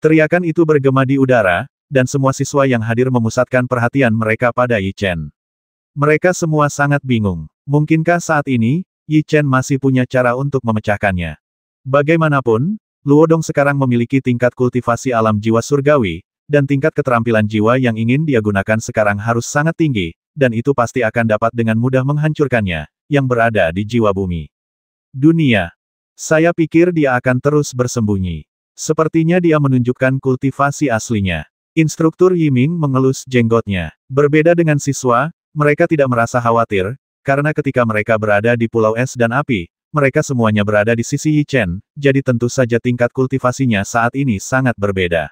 Teriakan itu bergema di udara, dan semua siswa yang hadir memusatkan perhatian mereka pada Yi Chen. Mereka semua sangat bingung. Mungkinkah saat ini, Yi Chen masih punya cara untuk memecahkannya? Bagaimanapun, Luodong sekarang memiliki tingkat kultivasi alam jiwa surgawi, dan tingkat keterampilan jiwa yang ingin dia gunakan sekarang harus sangat tinggi, dan itu pasti akan dapat dengan mudah menghancurkannya, yang berada di jiwa bumi. Dunia. Saya pikir dia akan terus bersembunyi. Sepertinya dia menunjukkan kultivasi aslinya. Instruktur Yiming mengelus jenggotnya. Berbeda dengan siswa, mereka tidak merasa khawatir, karena ketika mereka berada di Pulau Es dan Api, mereka semuanya berada di sisi Yi Chen, jadi tentu saja tingkat kultivasinya saat ini sangat berbeda.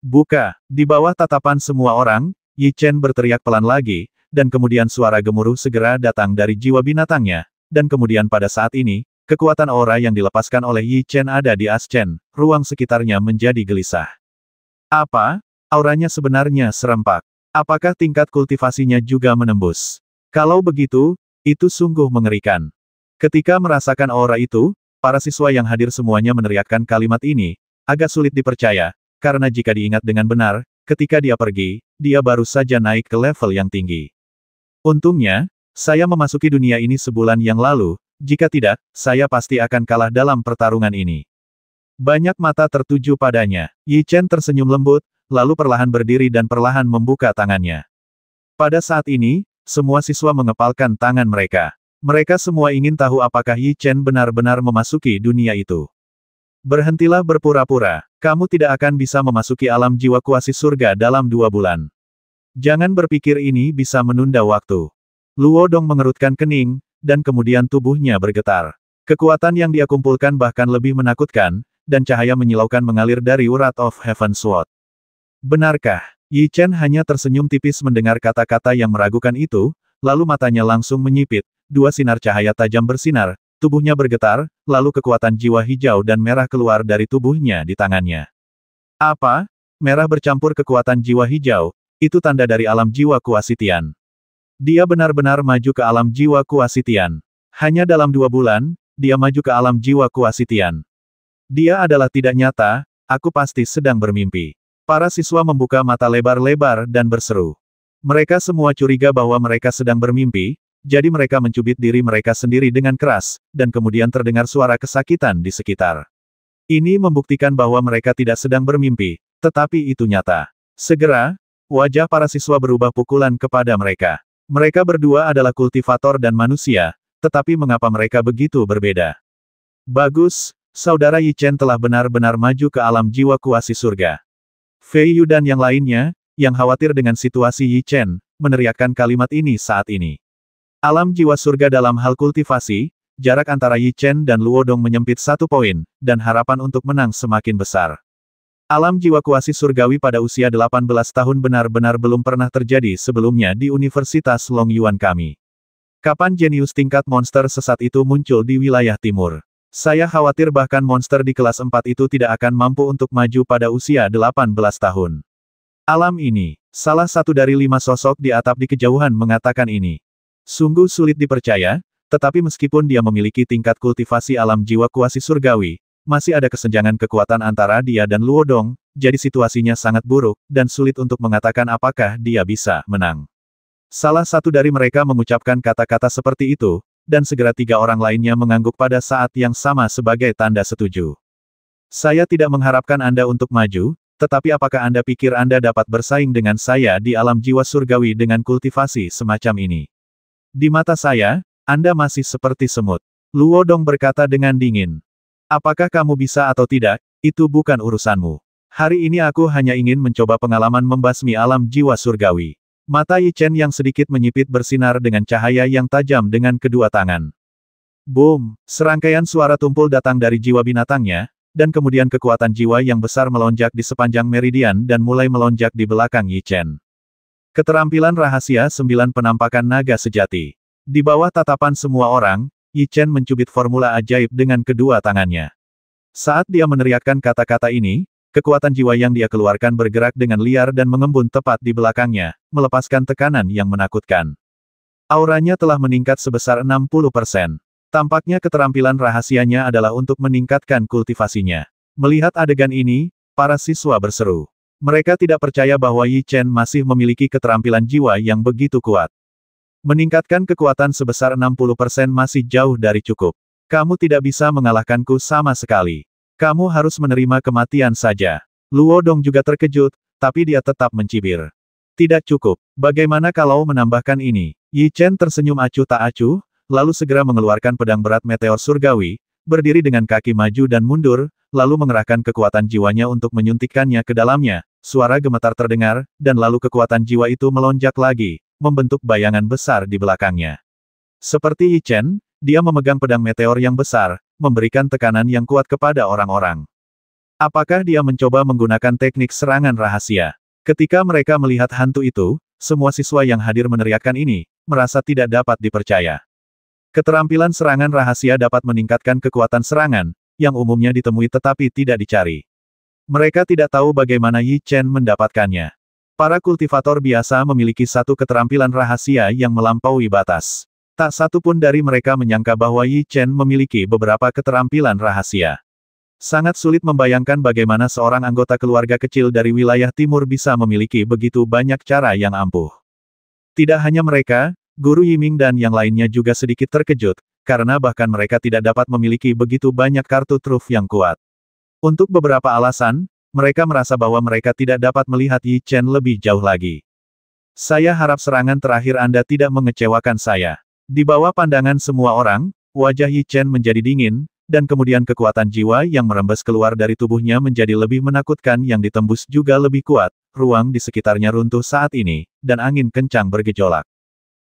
Buka! Di bawah tatapan semua orang, Yi Chen berteriak pelan lagi, dan kemudian suara gemuruh segera datang dari jiwa binatangnya, dan kemudian pada saat ini, kekuatan aura yang dilepaskan oleh Yi Chen ada di As Chen, ruang sekitarnya menjadi gelisah. Apa? Auranya sebenarnya serempak. Apakah tingkat kultivasinya juga menembus? Kalau begitu, itu sungguh mengerikan. Ketika merasakan aura itu, para siswa yang hadir semuanya meneriakkan kalimat ini, agak sulit dipercaya, karena jika diingat dengan benar, ketika dia pergi, dia baru saja naik ke level yang tinggi. Untungnya, saya memasuki dunia ini sebulan yang lalu, jika tidak, saya pasti akan kalah dalam pertarungan ini. Banyak mata tertuju padanya. Yi Chen tersenyum lembut, lalu perlahan berdiri dan perlahan membuka tangannya. Pada saat ini, semua siswa mengepalkan tangan mereka. Mereka semua ingin tahu apakah Yi Chen benar-benar memasuki dunia itu. Berhentilah berpura-pura, kamu tidak akan bisa memasuki alam jiwa kuasi surga dalam 2 bulan. Jangan berpikir ini bisa menunda waktu. Luodong mengerutkan kening, dan kemudian tubuhnya bergetar. Kekuatan yang dia kumpulkan bahkan lebih menakutkan, dan cahaya menyilaukan mengalir dari Wrath of Heaven Sword. Benarkah? Yi Chen hanya tersenyum tipis mendengar kata-kata yang meragukan itu, lalu matanya langsung menyipit, 2 sinar cahaya tajam bersinar, tubuhnya bergetar, lalu kekuatan jiwa hijau dan merah keluar dari tubuhnya di tangannya. Apa? Merah bercampur kekuatan jiwa hijau, itu tanda dari alam jiwa kuasi Tian. Dia benar-benar maju ke alam jiwa kuasi Tian. Hanya dalam 2 bulan, dia maju ke alam jiwa kuasi Tian. Dia adalah tidak nyata, aku pasti sedang bermimpi. Para siswa membuka mata lebar-lebar dan berseru. Mereka semua curiga bahwa mereka sedang bermimpi, jadi mereka mencubit diri mereka sendiri dengan keras, dan kemudian terdengar suara kesakitan di sekitar. Ini membuktikan bahwa mereka tidak sedang bermimpi, tetapi itu nyata. Segera, wajah para siswa berubah pukulan kepada mereka. Mereka berdua adalah kultivator dan manusia, tetapi mengapa mereka begitu berbeda? Bagus, saudara Yi Chen telah benar-benar maju ke alam jiwa kuasi surga. Fei Yu dan yang lainnya, yang khawatir dengan situasi Yi Chen, meneriakkan kalimat ini saat ini. Alam jiwa surga dalam hal kultivasi, jarak antara Yi Chen dan Luodong menyempit 1 poin, dan harapan untuk menang semakin besar. Alam jiwa kuasi surgawi pada usia 18 tahun benar-benar belum pernah terjadi sebelumnya di Universitas Long Yuan kami. Kapan jenius tingkat monster sesat itu muncul di wilayah timur? Saya khawatir bahkan monster di kelas 4 itu tidak akan mampu untuk maju pada usia 18 tahun. Alam ini, salah satu dari 5 sosok di atap di kejauhan mengatakan ini. Sungguh sulit dipercaya, tetapi meskipun dia memiliki tingkat kultivasi alam jiwa kuasi surgawi, masih ada kesenjangan kekuatan antara dia dan Luodong, jadi situasinya sangat buruk, dan sulit untuk mengatakan apakah dia bisa menang. Salah satu dari mereka mengucapkan kata-kata seperti itu, dan segera 3 orang lainnya mengangguk pada saat yang sama sebagai tanda setuju. Saya tidak mengharapkan Anda untuk maju, tetapi apakah Anda pikir Anda dapat bersaing dengan saya di alam jiwa surgawi dengan kultivasi semacam ini? Di mata saya, Anda masih seperti semut. Luodong berkata dengan dingin. Apakah kamu bisa atau tidak, itu bukan urusanmu. Hari ini aku hanya ingin mencoba pengalaman membasmi alam jiwa surgawi. Mata Yi Chen yang sedikit menyipit bersinar dengan cahaya yang tajam dengan kedua tangan. Boom! Serangkaian suara tumpul datang dari jiwa binatangnya, dan kemudian kekuatan jiwa yang besar melonjak di sepanjang meridian dan mulai melonjak di belakang Yi Chen. Keterampilan rahasia 9 penampakan naga sejati. Di bawah tatapan semua orang, Yi Chen mencubit formula ajaib dengan kedua tangannya. Saat dia meneriakkan kata-kata ini, kekuatan jiwa yang dia keluarkan bergerak dengan liar dan mengembun tepat di belakangnya, melepaskan tekanan yang menakutkan. Auranya telah meningkat sebesar 60%. Tampaknya keterampilan rahasianya adalah untuk meningkatkan kultivasinya. Melihat adegan ini, para siswa berseru. Mereka tidak percaya bahwa Yi Chen masih memiliki keterampilan jiwa yang begitu kuat. Meningkatkan kekuatan sebesar 60% masih jauh dari cukup. Kamu tidak bisa mengalahkanku sama sekali. Kamu harus menerima kematian saja. Luo Dong juga terkejut, tapi dia tetap mencibir. Tidak cukup. Bagaimana kalau menambahkan ini? Yi Chen tersenyum acuh tak acuh, lalu segera mengeluarkan pedang berat meteor surgawi, berdiri dengan kaki maju dan mundur, lalu mengerahkan kekuatan jiwanya untuk menyuntikkannya ke dalamnya. Suara gemetar terdengar, dan lalu kekuatan jiwa itu melonjak lagi, membentuk bayangan besar di belakangnya. Seperti Yi Chen, dia memegang pedang meteor yang besar, memberikan tekanan yang kuat kepada orang-orang. Apakah dia mencoba menggunakan teknik serangan rahasia? Ketika mereka melihat hantu itu, semua siswa yang hadir meneriakkan ini, merasa tidak dapat dipercaya. Keterampilan serangan rahasia dapat meningkatkan kekuatan serangan, yang umumnya ditemui tetapi tidak dicari. Mereka tidak tahu bagaimana Yi Chen mendapatkannya. Para kultivator biasa memiliki satu keterampilan rahasia yang melampaui batas. Tak satu pun dari mereka menyangka bahwa Yi Chen memiliki beberapa keterampilan rahasia. Sangat sulit membayangkan bagaimana seorang anggota keluarga kecil dari wilayah timur bisa memiliki begitu banyak cara yang ampuh. Tidak hanya mereka, Guru Yiming dan yang lainnya juga sedikit terkejut, karena bahkan mereka tidak dapat memiliki begitu banyak kartu truf yang kuat. Untuk beberapa alasan, mereka merasa bahwa mereka tidak dapat melihat Yi Chen lebih jauh lagi. Saya harap serangan terakhir Anda tidak mengecewakan saya. Di bawah pandangan semua orang, wajah Yi Chen menjadi dingin, dan kemudian kekuatan jiwa yang merembes keluar dari tubuhnya menjadi lebih menakutkan yang ditembus juga lebih kuat, ruang di sekitarnya runtuh saat ini, dan angin kencang bergejolak.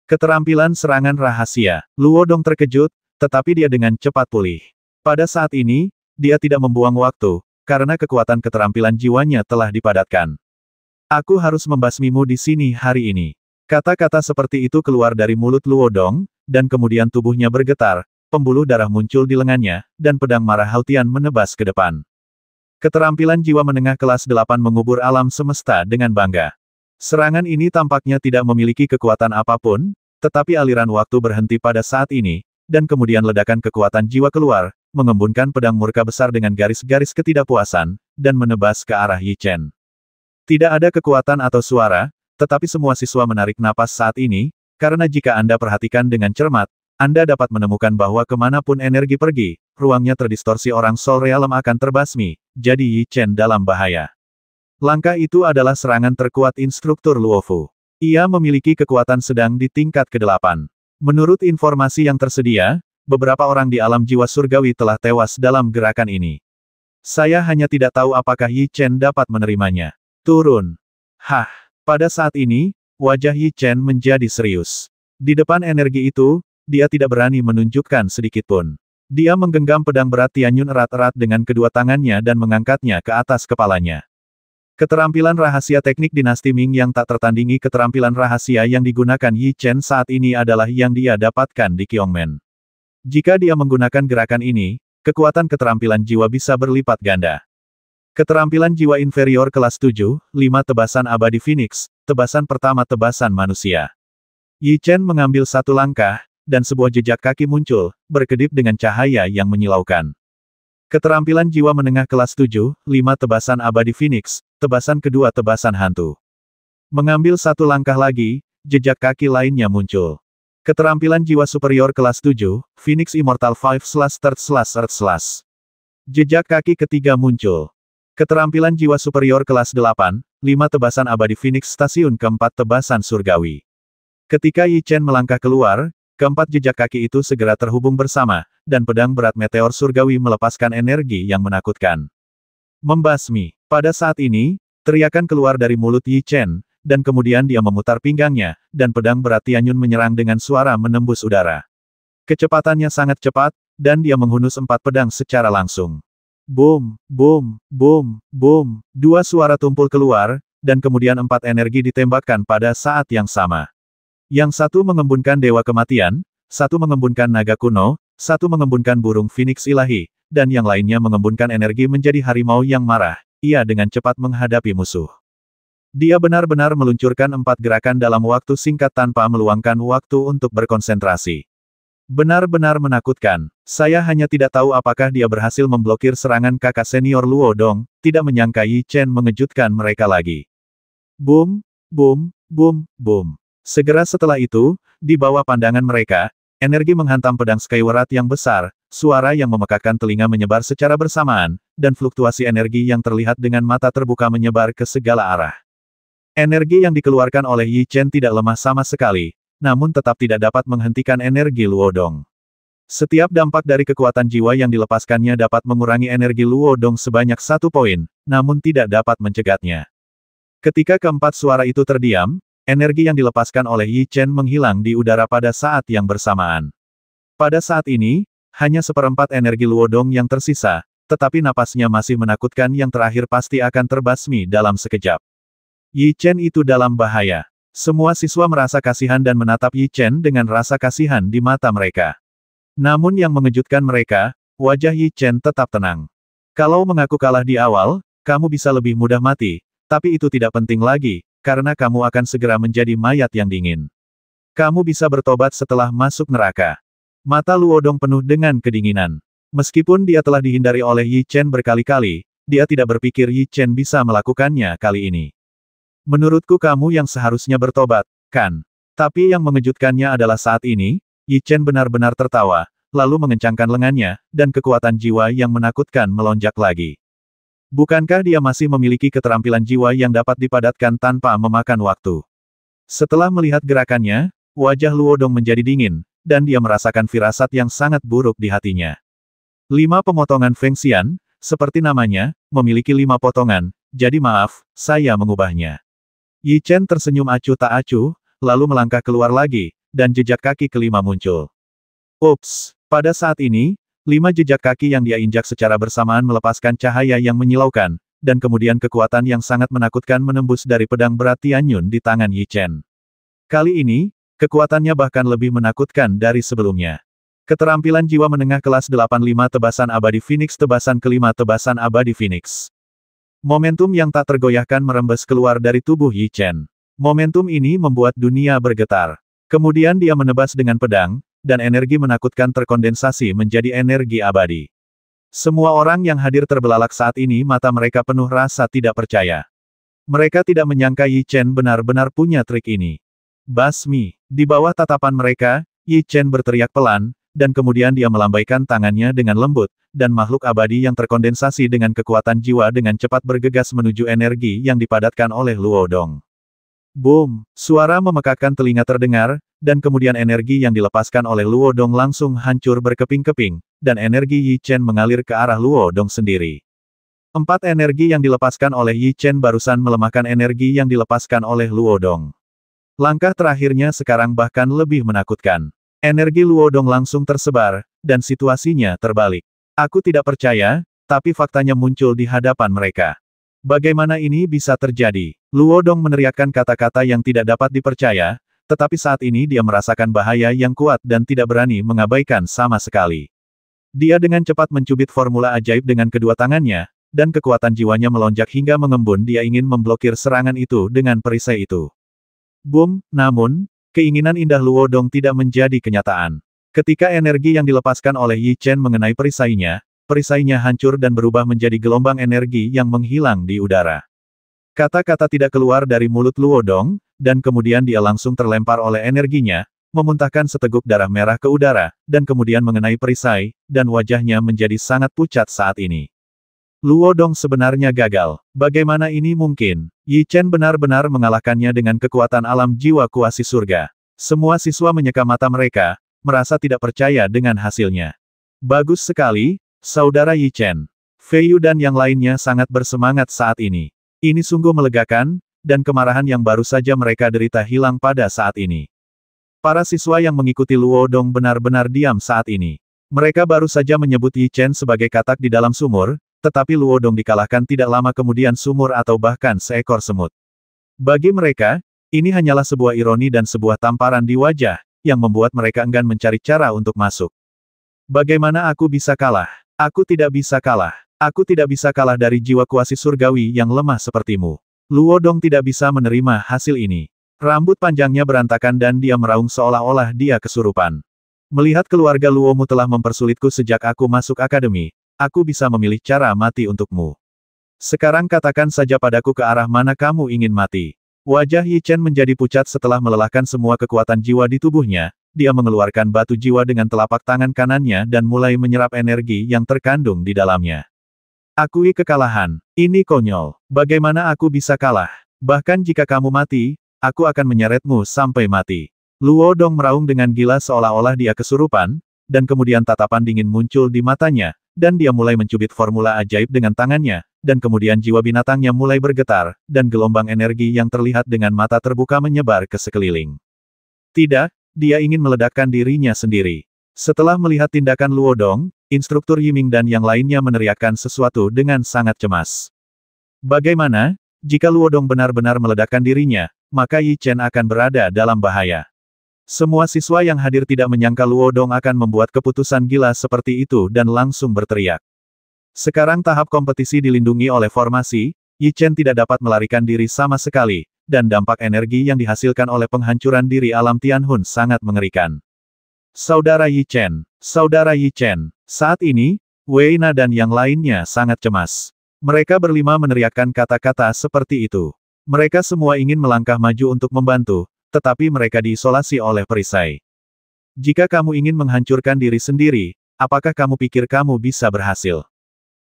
Keterampilan serangan rahasia. Luo Dong terkejut, tetapi dia dengan cepat pulih. Pada saat ini, dia tidak membuang waktu, karena kekuatan keterampilan jiwanya telah dipadatkan. Aku harus membasmimu di sini hari ini. Kata-kata seperti itu keluar dari mulut Luo Dong, dan kemudian tubuhnya bergetar, pembuluh darah muncul di lengannya, dan pedang marah Hautian menebas ke depan. Keterampilan jiwa menengah kelas 8 mengubur alam semesta dengan bangga. Serangan ini tampaknya tidak memiliki kekuatan apapun, tetapi aliran waktu berhenti pada saat ini, dan kemudian ledakan kekuatan jiwa keluar, mengembunkan pedang murka besar dengan garis-garis ketidakpuasan, dan menebas ke arah Yi Chen. Tidak ada kekuatan atau suara, tetapi semua siswa menarik napas saat ini, karena jika Anda perhatikan dengan cermat, Anda dapat menemukan bahwa kemanapun energi pergi, ruangnya terdistorsi orang Soul Realm akan terbasmi, jadi Yi Chen dalam bahaya. Langkah itu adalah serangan terkuat instruktur Luofu. Ia memiliki kekuatan sedang di tingkat ke-8. Menurut informasi yang tersedia, beberapa orang di alam jiwa surgawi telah tewas dalam gerakan ini. Saya hanya tidak tahu apakah Yi Chen dapat menerimanya. Turun. Hah. Pada saat ini, wajah Yi Chen menjadi serius. Di depan energi itu, dia tidak berani menunjukkan sedikitpun. Dia menggenggam pedang berat Tianyun erat-erat dengan kedua tangannya dan mengangkatnya ke atas kepalanya. Keterampilan rahasia teknik dinasti Ming yang tak tertandingi keterampilan rahasia yang digunakan Yi Chen saat ini adalah yang dia dapatkan di Kyongmen. Jika dia menggunakan gerakan ini, kekuatan keterampilan jiwa bisa berlipat ganda. Keterampilan jiwa inferior kelas 7, 5 tebasan abadi Phoenix, tebasan pertama tebasan manusia. Yi Chen mengambil satu langkah, dan sebuah jejak kaki muncul, berkedip dengan cahaya yang menyilaukan. Keterampilan jiwa menengah kelas 7, 5 tebasan abadi Phoenix, tebasan kedua tebasan hantu. Mengambil satu langkah lagi, jejak kaki lainnya muncul. Keterampilan jiwa superior kelas 7, Phoenix Immortal 5/3/Earth/. Jejak kaki ketiga muncul. Keterampilan jiwa superior kelas 8, 5 tebasan abadi Phoenix stasiun keempat tebasan surgawi. Ketika Yi Chen melangkah keluar, keempat jejak kaki itu segera terhubung bersama, dan pedang berat meteor surgawi melepaskan energi yang menakutkan. Membasmi. Pada saat ini, teriakan keluar dari mulut Yi Chen, dan kemudian dia memutar pinggangnya, dan pedang berat Tianyun menyerang dengan suara menembus udara. Kecepatannya sangat cepat, dan dia menghunus 4 pedang secara langsung. Boom, boom, boom, boom, 2 suara tumpul keluar, dan kemudian 4 energi ditembakkan pada saat yang sama. Yang satu mengembunkan dewa kematian, satu mengembunkan naga kuno, satu mengembunkan burung Phoenix ilahi, dan yang lainnya mengembunkan energi menjadi harimau yang marah. Ia dengan cepat menghadapi musuh. Dia benar-benar meluncurkan 4 gerakan dalam waktu singkat tanpa meluangkan waktu untuk berkonsentrasi. Benar-benar menakutkan. Saya hanya tidak tahu apakah dia berhasil memblokir serangan kakak senior Luo Dong, tidak menyangka Yi Chen mengejutkan mereka lagi. Boom, boom, boom, boom. Segera setelah itu, di bawah pandangan mereka, energi menghantam pedang Skyward yang besar, suara yang memekakkan telinga menyebar secara bersamaan, dan fluktuasi energi yang terlihat dengan mata terbuka menyebar ke segala arah. Energi yang dikeluarkan oleh Yi Chen tidak lemah sama sekali, namun tetap tidak dapat menghentikan energi Luo Dong. Setiap dampak dari kekuatan jiwa yang dilepaskannya dapat mengurangi energi Luo Dong sebanyak 1 poin, namun tidak dapat mencegatnya. Ketika keempat suara itu terdiam, energi yang dilepaskan oleh Yi Chen menghilang di udara pada saat yang bersamaan. Pada saat ini, hanya seperempat energi Luo Dong yang tersisa, tetapi napasnya masih menakutkan yang terakhir pasti akan terbasmi dalam sekejap. Yi Chen itu dalam bahaya. Semua siswa merasa kasihan dan menatap Yi Chen dengan rasa kasihan di mata mereka. Namun yang mengejutkan mereka, wajah Yi Chen tetap tenang. Kalau mengaku kalah di awal, kamu bisa lebih mudah mati, tapi itu tidak penting lagi, karena kamu akan segera menjadi mayat yang dingin. Kamu bisa bertobat setelah masuk neraka. Mata Luo Dong penuh dengan kedinginan. Meskipun dia telah dihindari oleh Yi Chen berkali-kali, dia tidak berpikir Yi Chen bisa melakukannya kali ini. Menurutku kamu yang seharusnya bertobat, kan? Tapi yang mengejutkannya adalah saat ini, Yi Chen benar-benar tertawa, lalu mengencangkan lengannya, dan kekuatan jiwa yang menakutkan melonjak lagi. Bukankah dia masih memiliki keterampilan jiwa yang dapat dipadatkan tanpa memakan waktu? Setelah melihat gerakannya, wajah Luo Dong menjadi dingin, dan dia merasakan firasat yang sangat buruk di hatinya. 5 pemotongan Feng Xian, seperti namanya, memiliki 5 potongan, jadi maaf, saya mengubahnya. Yi Chen tersenyum acuh tak acuh, lalu melangkah keluar lagi, dan jejak kaki kelima muncul. Ups, pada saat ini, 5 jejak kaki yang dia injak secara bersamaan melepaskan cahaya yang menyilaukan, dan kemudian kekuatan yang sangat menakutkan menembus dari pedang berat Tianyun di tangan Yi Chen. Kali ini, kekuatannya bahkan lebih menakutkan dari sebelumnya. Keterampilan jiwa menengah kelas 85 tebasan abadi Phoenix tebasan kelima tebasan abadi Phoenix. Momentum yang tak tergoyahkan merembes keluar dari tubuh Yi Chen. Momentum ini membuat dunia bergetar. Kemudian dia menebas dengan pedang, dan energi menakutkan terkondensasi menjadi energi abadi. Semua orang yang hadir terbelalak saat ini mata mereka penuh rasa tidak percaya. Mereka tidak menyangka Yi Chen benar-benar punya trik ini. Basmi, di bawah tatapan mereka, Yi Chen berteriak pelan, dan kemudian dia melambaikan tangannya dengan lembut, dan makhluk abadi yang terkondensasi dengan kekuatan jiwa dengan cepat bergegas menuju energi yang dipadatkan oleh Luo Dong. Boom! Suara memekakkan telinga terdengar, dan kemudian energi yang dilepaskan oleh Luo Dong langsung hancur berkeping-keping, dan energi Yi Chen mengalir ke arah Luo Dong sendiri. 4 energi yang dilepaskan oleh Yi Chen barusan melemahkan energi yang dilepaskan oleh Luo Dong. Langkah terakhirnya sekarang bahkan lebih menakutkan. Energi Luo Dong langsung tersebar, dan situasinya terbalik. Aku tidak percaya, tapi faktanya muncul di hadapan mereka. Bagaimana ini bisa terjadi? Luo Dong meneriakkan kata-kata yang tidak dapat dipercaya, tetapi saat ini dia merasakan bahaya yang kuat dan tidak berani mengabaikan sama sekali. Dia dengan cepat mencubit formula ajaib dengan kedua tangannya, dan kekuatan jiwanya melonjak hingga mengembun. Dia ingin memblokir serangan itu dengan perisai itu. Boom! Namun, keinginan indah Luo Dong tidak menjadi kenyataan. Ketika energi yang dilepaskan oleh Yi Chen mengenai perisainya hancur dan berubah menjadi gelombang energi yang menghilang di udara. Kata-kata tidak keluar dari mulut Luo Dong, dan kemudian dia langsung terlempar oleh energinya, memuntahkan seteguk darah merah ke udara, dan kemudian mengenai perisai, dan wajahnya menjadi sangat pucat saat ini. Luo Dong sebenarnya gagal. Bagaimana ini mungkin? Yi Chen benar-benar mengalahkannya dengan kekuatan alam jiwa kuasi surga. Semua siswa menyeka mata mereka, merasa tidak percaya dengan hasilnya. Bagus sekali, saudara Yi Chen. Fei Yu dan yang lainnya sangat bersemangat saat ini. Ini sungguh melegakan, dan kemarahan yang baru saja mereka derita hilang pada saat ini. Para siswa yang mengikuti Luo Dong benar-benar diam saat ini. Mereka baru saja menyebut Yi Chen sebagai katak di dalam sumur, tetapi Luo Dong dikalahkan tidak lama kemudian sumur atau bahkan seekor semut. Bagi mereka, ini hanyalah sebuah ironi dan sebuah tamparan di wajah, yang membuat mereka enggan mencari cara untuk masuk. Bagaimana aku bisa kalah? Aku tidak bisa kalah. Aku tidak bisa kalah dari jiwa kuasi surgawi yang lemah sepertimu. Luo Dong tidak bisa menerima hasil ini. Rambut panjangnya berantakan dan dia meraung seolah-olah dia kesurupan. Melihat keluarga Luomu telah mempersulitku sejak aku masuk akademi, aku bisa memilih cara mati untukmu. Sekarang katakan saja padaku ke arah mana kamu ingin mati. Wajah Yi Chen menjadi pucat setelah melelahkan semua kekuatan jiwa di tubuhnya, dia mengeluarkan batu jiwa dengan telapak tangan kanannya dan mulai menyerap energi yang terkandung di dalamnya. Akui kekalahan. Ini konyol. Bagaimana aku bisa kalah? Bahkan jika kamu mati, aku akan menyeretmu sampai mati. Luo Dong meraung dengan gila seolah-olah dia kesurupan, dan kemudian tatapan dingin muncul di matanya, dan dia mulai mencubit formula ajaib dengan tangannya, dan kemudian jiwa binatangnya mulai bergetar, dan gelombang energi yang terlihat dengan mata terbuka menyebar ke sekeliling. Tidak, dia ingin meledakkan dirinya sendiri. Setelah melihat tindakan Luo Dong, instruktur Yiming dan yang lainnya meneriakkan sesuatu dengan sangat cemas. Bagaimana, jika Luo Dong benar-benar meledakkan dirinya, maka Yi Chen akan berada dalam bahaya. Semua siswa yang hadir tidak menyangka Luo Dong akan membuat keputusan gila seperti itu dan langsung berteriak. Sekarang tahap kompetisi dilindungi oleh formasi, Yi Chen tidak dapat melarikan diri sama sekali, dan dampak energi yang dihasilkan oleh penghancuran diri alam Tianhun sangat mengerikan. Saudara Yi Chen, saat ini, Wei Na dan yang lainnya sangat cemas. Mereka berlima meneriakkan kata-kata seperti itu. Mereka semua ingin melangkah maju untuk membantu, tetapi mereka diisolasi oleh perisai. Jika kamu ingin menghancurkan diri sendiri, apakah kamu pikir kamu bisa berhasil?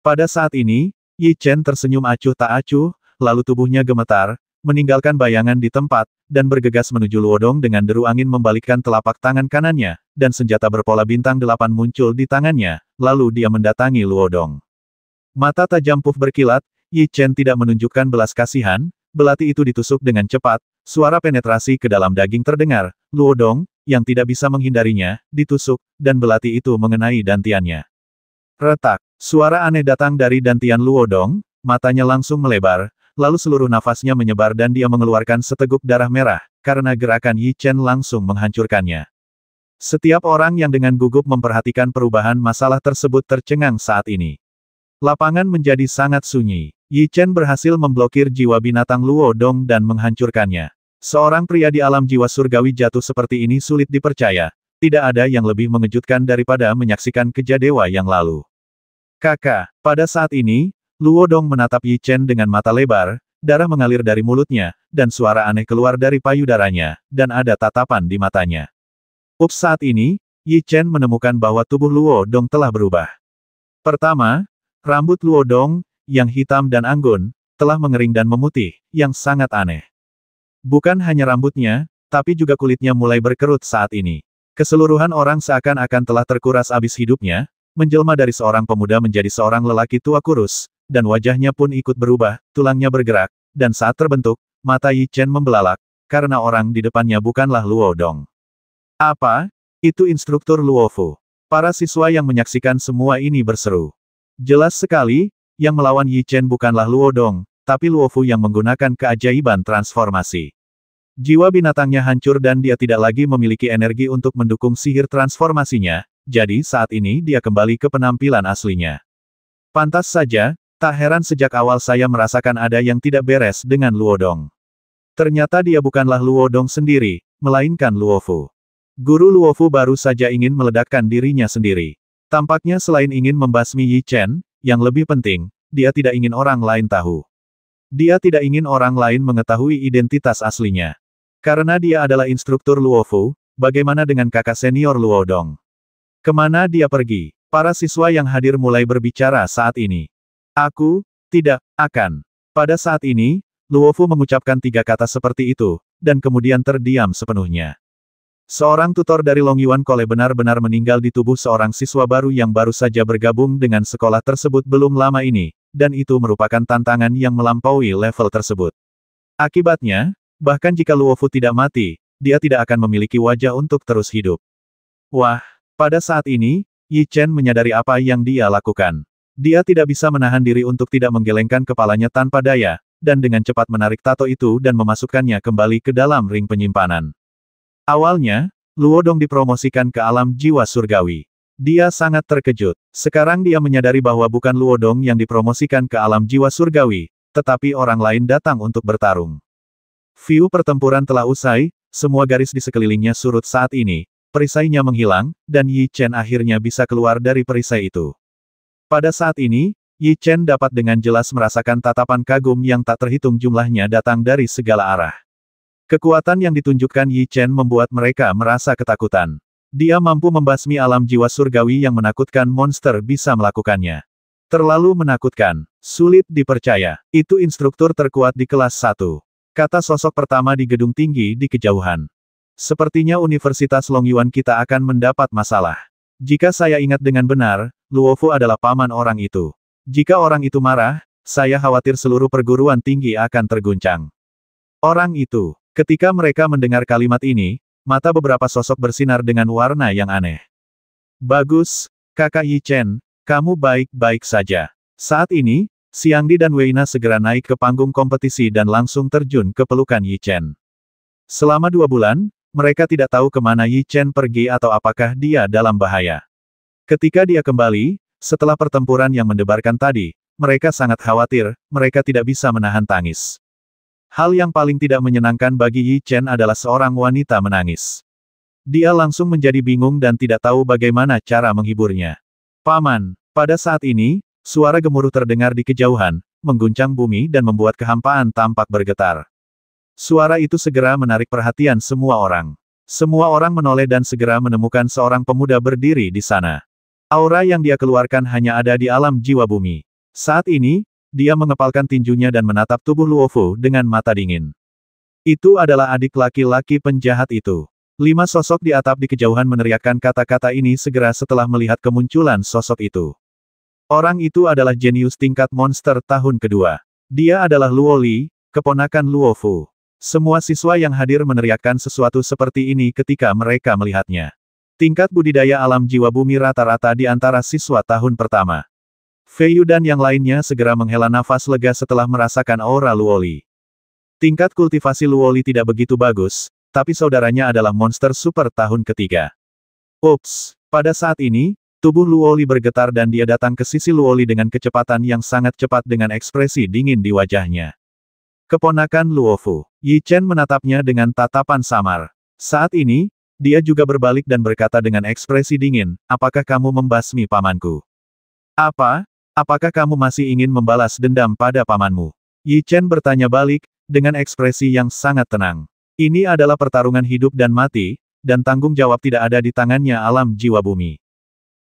Pada saat ini, Yi Chen tersenyum acuh tak acuh, lalu tubuhnya gemetar, meninggalkan bayangan di tempat, dan bergegas menuju Luo Dong dengan deru angin membalikkan telapak tangan kanannya, dan senjata berpola bintang 8 muncul di tangannya, lalu dia mendatangi Luo Dong. Mata tajam Puf berkilat, Yi Chen tidak menunjukkan belas kasihan, belati itu ditusuk dengan cepat, suara penetrasi ke dalam daging terdengar, Luo Dong, yang tidak bisa menghindarinya, ditusuk, dan belati itu mengenai dantiannya. Retak, suara aneh datang dari dantian Luo Dong, matanya langsung melebar, lalu seluruh nafasnya menyebar dan dia mengeluarkan seteguk darah merah, karena gerakan Yi Chen langsung menghancurkannya. Setiap orang yang dengan gugup memperhatikan perubahan masalah tersebut tercengang saat ini. Lapangan menjadi sangat sunyi. Yi Chen berhasil memblokir jiwa binatang Luo Dong dan menghancurkannya. Seorang pria di alam jiwa surgawi jatuh seperti ini sulit dipercaya. Tidak ada yang lebih mengejutkan daripada menyaksikan kejadewa yang lalu. Kakak, pada saat ini, Luo Dong menatap Yi Chen dengan mata lebar, darah mengalir dari mulutnya, dan suara aneh keluar dari payudaranya, dan ada tatapan di matanya. Saat ini, Yi Chen menemukan bahwa tubuh Luo Dong telah berubah. Pertama, rambut Luo Dong, yang hitam dan anggun, telah mengering dan memutih, yang sangat aneh. Bukan hanya rambutnya, tapi juga kulitnya mulai berkerut saat ini. Keseluruhan orang seakan-akan telah terkuras abis hidupnya, menjelma dari seorang pemuda menjadi seorang lelaki tua kurus, dan wajahnya pun ikut berubah, tulangnya bergerak, dan saat terbentuk, mata Yi Chen membelalak, karena orang di depannya bukanlah Luo Dong. Apa? Itu instruktur Luo Fu. Para siswa yang menyaksikan semua ini berseru. Jelas sekali, yang melawan Yi Chen bukanlah Luo Dong, tapi Luo Fu yang menggunakan keajaiban transformasi. Jiwa binatangnya hancur dan dia tidak lagi memiliki energi untuk mendukung sihir transformasinya, jadi saat ini dia kembali ke penampilan aslinya. Pantas saja, tak heran sejak awal saya merasakan ada yang tidak beres dengan Luo Dong. Ternyata dia bukanlah Luo Dong sendiri, melainkan Luo Fu. Guru Luo Fu baru saja ingin meledakkan dirinya sendiri. Tampaknya selain ingin membasmi Yi Chen, yang lebih penting, dia tidak ingin orang lain tahu. Dia tidak ingin orang lain mengetahui identitas aslinya. Karena dia adalah instruktur Luo Fu, bagaimana dengan kakak senior Luo Dong? Kemana dia pergi? Para siswa yang hadir mulai berbicara saat ini. Aku, tidak, akan. Pada saat ini, Luo Fu mengucapkan 3 kata seperti itu, dan kemudian terdiam sepenuhnya. Seorang tutor dari Long Yuan College benar-benar meninggal di tubuh seorang siswa baru yang baru saja bergabung dengan sekolah tersebut belum lama ini, dan itu merupakan tantangan yang melampaui level tersebut. Akibatnya, bahkan jika Luo Fu tidak mati, dia tidak akan memiliki wajah untuk terus hidup. Wah, pada saat ini, Yi Chen menyadari apa yang dia lakukan. Dia tidak bisa menahan diri untuk tidak menggelengkan kepalanya tanpa daya, dan dengan cepat menarik tato itu dan memasukkannya kembali ke dalam ring penyimpanan. Awalnya, Luo Dong dipromosikan ke alam jiwa surgawi. Dia sangat terkejut. Sekarang dia menyadari bahwa bukan Luo Dong yang dipromosikan ke alam jiwa surgawi, tetapi orang lain datang untuk bertarung. View pertempuran telah usai, semua garis di sekelilingnya surut saat ini, perisainya menghilang, dan Yi Chen akhirnya bisa keluar dari perisai itu. Pada saat ini, Yi Chen dapat dengan jelas merasakan tatapan kagum yang tak terhitung jumlahnya datang dari segala arah. Kekuatan yang ditunjukkan Yi Chen membuat mereka merasa ketakutan. Dia mampu membasmi alam jiwa surgawi yang menakutkan monster bisa melakukannya. Terlalu menakutkan. Sulit dipercaya. Itu instruktur terkuat di kelas 1. Kata sosok pertama di gedung tinggi di kejauhan. Sepertinya Universitas Longyuan kita akan mendapat masalah. Jika saya ingat dengan benar, Luofu adalah paman orang itu. Jika orang itu marah, saya khawatir seluruh perguruan tinggi akan terguncang. Orang itu. Ketika mereka mendengar kalimat ini, mata beberapa sosok bersinar dengan warna yang aneh. Bagus, Kakak Yi Chen, kamu baik-baik saja. Saat ini, Xiangdi dan Weina segera naik ke panggung kompetisi dan langsung terjun ke pelukan Yi Chen. Selama 2 bulan, mereka tidak tahu kemana Yi Chen pergi atau apakah dia dalam bahaya. Ketika dia kembali, setelah pertempuran yang mendebarkan tadi, mereka sangat khawatir, mereka tidak bisa menahan tangis. Hal yang paling tidak menyenangkan bagi Yi Chen adalah seorang wanita menangis. Dia langsung menjadi bingung dan tidak tahu bagaimana cara menghiburnya. Paman, pada saat ini, suara gemuruh terdengar di kejauhan, mengguncang bumi dan membuat kehampaan tampak bergetar. Suara itu segera menarik perhatian semua orang. Semua orang menoleh dan segera menemukan seorang pemuda berdiri di sana. Aura yang dia keluarkan hanya ada di alam jiwa bumi. Saat ini, dia mengepalkan tinjunya dan menatap tubuh Luofu dengan mata dingin. Itu adalah adik laki-laki penjahat itu. 5 sosok di atap di kejauhan meneriakkan kata-kata ini segera setelah melihat kemunculan sosok itu. Orang itu adalah jenius tingkat monster tahun kedua. Dia adalah Luo Li, keponakan Luofu. Semua siswa yang hadir meneriakkan sesuatu seperti ini ketika mereka melihatnya. Tingkat budidaya alam jiwa bumi rata-rata di antara siswa tahun pertama. Fei Yu dan yang lainnya segera menghela nafas lega setelah merasakan aura Luo Li. Tingkat kultivasi Luo Li tidak begitu bagus, tapi saudaranya adalah monster super tahun ketiga. Ups, pada saat ini, tubuh Luo Li bergetar dan dia datang ke sisi Luo Li dengan kecepatan yang sangat cepat dengan ekspresi dingin di wajahnya. Keponakan Luofu, Yi Chen menatapnya dengan tatapan samar. Saat ini, dia juga berbalik dan berkata dengan ekspresi dingin, apakah kamu membasmi pamanku? Apa? Apakah kamu masih ingin membalas dendam pada pamanmu? Yi Chen bertanya balik, dengan ekspresi yang sangat tenang. Ini adalah pertarungan hidup dan mati, dan tanggung jawab tidak ada di tangannya alam jiwa bumi.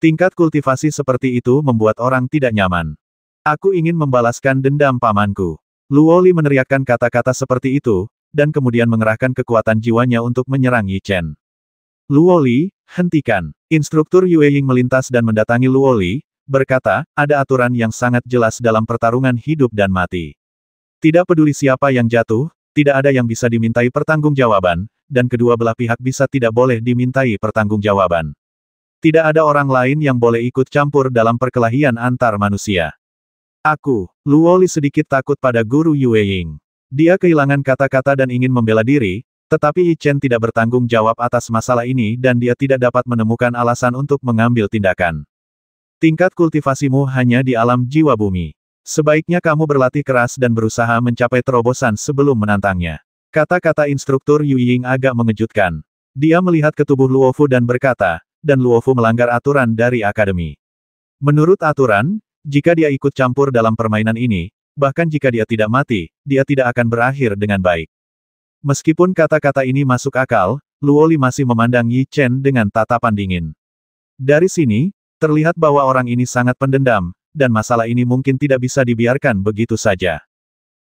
Tingkat kultivasi seperti itu membuat orang tidak nyaman. Aku ingin membalaskan dendam pamanku. Luo Li meneriakkan kata-kata seperti itu, dan kemudian mengerahkan kekuatan jiwanya untuk menyerang Yi Chen. Luo Li, hentikan. Instruktur Yue Ying melintas dan mendatangi Luo Li, berkata, ada aturan yang sangat jelas dalam pertarungan hidup dan mati. Tidak peduli siapa yang jatuh, tidak ada yang bisa dimintai pertanggungjawaban, dan kedua belah pihak bisa tidak boleh dimintai pertanggungjawaban. Tidak ada orang lain yang boleh ikut campur dalam perkelahian antar manusia. Aku, Luo Li sedikit takut pada guru Yue Ying. Dia kehilangan kata-kata dan ingin membela diri, tetapi Yi Chen tidak bertanggung jawab atas masalah ini dan dia tidak dapat menemukan alasan untuk mengambil tindakan. Tingkat kultivasimu hanya di alam jiwa bumi. Sebaiknya kamu berlatih keras dan berusaha mencapai terobosan sebelum menantangnya. Kata-kata instruktur Yu Ying agak mengejutkan. Dia melihat ke tubuh Luofu dan berkata, dan Luofu melanggar aturan dari akademi. Menurut aturan, jika dia ikut campur dalam permainan ini, bahkan jika dia tidak mati, dia tidak akan berakhir dengan baik. Meskipun kata-kata ini masuk akal, Luo Li masih memandang Yi Chen dengan tatapan dingin. Dari sini, terlihat bahwa orang ini sangat pendendam, dan masalah ini mungkin tidak bisa dibiarkan begitu saja.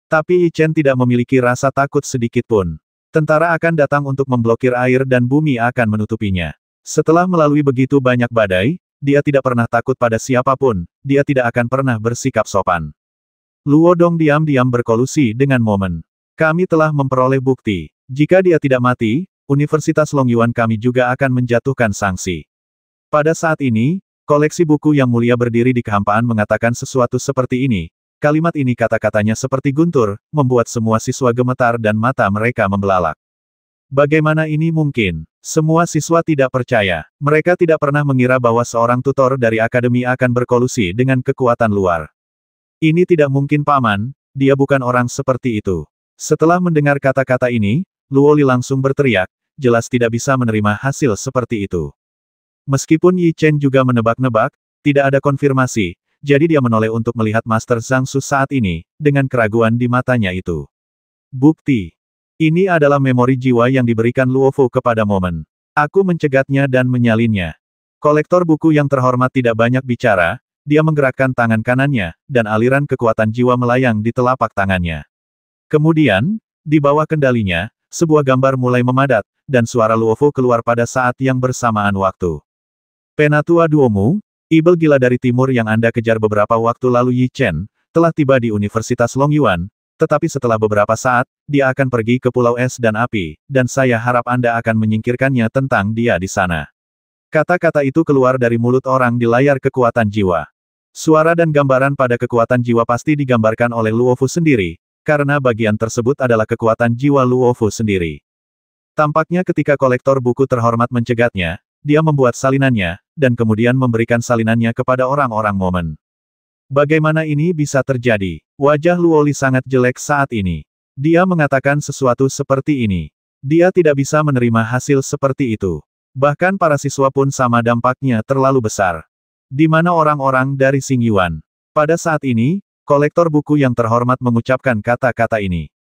Tapi Yi Chen tidak memiliki rasa takut sedikit pun. Tentara akan datang untuk memblokir air dan bumi akan menutupinya. Setelah melalui begitu banyak badai, dia tidak pernah takut pada siapapun, dia tidak akan pernah bersikap sopan. Luo Dong diam-diam berkolusi dengan momen. Kami telah memperoleh bukti. Jika dia tidak mati, Universitas Longyuan kami juga akan menjatuhkan sanksi. Pada saat ini, koleksi buku yang mulia berdiri di kehampaan mengatakan sesuatu seperti ini. Kalimat ini kata-katanya seperti guntur, membuat semua siswa gemetar dan mata mereka membelalak. Bagaimana ini mungkin? Semua siswa tidak percaya. Mereka tidak pernah mengira bahwa seorang tutor dari akademi akan berkolusi dengan kekuatan luar. Ini tidak mungkin paman, dia bukan orang seperti itu. Setelah mendengar kata-kata ini, Luo Li langsung berteriak, jelas tidak bisa menerima hasil seperti itu. Meskipun Yi Chen juga menebak-nebak, tidak ada konfirmasi, jadi dia menoleh untuk melihat Master Zhang Su saat ini, dengan keraguan di matanya itu. Bukti. Ini adalah memori jiwa yang diberikan Luofu kepada momen. Aku mencegatnya dan menyalinnya. Kolektor buku yang terhormat tidak banyak bicara, dia menggerakkan tangan kanannya, dan aliran kekuatan jiwa melayang di telapak tangannya. Kemudian, di bawah kendalinya, sebuah gambar mulai memadat, dan suara Luofu keluar pada saat yang bersamaan waktu. Penatua Duomu, ibel gila dari timur yang Anda kejar beberapa waktu lalu Yi Chen, telah tiba di Universitas Longyuan, tetapi setelah beberapa saat, dia akan pergi ke Pulau Es dan Api, dan saya harap Anda akan menyingkirkannya tentang dia di sana. Kata-kata itu keluar dari mulut orang di layar kekuatan jiwa. Suara dan gambaran pada kekuatan jiwa pasti digambarkan oleh Luofu sendiri, karena bagian tersebut adalah kekuatan jiwa Luofu sendiri. Tampaknya ketika kolektor buku terhormat mencegatnya, dia membuat salinannya, dan kemudian memberikan salinannya kepada orang-orang momen. Bagaimana ini bisa terjadi? Wajah Luoli sangat jelek saat ini. Dia mengatakan sesuatu seperti ini. Dia tidak bisa menerima hasil seperti itu. Bahkan para siswa pun sama dampaknya terlalu besar. Di mana orang-orang dari Xingyuan? Pada saat ini, kolektor buku yang terhormat mengucapkan kata-kata ini.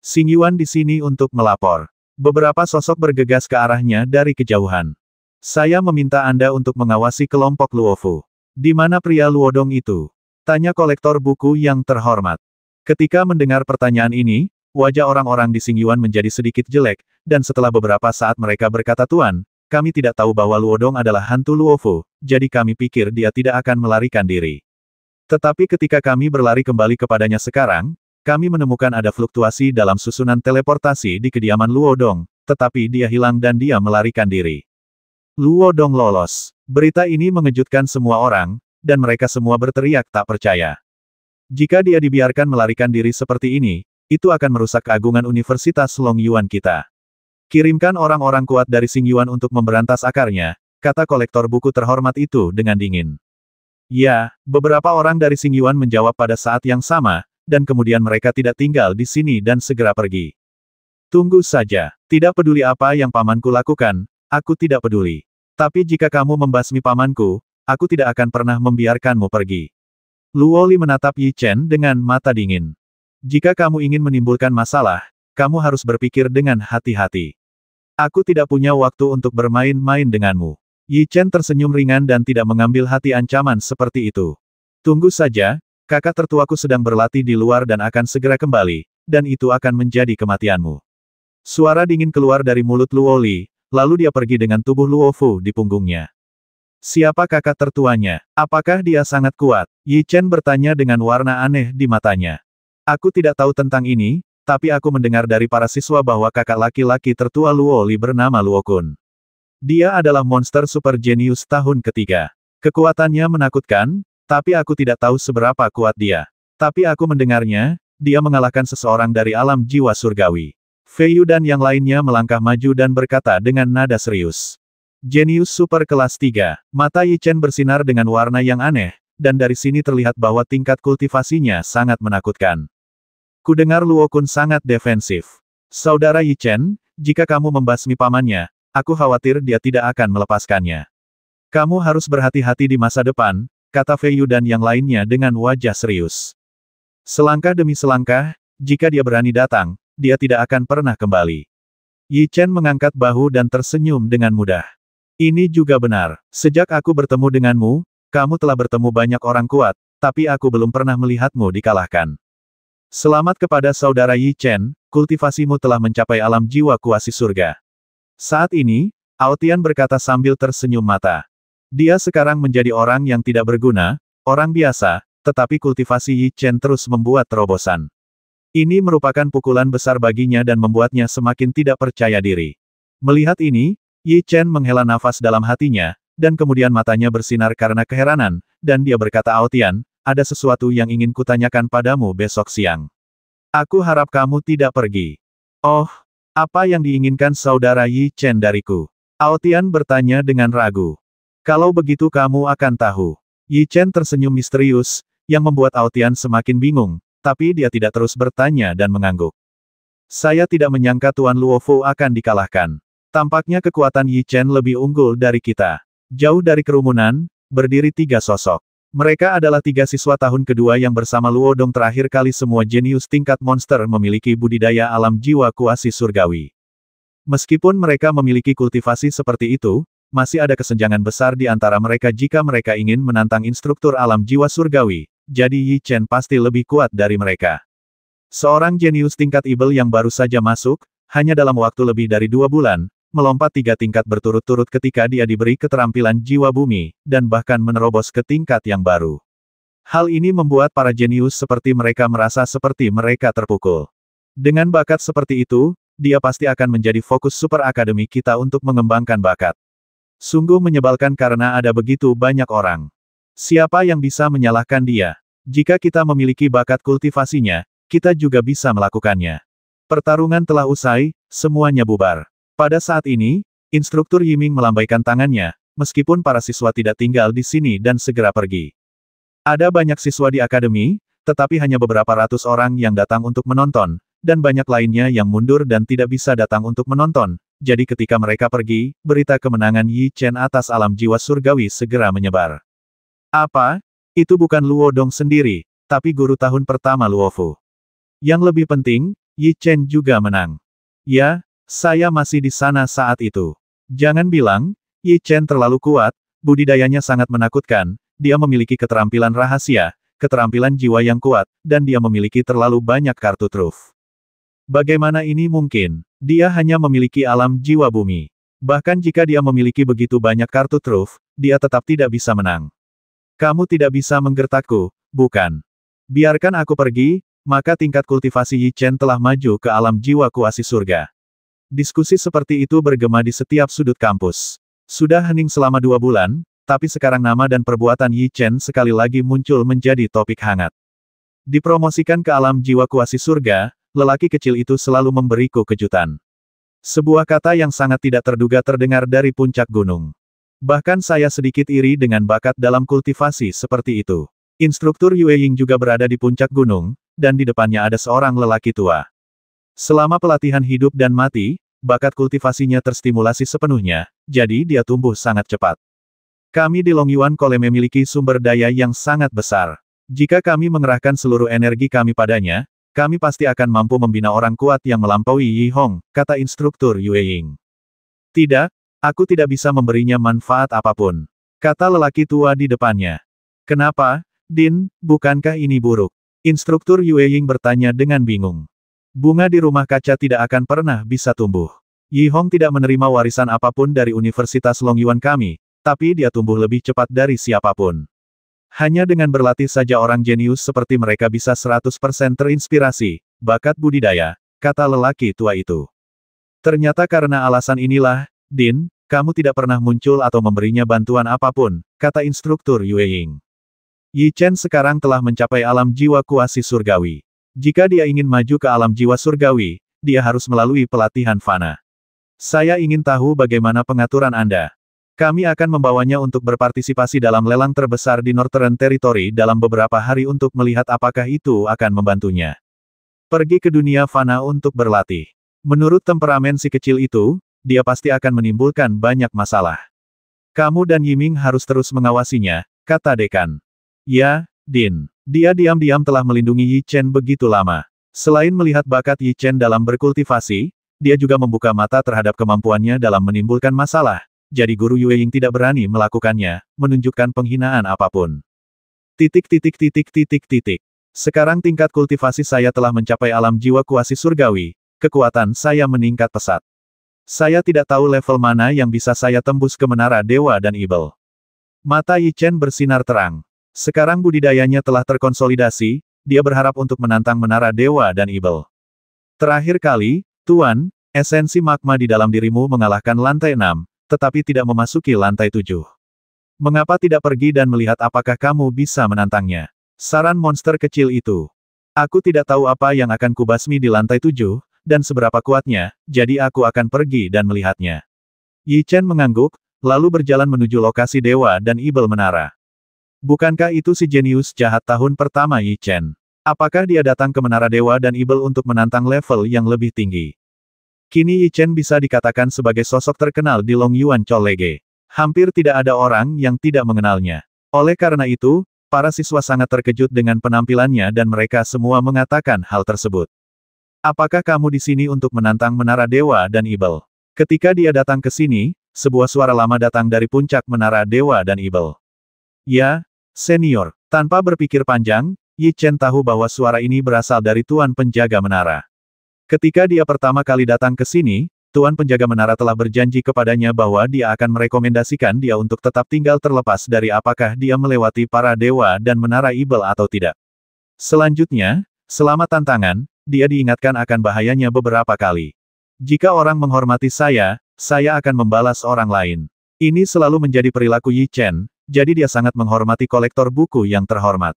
Xingyuan di sini untuk melapor. Beberapa sosok bergegas ke arahnya dari kejauhan. Saya meminta Anda untuk mengawasi kelompok Luofu. Di mana pria Luodong itu? Tanya kolektor buku yang terhormat. Ketika mendengar pertanyaan ini, wajah orang-orang di Xingyuan menjadi sedikit jelek, dan setelah beberapa saat mereka berkata, Tuan, kami tidak tahu bahwa Luodong adalah hantu Luofu, jadi kami pikir dia tidak akan melarikan diri. Tetapi ketika kami berlari kembali kepadanya sekarang, kami menemukan ada fluktuasi dalam susunan teleportasi di kediaman Luodong, tetapi dia hilang dan dia melarikan diri. Luodong lolos. Berita ini mengejutkan semua orang, dan mereka semua berteriak tak percaya. Jika dia dibiarkan melarikan diri seperti ini, itu akan merusak keagungan Universitas Longyuan kita. Kirimkan orang-orang kuat dari Xingyuan untuk memberantas akarnya, kata kolektor buku terhormat itu dengan dingin. Ya, beberapa orang dari Xingyuan menjawab pada saat yang sama, dan kemudian mereka tidak tinggal di sini dan segera pergi. Tunggu saja, tidak peduli apa yang pamanku lakukan, aku tidak peduli. Tapi jika kamu membasmi pamanku, aku tidak akan pernah membiarkanmu pergi. Luoli menatap Yi Chen dengan mata dingin. Jika kamu ingin menimbulkan masalah, kamu harus berpikir dengan hati-hati. Aku tidak punya waktu untuk bermain-main denganmu. Yi Chen tersenyum ringan dan tidak mengambil hati ancaman seperti itu. Tunggu saja, kakak tertuaku sedang berlatih di luar dan akan segera kembali, dan itu akan menjadi kematianmu. Suara dingin keluar dari mulut Luoli. Lalu dia pergi dengan tubuh Luofu di punggungnya. Siapa kakak tertuanya? Apakah dia sangat kuat? Yi Chen bertanya dengan warna aneh di matanya. Aku tidak tahu tentang ini, tapi aku mendengar dari para siswa bahwa kakak laki-laki tertua Luoli bernama Luokun. Dia adalah monster super jenius tahun ketiga. Kekuatannya menakutkan, tapi aku tidak tahu seberapa kuat dia. Tapi aku mendengarnya, dia mengalahkan seseorang dari alam jiwa surgawi. Fei Yu dan yang lainnya melangkah maju dan berkata dengan nada serius. Jenius super kelas 3. Mata Yi Chen bersinar dengan warna yang aneh, dan dari sini terlihat bahwa tingkat kultivasinya sangat menakutkan. Kudengar Luokun sangat defensif. Saudara Yi Chen, jika kamu membasmi pamannya, aku khawatir dia tidak akan melepaskannya. Kamu harus berhati-hati di masa depan, kata Fei Yu dan yang lainnya dengan wajah serius. Selangkah demi selangkah, jika dia berani datang, dia tidak akan pernah kembali. Yi Chen mengangkat bahu dan tersenyum dengan mudah. Ini juga benar. Sejak aku bertemu denganmu, kamu telah bertemu banyak orang kuat, tapi aku belum pernah melihatmu dikalahkan. Selamat kepada saudara Yi Chen, kultivasimu telah mencapai alam jiwa kuasi surga. Saat ini, Aotian berkata sambil tersenyum mata. Dia sekarang menjadi orang yang tidak berguna, orang biasa, tetapi kultivasi Yi Chen terus membuat terobosan. Ini merupakan pukulan besar baginya dan membuatnya semakin tidak percaya diri. Melihat ini, Yi Chen menghela nafas dalam hatinya, dan kemudian matanya bersinar karena keheranan, dan dia berkata Aotian, ada sesuatu yang ingin kutanyakan padamu besok siang. Aku harap kamu tidak pergi. Oh, apa yang diinginkan saudara Yi Chen dariku? Aotian bertanya dengan ragu. Kalau begitu kamu akan tahu. Yi Chen tersenyum misterius, yang membuat Aotian semakin bingung. Tapi dia tidak terus bertanya dan mengangguk. Saya tidak menyangka Tuan Luofu akan dikalahkan. Tampaknya kekuatan Yi Chen lebih unggul dari kita. Jauh dari kerumunan, berdiri 3 sosok. Mereka adalah 3 siswa tahun kedua yang bersama Luo Dong. Terakhir kali semua jenius tingkat monster memiliki budidaya alam jiwa kuasi surgawi. Meskipun mereka memiliki kultivasi seperti itu, masih ada kesenjangan besar di antara mereka jika mereka ingin menantang instruktur alam jiwa surgawi, jadi Yi Chen pasti lebih kuat dari mereka. Seorang jenius tingkat evil yang baru saja masuk, hanya dalam waktu lebih dari 2 bulan, melompat 3 tingkat berturut-turut ketika dia diberi keterampilan jiwa bumi, dan bahkan menerobos ke tingkat yang baru. Hal ini membuat para jenius seperti mereka merasa seperti mereka terpukul. Dengan bakat seperti itu, dia pasti akan menjadi fokus super akademi kita untuk mengembangkan bakat. Sungguh menyebalkan karena ada begitu banyak orang. Siapa yang bisa menyalahkan dia? Jika kita memiliki bakat kultivasinya, kita juga bisa melakukannya. Pertarungan telah usai, semuanya bubar. Pada saat ini, instruktur Yiming melambaikan tangannya, meskipun para siswa tidak tinggal di sini dan segera pergi. Ada banyak siswa di akademi, tetapi hanya beberapa ratus orang yang datang untuk menonton, dan banyak lainnya yang mundur dan tidak bisa datang untuk menonton. Jadi ketika mereka pergi, berita kemenangan Yi Chen atas alam jiwa surgawi segera menyebar. Apa? Itu bukan Luo Dong sendiri, tapi guru tahun pertama Luo Fu. Yang lebih penting, Yi Chen juga menang. Ya, saya masih di sana saat itu. Jangan bilang, Yi Chen terlalu kuat, budidayanya sangat menakutkan, dia memiliki keterampilan rahasia, keterampilan jiwa yang kuat, dan dia memiliki terlalu banyak kartu truf. Bagaimana ini mungkin? Dia hanya memiliki alam jiwa bumi. Bahkan jika dia memiliki begitu banyak kartu truf, dia tetap tidak bisa menang. Kamu tidak bisa menggertakku, bukan? Biarkan aku pergi, maka tingkat kultivasi Yi Chen telah maju ke alam jiwa kuasi surga. Diskusi seperti itu bergema di setiap sudut kampus. Sudah hening selama 2 bulan, tapi sekarang nama dan perbuatan Yi Chen sekali lagi muncul menjadi topik hangat. Dipromosikan ke alam jiwa kuasi surga, lelaki kecil itu selalu memberiku kejutan. Sebuah kata yang sangat tidak terduga terdengar dari puncak gunung. Bahkan saya sedikit iri dengan bakat dalam kultivasi seperti itu. Instruktur Yue Ying juga berada di puncak gunung, dan di depannya ada seorang lelaki tua. Selama pelatihan hidup dan mati, bakat kultivasinya terstimulasi sepenuhnya, jadi dia tumbuh sangat cepat. Kami di Longyuan Kole memiliki sumber daya yang sangat besar. Jika kami mengerahkan seluruh energi kami padanya, kami pasti akan mampu membina orang kuat yang melampaui Yi Hong, kata instruktur Yue Ying. Tidak, aku tidak bisa memberinya manfaat apapun, kata lelaki tua di depannya. Kenapa, Din, bukankah ini buruk? Instruktur Yue Ying bertanya dengan bingung. Bunga di rumah kaca tidak akan pernah bisa tumbuh. Yi Hong tidak menerima warisan apapun dari Universitas Longyuan kami, tapi dia tumbuh lebih cepat dari siapapun. Hanya dengan berlatih saja orang jenius seperti mereka bisa 100% terinspirasi, bakat budidaya, kata lelaki tua itu. Ternyata karena alasan inilah, Din, kamu tidak pernah muncul atau memberinya bantuan apapun, kata instruktur Yue Ying. Yi Chen sekarang telah mencapai alam jiwa kuasi surgawi. Jika dia ingin maju ke alam jiwa surgawi, dia harus melalui pelatihan fana. Saya ingin tahu bagaimana pengaturan Anda. Kami akan membawanya untuk berpartisipasi dalam lelang terbesar di Northern Territory dalam beberapa hari untuk melihat apakah itu akan membantunya. Pergi ke dunia fana untuk berlatih. Menurut temperamen si kecil itu, dia pasti akan menimbulkan banyak masalah. Kamu dan Yiming harus terus mengawasinya, kata dekan. Ya, Din. Dia diam-diam telah melindungi Yi Chen begitu lama. Selain melihat bakat Yi Chen dalam berkultivasi, dia juga membuka mata terhadap kemampuannya dalam menimbulkan masalah. Jadi guru Yue Ying tidak berani melakukannya, menunjukkan penghinaan apapun. Sekarang tingkat kultivasi saya telah mencapai alam jiwa kuasi surgawi, kekuatan saya meningkat pesat. Saya tidak tahu level mana yang bisa saya tembus ke menara dewa dan ibel. Mata Yi Chen bersinar terang. Sekarang budidayanya telah terkonsolidasi, dia berharap untuk menantang menara dewa dan ibel. Terakhir kali, Tuan, esensi magma di dalam dirimu mengalahkan lantai 6, tetapi tidak memasuki lantai 7. Mengapa tidak pergi dan melihat apakah kamu bisa menantangnya? Saran monster kecil itu. Aku tidak tahu apa yang akan kubasmi di lantai 7, dan seberapa kuatnya, jadi aku akan pergi dan melihatnya. Yi Chen mengangguk, lalu berjalan menuju lokasi dewa dan ibel menara. Bukankah itu si jenius jahat tahun pertama Yi Chen? Apakah dia datang ke menara dewa dan ibel untuk menantang level yang lebih tinggi? Kini Yi Chen bisa dikatakan sebagai sosok terkenal di Longyuan College. Hampir tidak ada orang yang tidak mengenalnya. Oleh karena itu, para siswa sangat terkejut dengan penampilannya dan mereka semua mengatakan hal tersebut. Apakah kamu di sini untuk menantang Menara Dewa dan Ibel? Ketika dia datang ke sini, sebuah suara lama datang dari puncak Menara Dewa dan Ibel. Ya, senior. Tanpa berpikir panjang, Yi Chen tahu bahwa suara ini berasal dari Tuan Penjaga Menara. Ketika dia pertama kali datang ke sini, Tuan Penjaga Menara telah berjanji kepadanya bahwa dia akan merekomendasikan dia untuk tetap tinggal terlepas dari apakah dia melewati para dewa dan Menara Ibel atau tidak. Selanjutnya, selama tantangan, dia diingatkan akan bahayanya beberapa kali. Jika orang menghormati saya akan membalas orang lain. Ini selalu menjadi perilaku Yi Chen, jadi dia sangat menghormati kolektor buku yang terhormat.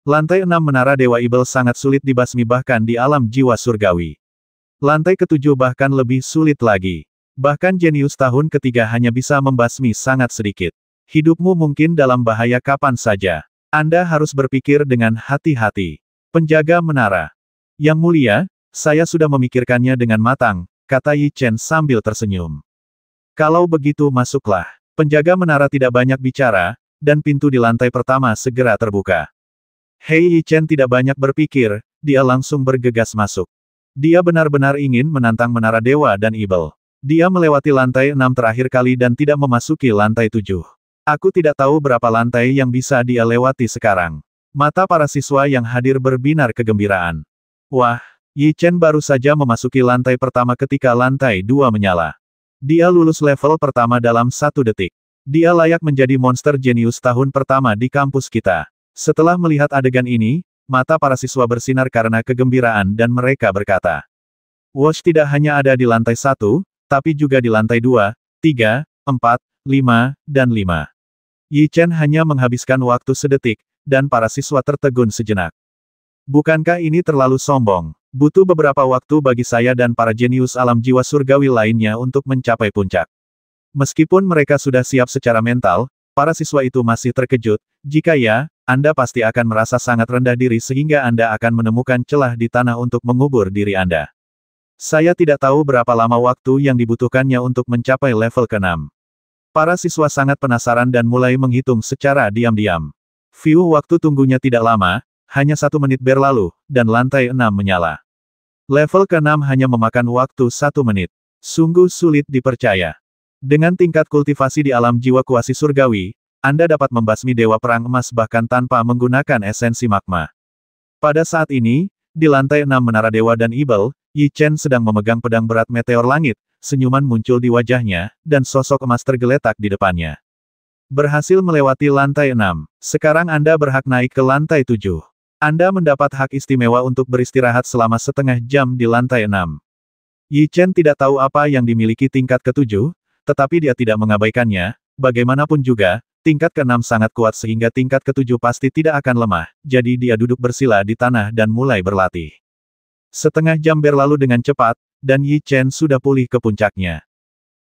Lantai 6 Menara Dewa Ibel sangat sulit dibasmi bahkan di alam jiwa surgawi. Lantai ke-7 bahkan lebih sulit lagi. Bahkan jenius tahun ketiga hanya bisa membasmi sangat sedikit. Hidupmu mungkin dalam bahaya kapan saja. Anda harus berpikir dengan hati-hati. Penjaga Menara. Yang mulia, saya sudah memikirkannya dengan matang, kata Yi Chen sambil tersenyum. Kalau begitu masuklah. Penjaga menara tidak banyak bicara, dan pintu di lantai pertama segera terbuka. Hei, Yi Chen tidak banyak berpikir, dia langsung bergegas masuk. Dia benar-benar ingin menantang Menara Dewa dan Ibel. Dia melewati lantai 6 terakhir kali dan tidak memasuki lantai 7. Aku tidak tahu berapa lantai yang bisa dia lewati sekarang. Mata para siswa yang hadir berbinar kegembiraan. Wah, Yi Chen baru saja memasuki lantai pertama ketika lantai 2 menyala. Dia lulus level pertama dalam 1 detik. Dia layak menjadi monster jenius tahun pertama di kampus kita. Setelah melihat adegan ini, mata para siswa bersinar karena kegembiraan dan mereka berkata, Wash tidak hanya ada di lantai 1, tapi juga di lantai 2, 3, 4, 5, dan 5. Yi Chen hanya menghabiskan waktu sedetik, dan para siswa tertegun sejenak. Bukankah ini terlalu sombong? Butuh beberapa waktu bagi saya dan para jenius alam jiwa surgawi lainnya untuk mencapai puncak. Meskipun mereka sudah siap secara mental, para siswa itu masih terkejut. Jika ya, Anda pasti akan merasa sangat rendah diri sehingga Anda akan menemukan celah di tanah untuk mengubur diri Anda. Saya tidak tahu berapa lama waktu yang dibutuhkannya untuk mencapai level ke-6. Para siswa sangat penasaran dan mulai menghitung secara diam-diam. Waktu tunggunya tidak lama, hanya 1 menit berlalu, dan lantai 6 menyala. Level ke-6 hanya memakan waktu 1 menit. Sungguh sulit dipercaya. Dengan tingkat kultivasi di alam jiwa kuasi surgawi, Anda dapat membasmi Dewa Perang Emas bahkan tanpa menggunakan esensi magma. Pada saat ini, di lantai 6 Menara Dewa dan Ibel, Yi Chen sedang memegang pedang berat meteor langit, senyuman muncul di wajahnya, dan sosok emas tergeletak di depannya. Berhasil melewati lantai 6. Sekarang Anda berhak naik ke lantai 7. Anda mendapat hak istimewa untuk beristirahat selama setengah jam di lantai 6. Yi Chen tidak tahu apa yang dimiliki tingkat ke-7, tetapi dia tidak mengabaikannya. Bagaimanapun juga, tingkat ke-6 sangat kuat sehingga tingkat ke-7 pasti tidak akan lemah, jadi dia duduk bersila di tanah dan mulai berlatih. Setengah jam berlalu dengan cepat, dan Yi Chen sudah pulih ke puncaknya.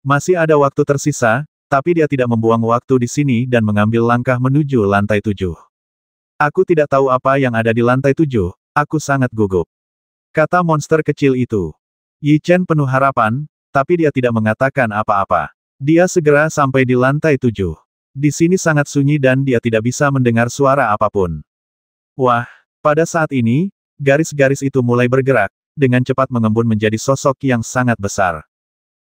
Masih ada waktu tersisa, tapi dia tidak membuang waktu di sini dan mengambil langkah menuju lantai 7. Aku tidak tahu apa yang ada di lantai 7, aku sangat gugup. Kata monster kecil itu. Yi Chen penuh harapan, tapi dia tidak mengatakan apa-apa. Dia segera sampai di lantai 7. Di sini sangat sunyi dan dia tidak bisa mendengar suara apapun. Wah, pada saat ini, garis-garis itu mulai bergerak, dengan cepat mengembun menjadi sosok yang sangat besar.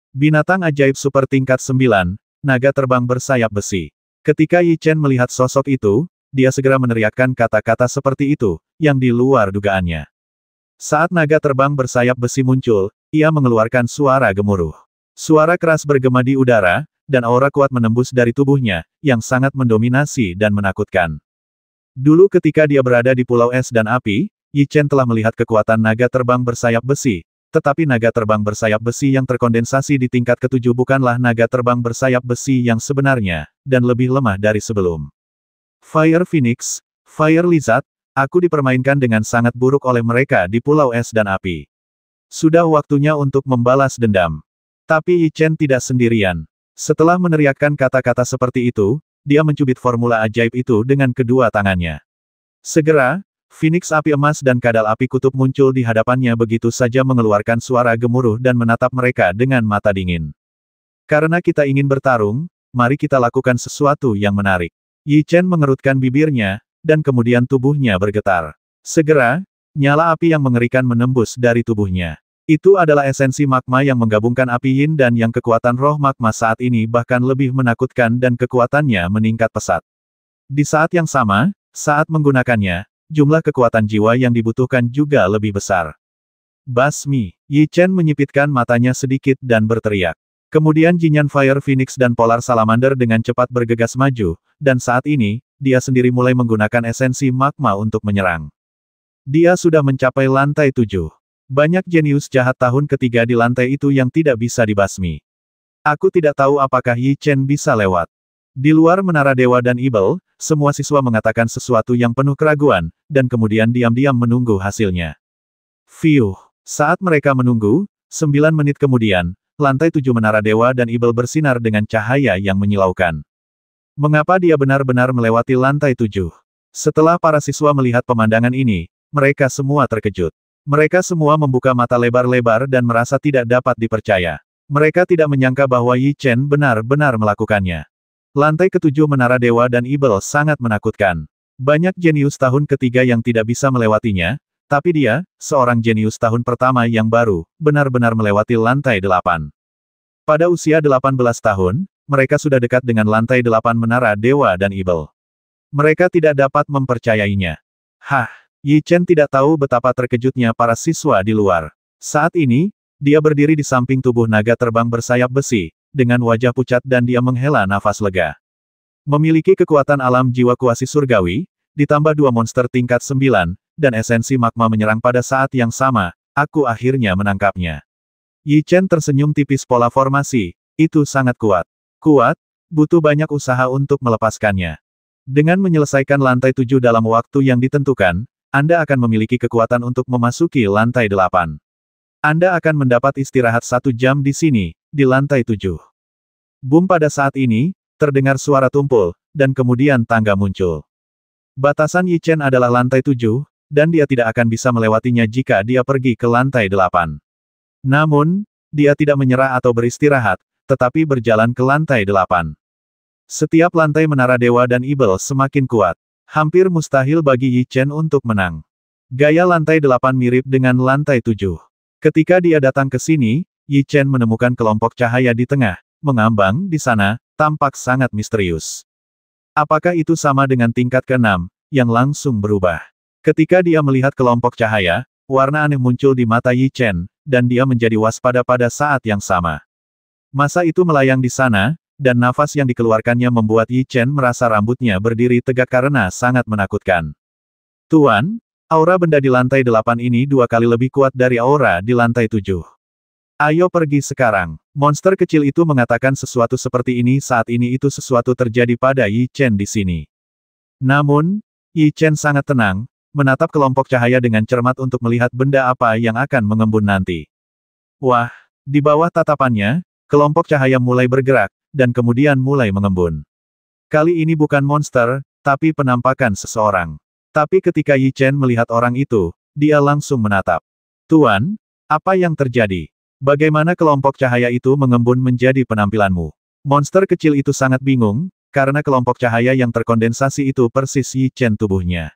Binatang ajaib super tingkat 9, naga terbang bersayap besi. Ketika Yi Chen melihat sosok itu, dia segera meneriakkan kata-kata seperti itu, yang di luar dugaannya. Saat naga terbang bersayap besi muncul, ia mengeluarkan suara gemuruh. Suara keras bergema di udara, dan aura kuat menembus dari tubuhnya, yang sangat mendominasi dan menakutkan. Dulu ketika dia berada di Pulau Es dan Api, Yi Chen telah melihat kekuatan naga terbang bersayap besi, tetapi naga terbang bersayap besi yang terkondensasi di tingkat ke-7 bukanlah naga terbang bersayap besi yang sebenarnya, dan lebih lemah dari sebelum. Fire Phoenix, Fire Lizard, aku dipermainkan dengan sangat buruk oleh mereka di Pulau Es dan Api. Sudah waktunya untuk membalas dendam. Tapi Yi Chen tidak sendirian. Setelah meneriakkan kata-kata seperti itu, dia mencubit formula ajaib itu dengan kedua tangannya. Segera, Phoenix api emas dan kadal api kutub muncul di hadapannya begitu saja mengeluarkan suara gemuruh dan menatap mereka dengan mata dingin. Karena kita ingin bertarung, mari kita lakukan sesuatu yang menarik. Yi Chen mengerutkan bibirnya, dan kemudian tubuhnya bergetar. Segera, nyala api yang mengerikan menembus dari tubuhnya. Itu adalah esensi magma yang menggabungkan api yin dan yang kekuatan roh magma saat ini bahkan lebih menakutkan dan kekuatannya meningkat pesat. Di saat yang sama, saat menggunakannya, jumlah kekuatan jiwa yang dibutuhkan juga lebih besar. Basmi, Yi Chen menyipitkan matanya sedikit dan berteriak. Kemudian Jinyan Fire Phoenix dan Polar Salamander dengan cepat bergegas maju, dan saat ini, dia sendiri mulai menggunakan esensi magma untuk menyerang. Dia sudah mencapai lantai 7. Banyak jenius jahat tahun ketiga di lantai itu yang tidak bisa dibasmi. Aku tidak tahu apakah Yi Chen bisa lewat. Di luar Menara Dewa dan Ibel, semua siswa mengatakan sesuatu yang penuh keraguan, dan kemudian diam-diam menunggu hasilnya. Fiuh. Saat mereka menunggu, 9 menit kemudian, lantai 7 Menara Dewa dan Ibel bersinar dengan cahaya yang menyilaukan. Mengapa dia benar-benar melewati lantai 7? Setelah para siswa melihat pemandangan ini, mereka semua terkejut. Mereka semua membuka mata lebar-lebar dan merasa tidak dapat dipercaya. Mereka tidak menyangka bahwa Yi Chen benar-benar melakukannya. Lantai ke-7 Menara Dewa dan Ibel sangat menakutkan. Banyak jenius tahun ketiga yang tidak bisa melewatinya, tapi dia, seorang jenius tahun pertama yang baru, benar-benar melewati lantai 8. Pada usia 18 tahun, mereka sudah dekat dengan lantai 8 Menara Dewa dan Ibel. Mereka tidak dapat mempercayainya. Hah, Yi Chen tidak tahu betapa terkejutnya para siswa di luar. Saat ini, dia berdiri di samping tubuh naga terbang bersayap besi, dengan wajah pucat dan dia menghela nafas lega. Memiliki kekuatan alam jiwa kuasi surgawi, ditambah 2 monster tingkat 9, dan esensi magma menyerang pada saat yang sama, aku akhirnya menangkapnya. Yi Chen tersenyum tipis pola formasi, itu sangat kuat. Kuat, butuh banyak usaha untuk melepaskannya. Dengan menyelesaikan lantai 7 dalam waktu yang ditentukan, Anda akan memiliki kekuatan untuk memasuki lantai 8. Anda akan mendapat istirahat 1 jam di sini, di lantai 7. Boom pada saat ini, terdengar suara tumpul, dan kemudian tangga muncul. Batasan Yi Chen adalah lantai 7, dan dia tidak akan bisa melewatinya jika dia pergi ke lantai 8. Namun, dia tidak menyerah atau beristirahat, tetapi berjalan ke lantai 8. Setiap lantai Menara Dewa dan Ibel semakin kuat. Hampir mustahil bagi Yi Chen untuk menang. Gaya lantai 8 mirip dengan lantai 7. Ketika dia datang ke sini, Yi Chen menemukan kelompok cahaya di tengah, mengambang di sana, tampak sangat misterius. Apakah itu sama dengan tingkat ke-6, yang langsung berubah? Ketika dia melihat kelompok cahaya, warna aneh muncul di mata Yi Chen, dan dia menjadi waspada pada saat yang sama. Masa itu melayang di sana, dan nafas yang dikeluarkannya membuat Yi Chen merasa rambutnya berdiri tegak karena sangat menakutkan. Tuan, aura benda di lantai 8 ini 2 kali lebih kuat dari aura di lantai 7. Ayo pergi sekarang. Monster kecil itu mengatakan sesuatu seperti ini saat ini itu sesuatu terjadi pada Yi Chen di sini. Namun, Yi Chen sangat tenang, menatap kelompok cahaya dengan cermat untuk melihat benda apa yang akan mengembun nanti. Wah, di bawah tatapannya, kelompok cahaya mulai bergerak, dan kemudian mulai mengembun. Kali ini bukan monster, tapi penampakan seseorang. Tapi ketika Yi Chen melihat orang itu, dia langsung menatap. Tuan, apa yang terjadi? Bagaimana kelompok cahaya itu mengembun menjadi penampilanmu? Monster kecil itu sangat bingung, karena kelompok cahaya yang terkondensasi itu persis Yi Chen tubuhnya.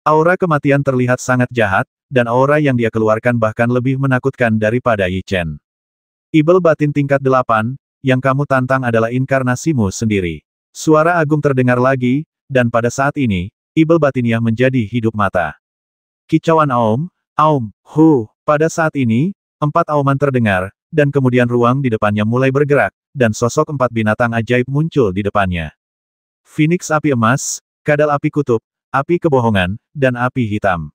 Aura kematian terlihat sangat jahat, dan aura yang dia keluarkan bahkan lebih menakutkan daripada Yi Chen. Ibel batin tingkat 8, yang kamu tantang adalah inkarnasimu sendiri. Suara agung terdengar lagi, dan pada saat ini, Ibel batiniah menjadi hidup mata. Kicauan aum, hu. Pada saat ini, 4 auman terdengar, dan kemudian ruang di depannya mulai bergerak, dan sosok 4 binatang ajaib muncul di depannya. Phoenix api emas, kadal api kutub, api kebohongan, dan api hitam.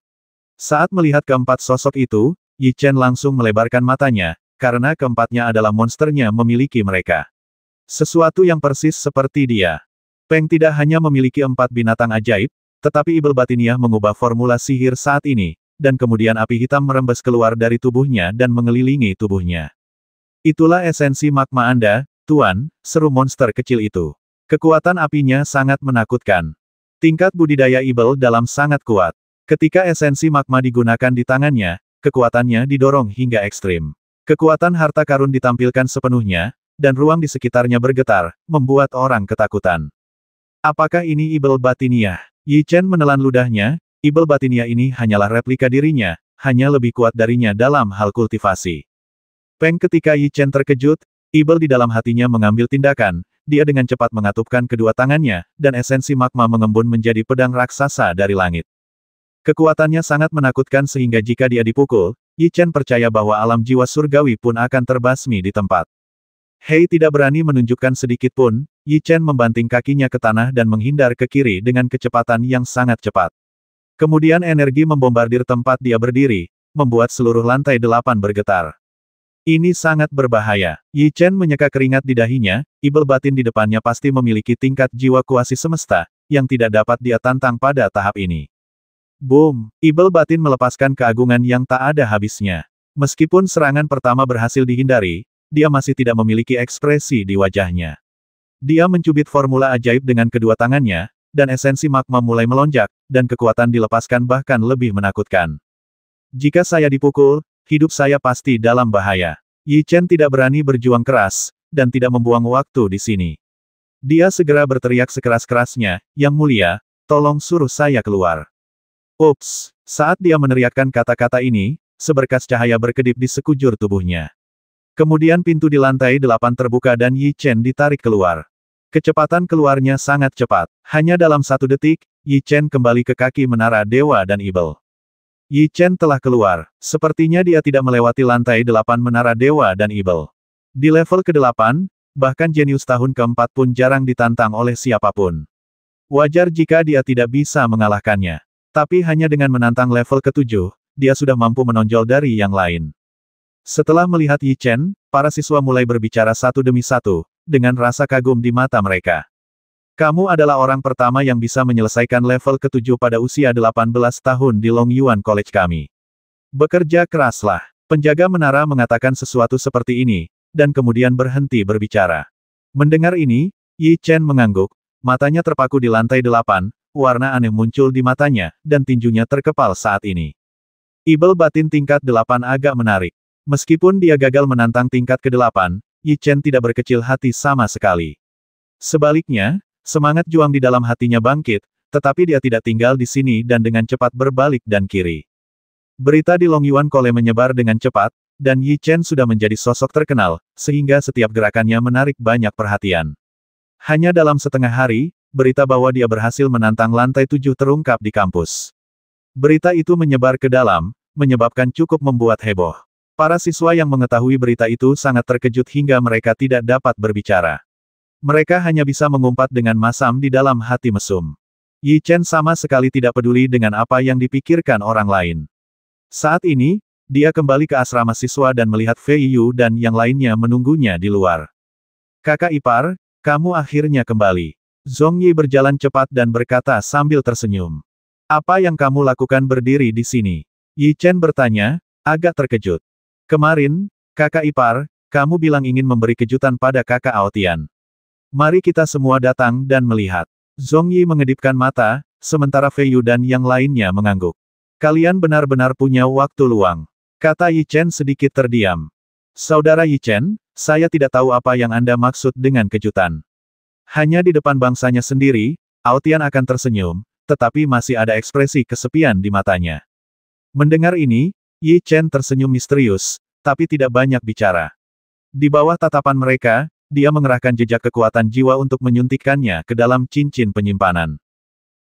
Saat melihat keempat sosok itu, Yi Chen langsung melebarkan matanya, karena keempatnya adalah monsternya memiliki mereka. Sesuatu yang persis seperti dia. Peng tidak hanya memiliki 4 binatang ajaib, tetapi Ibel batiniah mengubah formula sihir saat ini, dan kemudian api hitam merembes keluar dari tubuhnya dan mengelilingi tubuhnya. Itulah esensi magma Anda, Tuan, seru monster kecil itu. Kekuatan apinya sangat menakutkan. Tingkat budidaya Ibel dalam sangat kuat. Ketika esensi magma digunakan di tangannya, kekuatannya didorong hingga ekstrim. Kekuatan harta karun ditampilkan sepenuhnya, dan ruang di sekitarnya bergetar, membuat orang ketakutan. Apakah ini Ibel Batiniah? Yi Chen menelan ludahnya, Ibel Batiniah ini hanyalah replika dirinya, hanya lebih kuat darinya dalam hal kultivasi. Peng ketika Yi Chen terkejut, Ibel di dalam hatinya mengambil tindakan, dia dengan cepat mengatupkan kedua tangannya, dan esensi magma mengembun menjadi pedang raksasa dari langit. Kekuatannya sangat menakutkan sehingga jika dia dipukul, Yi Chen percaya bahwa alam jiwa surgawi pun akan terbasmi di tempat. Hei tidak berani menunjukkan sedikit pun, Yi Chen membanting kakinya ke tanah dan menghindar ke kiri dengan kecepatan yang sangat cepat. Kemudian energi membombardir tempat dia berdiri, membuat seluruh lantai 8 bergetar. Ini sangat berbahaya. Yi Chen menyeka keringat di dahinya, Ibel batin di depannya pasti memiliki tingkat jiwa kuasi semesta, yang tidak dapat dia tantang pada tahap ini. Boom! Ibel batin melepaskan keagungan yang tak ada habisnya. Meskipun serangan pertama berhasil dihindari, dia masih tidak memiliki ekspresi di wajahnya. Dia mencubit formula ajaib dengan kedua tangannya, dan esensi magma mulai melonjak, dan kekuatan dilepaskan bahkan lebih menakutkan. Jika saya dipukul, hidup saya pasti dalam bahaya. Yi Chen tidak berani berjuang keras, dan tidak membuang waktu di sini. Dia segera berteriak sekeras-kerasnya, "Yang mulia, tolong suruh saya keluar." Ups! Saat dia meneriakkan kata-kata ini, seberkas cahaya berkedip di sekujur tubuhnya. Kemudian pintu di lantai 8 terbuka dan Yi Chen ditarik keluar. Kecepatan keluarnya sangat cepat. Hanya dalam 1 detik, Yi Chen kembali ke kaki menara dewa dan Ibel. Yi Chen telah keluar. Sepertinya dia tidak melewati lantai 8 menara dewa dan Ibel. Di level ke-8, bahkan jenius tahun ke-4 pun jarang ditantang oleh siapapun. Wajar jika dia tidak bisa mengalahkannya. Tapi hanya dengan menantang level ke-7, dia sudah mampu menonjol dari yang lain. Setelah melihat Yi Chen, para siswa mulai berbicara satu demi satu, dengan rasa kagum di mata mereka. Kamu adalah orang pertama yang bisa menyelesaikan level ke-7 pada usia 18 tahun di Longyuan College kami. Bekerja keraslah. Penjaga menara mengatakan sesuatu seperti ini, dan kemudian berhenti berbicara. Mendengar ini, Yi Chen mengangguk, matanya terpaku di lantai 8, warna aneh muncul di matanya, dan tinjunya terkepal saat ini. Ibel batin tingkat 8 agak menarik. Meskipun dia gagal menantang tingkat ke-8, Yi Chen tidak berkecil hati sama sekali. Sebaliknya, semangat juang di dalam hatinya bangkit, tetapi dia tidak tinggal di sini dan dengan cepat berbalik dan kiri. Berita di Longyuan College menyebar dengan cepat, dan Yi Chen sudah menjadi sosok terkenal, sehingga setiap gerakannya menarik banyak perhatian. Hanya dalam setengah hari, berita bahwa dia berhasil menantang lantai 7 terungkap di kampus. Berita itu menyebar ke dalam, menyebabkan cukup membuat heboh. Para siswa yang mengetahui berita itu sangat terkejut hingga mereka tidak dapat berbicara. Mereka hanya bisa mengumpat dengan masam di dalam hati mesum. Yi Chen sama sekali tidak peduli dengan apa yang dipikirkan orang lain. Saat ini, dia kembali ke asrama siswa dan melihat Fei Yu dan yang lainnya menunggunya di luar. "Kakak ipar, kamu akhirnya kembali." Zhong Yi berjalan cepat dan berkata sambil tersenyum. "Apa yang kamu lakukan berdiri di sini?" Yi Chen bertanya, agak terkejut. "Kemarin, kakak ipar, kamu bilang ingin memberi kejutan pada kakak Aotian. Mari kita semua datang dan melihat." Zhong Yi mengedipkan mata, sementara Fei Yu dan yang lainnya mengangguk. "Kalian benar-benar punya waktu luang," kata Yi Chen sedikit terdiam. "Saudara Yi Chen, saya tidak tahu apa yang Anda maksud dengan kejutan." Hanya di depan bangsanya sendiri, Aotian akan tersenyum, tetapi masih ada ekspresi kesepian di matanya. Mendengar ini, Yi Chen tersenyum misterius, tapi tidak banyak bicara. Di bawah tatapan mereka, dia mengerahkan jejak kekuatan jiwa untuk menyuntikkannya ke dalam cincin penyimpanan.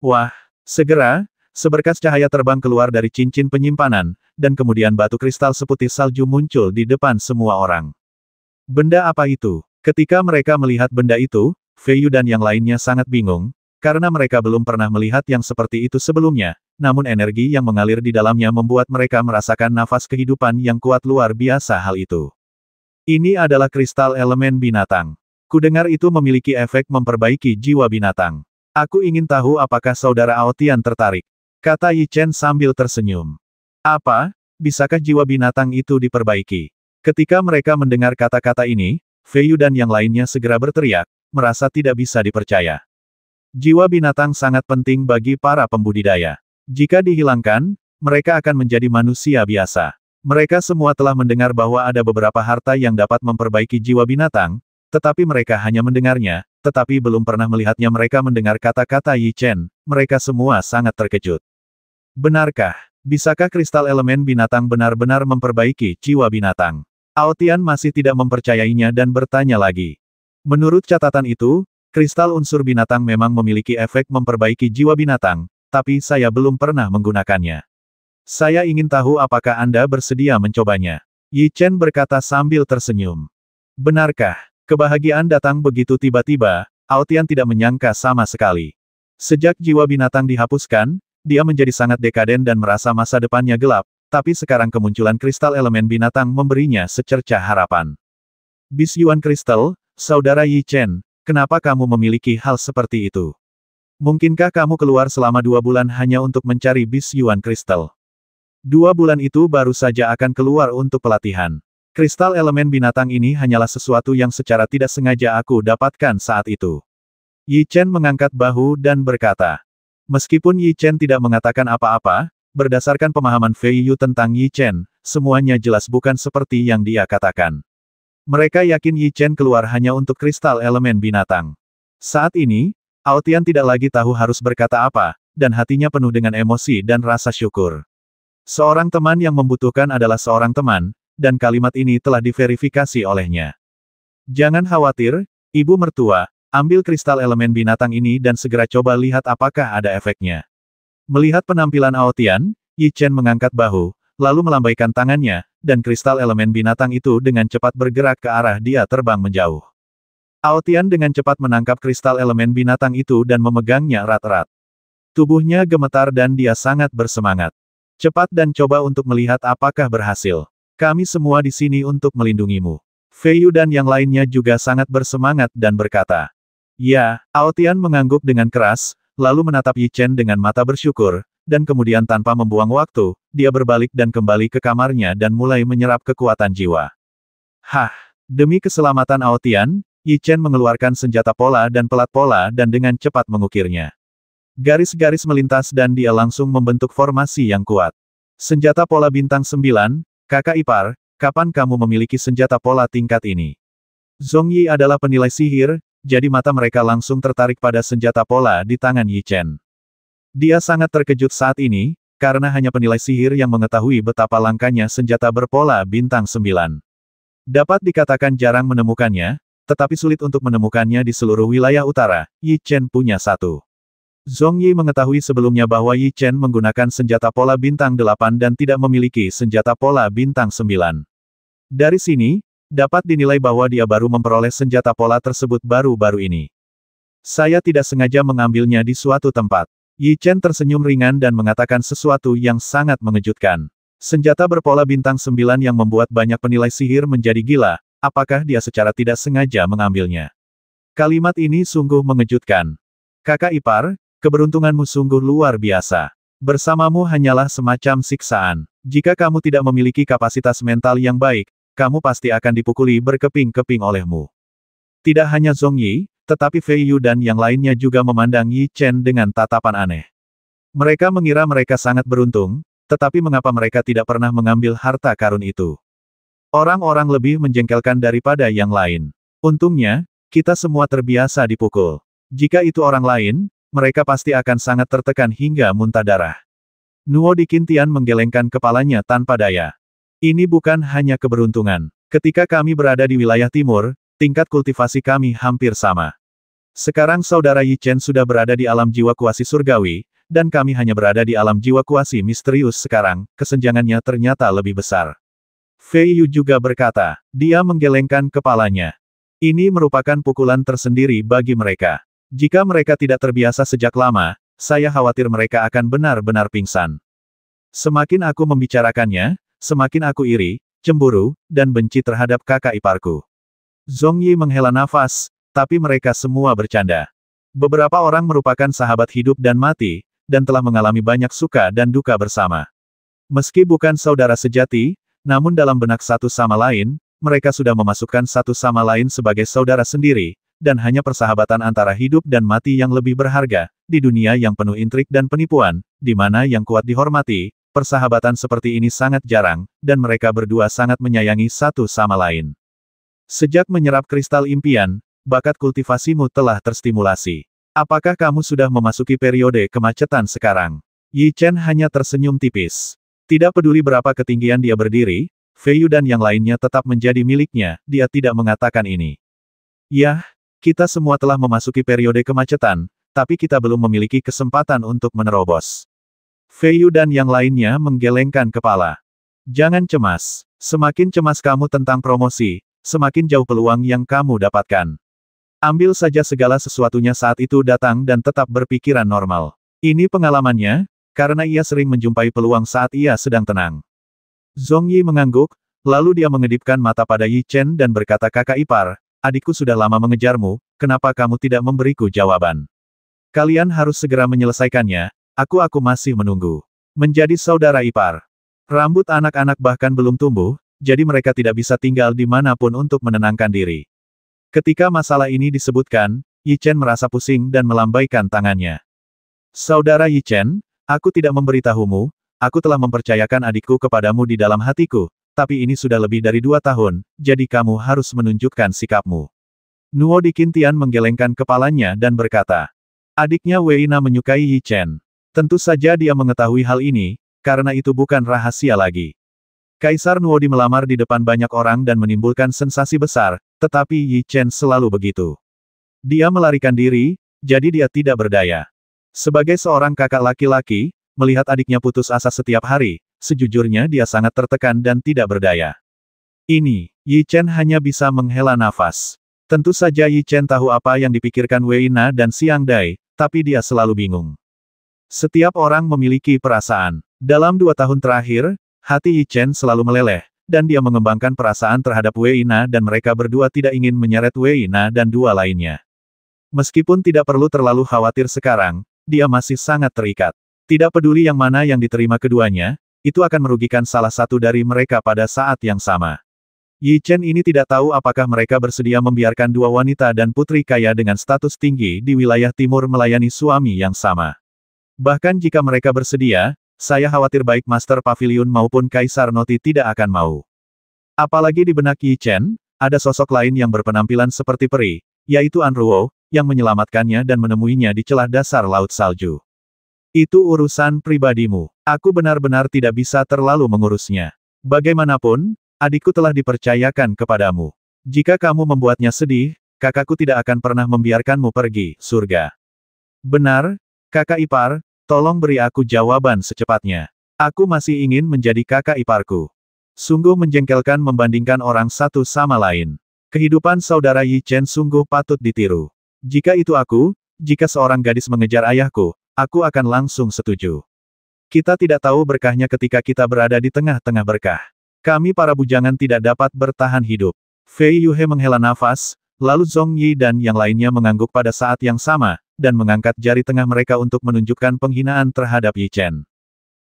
Wah! Segera, seberkas cahaya terbang keluar dari cincin penyimpanan, dan kemudian batu kristal seputih salju muncul di depan semua orang. Benda apa itu? Ketika mereka melihat benda itu, Fei Yu dan yang lainnya sangat bingung, karena mereka belum pernah melihat yang seperti itu sebelumnya, namun energi yang mengalir di dalamnya membuat mereka merasakan nafas kehidupan yang kuat luar biasa hal itu. Ini adalah kristal elemen binatang. Kudengar itu memiliki efek memperbaiki jiwa binatang. Aku ingin tahu apakah saudara Aotian tertarik, kata Yi Chen sambil tersenyum. Apa? Bisakah jiwa binatang itu diperbaiki? Ketika mereka mendengar kata-kata ini, Fei Yu dan yang lainnya segera berteriak, merasa tidak bisa dipercaya. Jiwa binatang sangat penting bagi para pembudidaya. Jika dihilangkan, mereka akan menjadi manusia biasa. Mereka semua telah mendengar bahwa ada beberapa harta yang dapat memperbaiki jiwa binatang, tetapi mereka hanya mendengarnya, tetapi belum pernah melihatnya. Mereka mendengar kata-kata Yi Chen, mereka semua sangat terkejut. Benarkah? Bisakah kristal elemen binatang benar-benar memperbaiki jiwa binatang? Aotian masih tidak mempercayainya dan bertanya lagi. Menurut catatan itu, kristal unsur binatang memang memiliki efek memperbaiki jiwa binatang, tapi saya belum pernah menggunakannya. Saya ingin tahu apakah Anda bersedia mencobanya. Yi Chen berkata sambil tersenyum. Benarkah? Kebahagiaan datang begitu tiba-tiba, Aotian tidak menyangka sama sekali. Sejak jiwa binatang dihapuskan, dia menjadi sangat dekaden dan merasa masa depannya gelap, tapi sekarang kemunculan kristal elemen binatang memberinya secercah harapan. Bis Yuan Crystal, Saudara Yi Chen, kenapa kamu memiliki hal seperti itu? Mungkinkah kamu keluar selama 2 bulan hanya untuk mencari Bis Yuan Crystal? 2 bulan itu baru saja akan keluar untuk pelatihan. Kristal elemen binatang ini hanyalah sesuatu yang secara tidak sengaja aku dapatkan saat itu. Yi Chen mengangkat bahu dan berkata. Meskipun Yi Chen tidak mengatakan apa-apa, berdasarkan pemahaman Fei Yu tentang Yi Chen, semuanya jelas bukan seperti yang dia katakan. Mereka yakin Yi Chen keluar hanya untuk kristal elemen binatang. Saat ini, Aotian tidak lagi tahu harus berkata apa, dan hatinya penuh dengan emosi dan rasa syukur. Seorang teman yang membutuhkan adalah seorang teman, dan kalimat ini telah diverifikasi olehnya. Jangan khawatir, Ibu Mertua, ambil kristal elemen binatang ini dan segera coba lihat apakah ada efeknya. Melihat penampilan Aotian, Yi Chen mengangkat bahu, lalu melambaikan tangannya, dan kristal elemen binatang itu dengan cepat bergerak ke arah dia terbang menjauh. Aotian dengan cepat menangkap kristal elemen binatang itu dan memegangnya erat-erat. Tubuhnya gemetar dan dia sangat bersemangat. Cepat dan coba untuk melihat apakah berhasil. Kami semua di sini untuk melindungimu. Fei Yu dan yang lainnya juga sangat bersemangat dan berkata. Ya, Aotian mengangguk dengan keras, lalu menatap Yi Chen dengan mata bersyukur, dan kemudian tanpa membuang waktu, dia berbalik dan kembali ke kamarnya dan mulai menyerap kekuatan jiwa. Hah! Demi keselamatan Aotian, Yi Chen mengeluarkan senjata pola dan pelat pola dan dengan cepat mengukirnya. Garis-garis melintas dan dia langsung membentuk formasi yang kuat. Senjata pola bintang 9, kakak ipar, kapan kamu memiliki senjata pola tingkat ini? Zhong Yi adalah penilai sihir, jadi mata mereka langsung tertarik pada senjata pola di tangan Yi Chen. Dia sangat terkejut saat ini, karena hanya penilai sihir yang mengetahui betapa langkanya senjata berpola bintang 9. Dapat dikatakan jarang menemukannya, tetapi sulit untuk menemukannya di seluruh wilayah utara, Yi Chen punya satu. Zhong Yi mengetahui sebelumnya bahwa Yi Chen menggunakan senjata pola bintang 8 dan tidak memiliki senjata pola bintang 9. Dari sini, dapat dinilai bahwa dia baru memperoleh senjata pola tersebut baru-baru ini. Saya tidak sengaja mengambilnya di suatu tempat. Yi Chen tersenyum ringan dan mengatakan sesuatu yang sangat mengejutkan. Senjata berpola bintang 9 yang membuat banyak penilai sihir menjadi gila, apakah dia secara tidak sengaja mengambilnya? Kalimat ini sungguh mengejutkan. Kakak ipar, keberuntunganmu sungguh luar biasa. Bersamamu hanyalah semacam siksaan. Jika kamu tidak memiliki kapasitas mental yang baik, kamu pasti akan dipukuli berkeping-keping olehmu. Tidak hanya Zhong Yi, tetapi Fei Yu dan yang lainnya juga memandang Yi Chen dengan tatapan aneh. Mereka mengira mereka sangat beruntung, tetapi mengapa mereka tidak pernah mengambil harta karun itu? Orang-orang lebih menjengkelkan daripada yang lain. Untungnya, kita semua terbiasa dipukul. Jika itu orang lain, mereka pasti akan sangat tertekan hingga muntah darah. Nuo Dikintian menggelengkan kepalanya tanpa daya. Ini bukan hanya keberuntungan. Ketika kami berada di wilayah timur, tingkat kultivasi kami hampir sama. Sekarang saudara Yi Chen sudah berada di alam jiwa kuasi surgawi, dan kami hanya berada di alam jiwa kuasi misterius sekarang, kesenjangannya ternyata lebih besar. Fei Yu juga berkata, dia menggelengkan kepalanya. Ini merupakan pukulan tersendiri bagi mereka. Jika mereka tidak terbiasa sejak lama, saya khawatir mereka akan benar-benar pingsan. Semakin aku membicarakannya, semakin aku iri, cemburu, dan benci terhadap kakak iparku. Zhong Yi menghela nafas, tapi mereka semua bercanda. Beberapa orang merupakan sahabat hidup dan mati, dan telah mengalami banyak suka dan duka bersama. Meski bukan saudara sejati, namun dalam benak satu sama lain, mereka sudah memasukkan satu sama lain sebagai saudara sendiri, dan hanya persahabatan antara hidup dan mati yang lebih berharga, di dunia yang penuh intrik dan penipuan, di mana yang kuat dihormati, persahabatan seperti ini sangat jarang, dan mereka berdua sangat menyayangi satu sama lain. Sejak menyerap kristal impian, bakat kultivasimu telah terstimulasi. Apakah kamu sudah memasuki periode kemacetan sekarang? Yi Chen hanya tersenyum tipis. Tidak peduli berapa ketinggian dia berdiri, Fei Yu dan yang lainnya tetap menjadi miliknya, dia tidak mengatakan ini. Yah, kita semua telah memasuki periode kemacetan, tapi kita belum memiliki kesempatan untuk menerobos. Fei Yu dan yang lainnya menggelengkan kepala. Jangan cemas. Semakin cemas kamu tentang promosi, semakin jauh peluang yang kamu dapatkan. Ambil saja segala sesuatunya saat itu datang dan tetap berpikiran normal. Ini pengalamannya, karena ia sering menjumpai peluang saat ia sedang tenang. Zhong Yi mengangguk, lalu dia mengedipkan mata pada Yi Chen dan berkata, kakak ipar, adikku sudah lama mengejarmu, kenapa kamu tidak memberiku jawaban? Kalian harus segera menyelesaikannya, aku masih menunggu. Menjadi saudara ipar. Rambut anak-anak bahkan belum tumbuh, jadi mereka tidak bisa tinggal di manapun untuk menenangkan diri. Ketika masalah ini disebutkan, Yi Chen merasa pusing dan melambaikan tangannya. Saudara Yi Chen, aku tidak memberitahumu, aku telah mempercayakan adikku kepadamu di dalam hatiku, tapi ini sudah lebih dari 2 tahun, jadi kamu harus menunjukkan sikapmu. Nuo Dikintian menggelengkan kepalanya dan berkata, adiknya Wei Na menyukai Yi Chen. Tentu saja dia mengetahui hal ini, karena itu bukan rahasia lagi. Kaisar Nuodi melamar di depan banyak orang dan menimbulkan sensasi besar, tetapi Yi Chen selalu begitu. Dia melarikan diri, jadi dia tidak berdaya. Sebagai seorang kakak laki-laki, melihat adiknya putus asa setiap hari, sejujurnya dia sangat tertekan dan tidak berdaya. Ini, Yi Chen hanya bisa menghela nafas. Tentu saja Yi Chen tahu apa yang dipikirkan Wei Na dan Xiang Dai, tapi dia selalu bingung. Setiap orang memiliki perasaan. Dalam 2 tahun terakhir, hati Yi Chen selalu meleleh, dan dia mengembangkan perasaan terhadap Wei Na dan mereka berdua tidak ingin menyeret Wei Na dan 2 lainnya. Meskipun tidak perlu terlalu khawatir sekarang, dia masih sangat terikat. Tidak peduli yang mana yang diterima keduanya, itu akan merugikan salah satu dari mereka pada saat yang sama. Yi Chen ini tidak tahu apakah mereka bersedia membiarkan 2 wanita dan putri kaya dengan status tinggi di wilayah timur melayani suami yang sama. Bahkan jika mereka bersedia, saya khawatir baik Master Pavilion maupun Kaisar Noti tidak akan mau. Apalagi di benak Yi Chen, ada sosok lain yang berpenampilan seperti peri, yaitu An Ruo, yang menyelamatkannya dan menemuinya di celah dasar laut salju. Itu urusan pribadimu. Aku benar-benar tidak bisa terlalu mengurusnya. Bagaimanapun, adikku telah dipercayakan kepadamu. Jika kamu membuatnya sedih, kakakku tidak akan pernah membiarkanmu pergi, surga. Benar, kakak ipar, tolong beri aku jawaban secepatnya. Aku masih ingin menjadi kakak iparku. Sungguh menjengkelkan membandingkan orang satu sama lain. Kehidupan saudara Yi Chen sungguh patut ditiru. Jika itu aku, jika seorang gadis mengejar ayahku, aku akan langsung setuju. Kita tidak tahu berkahnya ketika kita berada di tengah-tengah berkah. Kami para bujangan tidak dapat bertahan hidup. Fei Yuhe menghela nafas, lalu Zhong Yi dan yang lainnya mengangguk pada saat yang sama, dan mengangkat jari tengah mereka untuk menunjukkan penghinaan terhadap Yi Chen.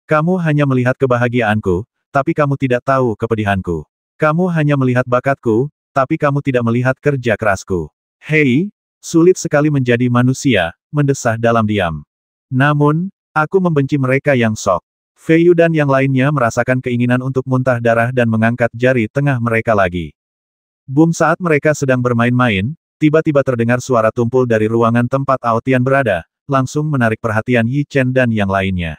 Kamu hanya melihat kebahagiaanku, tapi kamu tidak tahu kepedihanku. Kamu hanya melihat bakatku, tapi kamu tidak melihat kerja kerasku. Hei, sulit sekali menjadi manusia, mendesah dalam diam. Namun, aku membenci mereka yang sok. Fei Yu dan yang lainnya merasakan keinginan untuk muntah darah dan mengangkat jari tengah mereka lagi. Boom, saat mereka sedang bermain-main, tiba-tiba terdengar suara tumpul dari ruangan tempat Ao Tian berada, langsung menarik perhatian Yi Chen dan yang lainnya.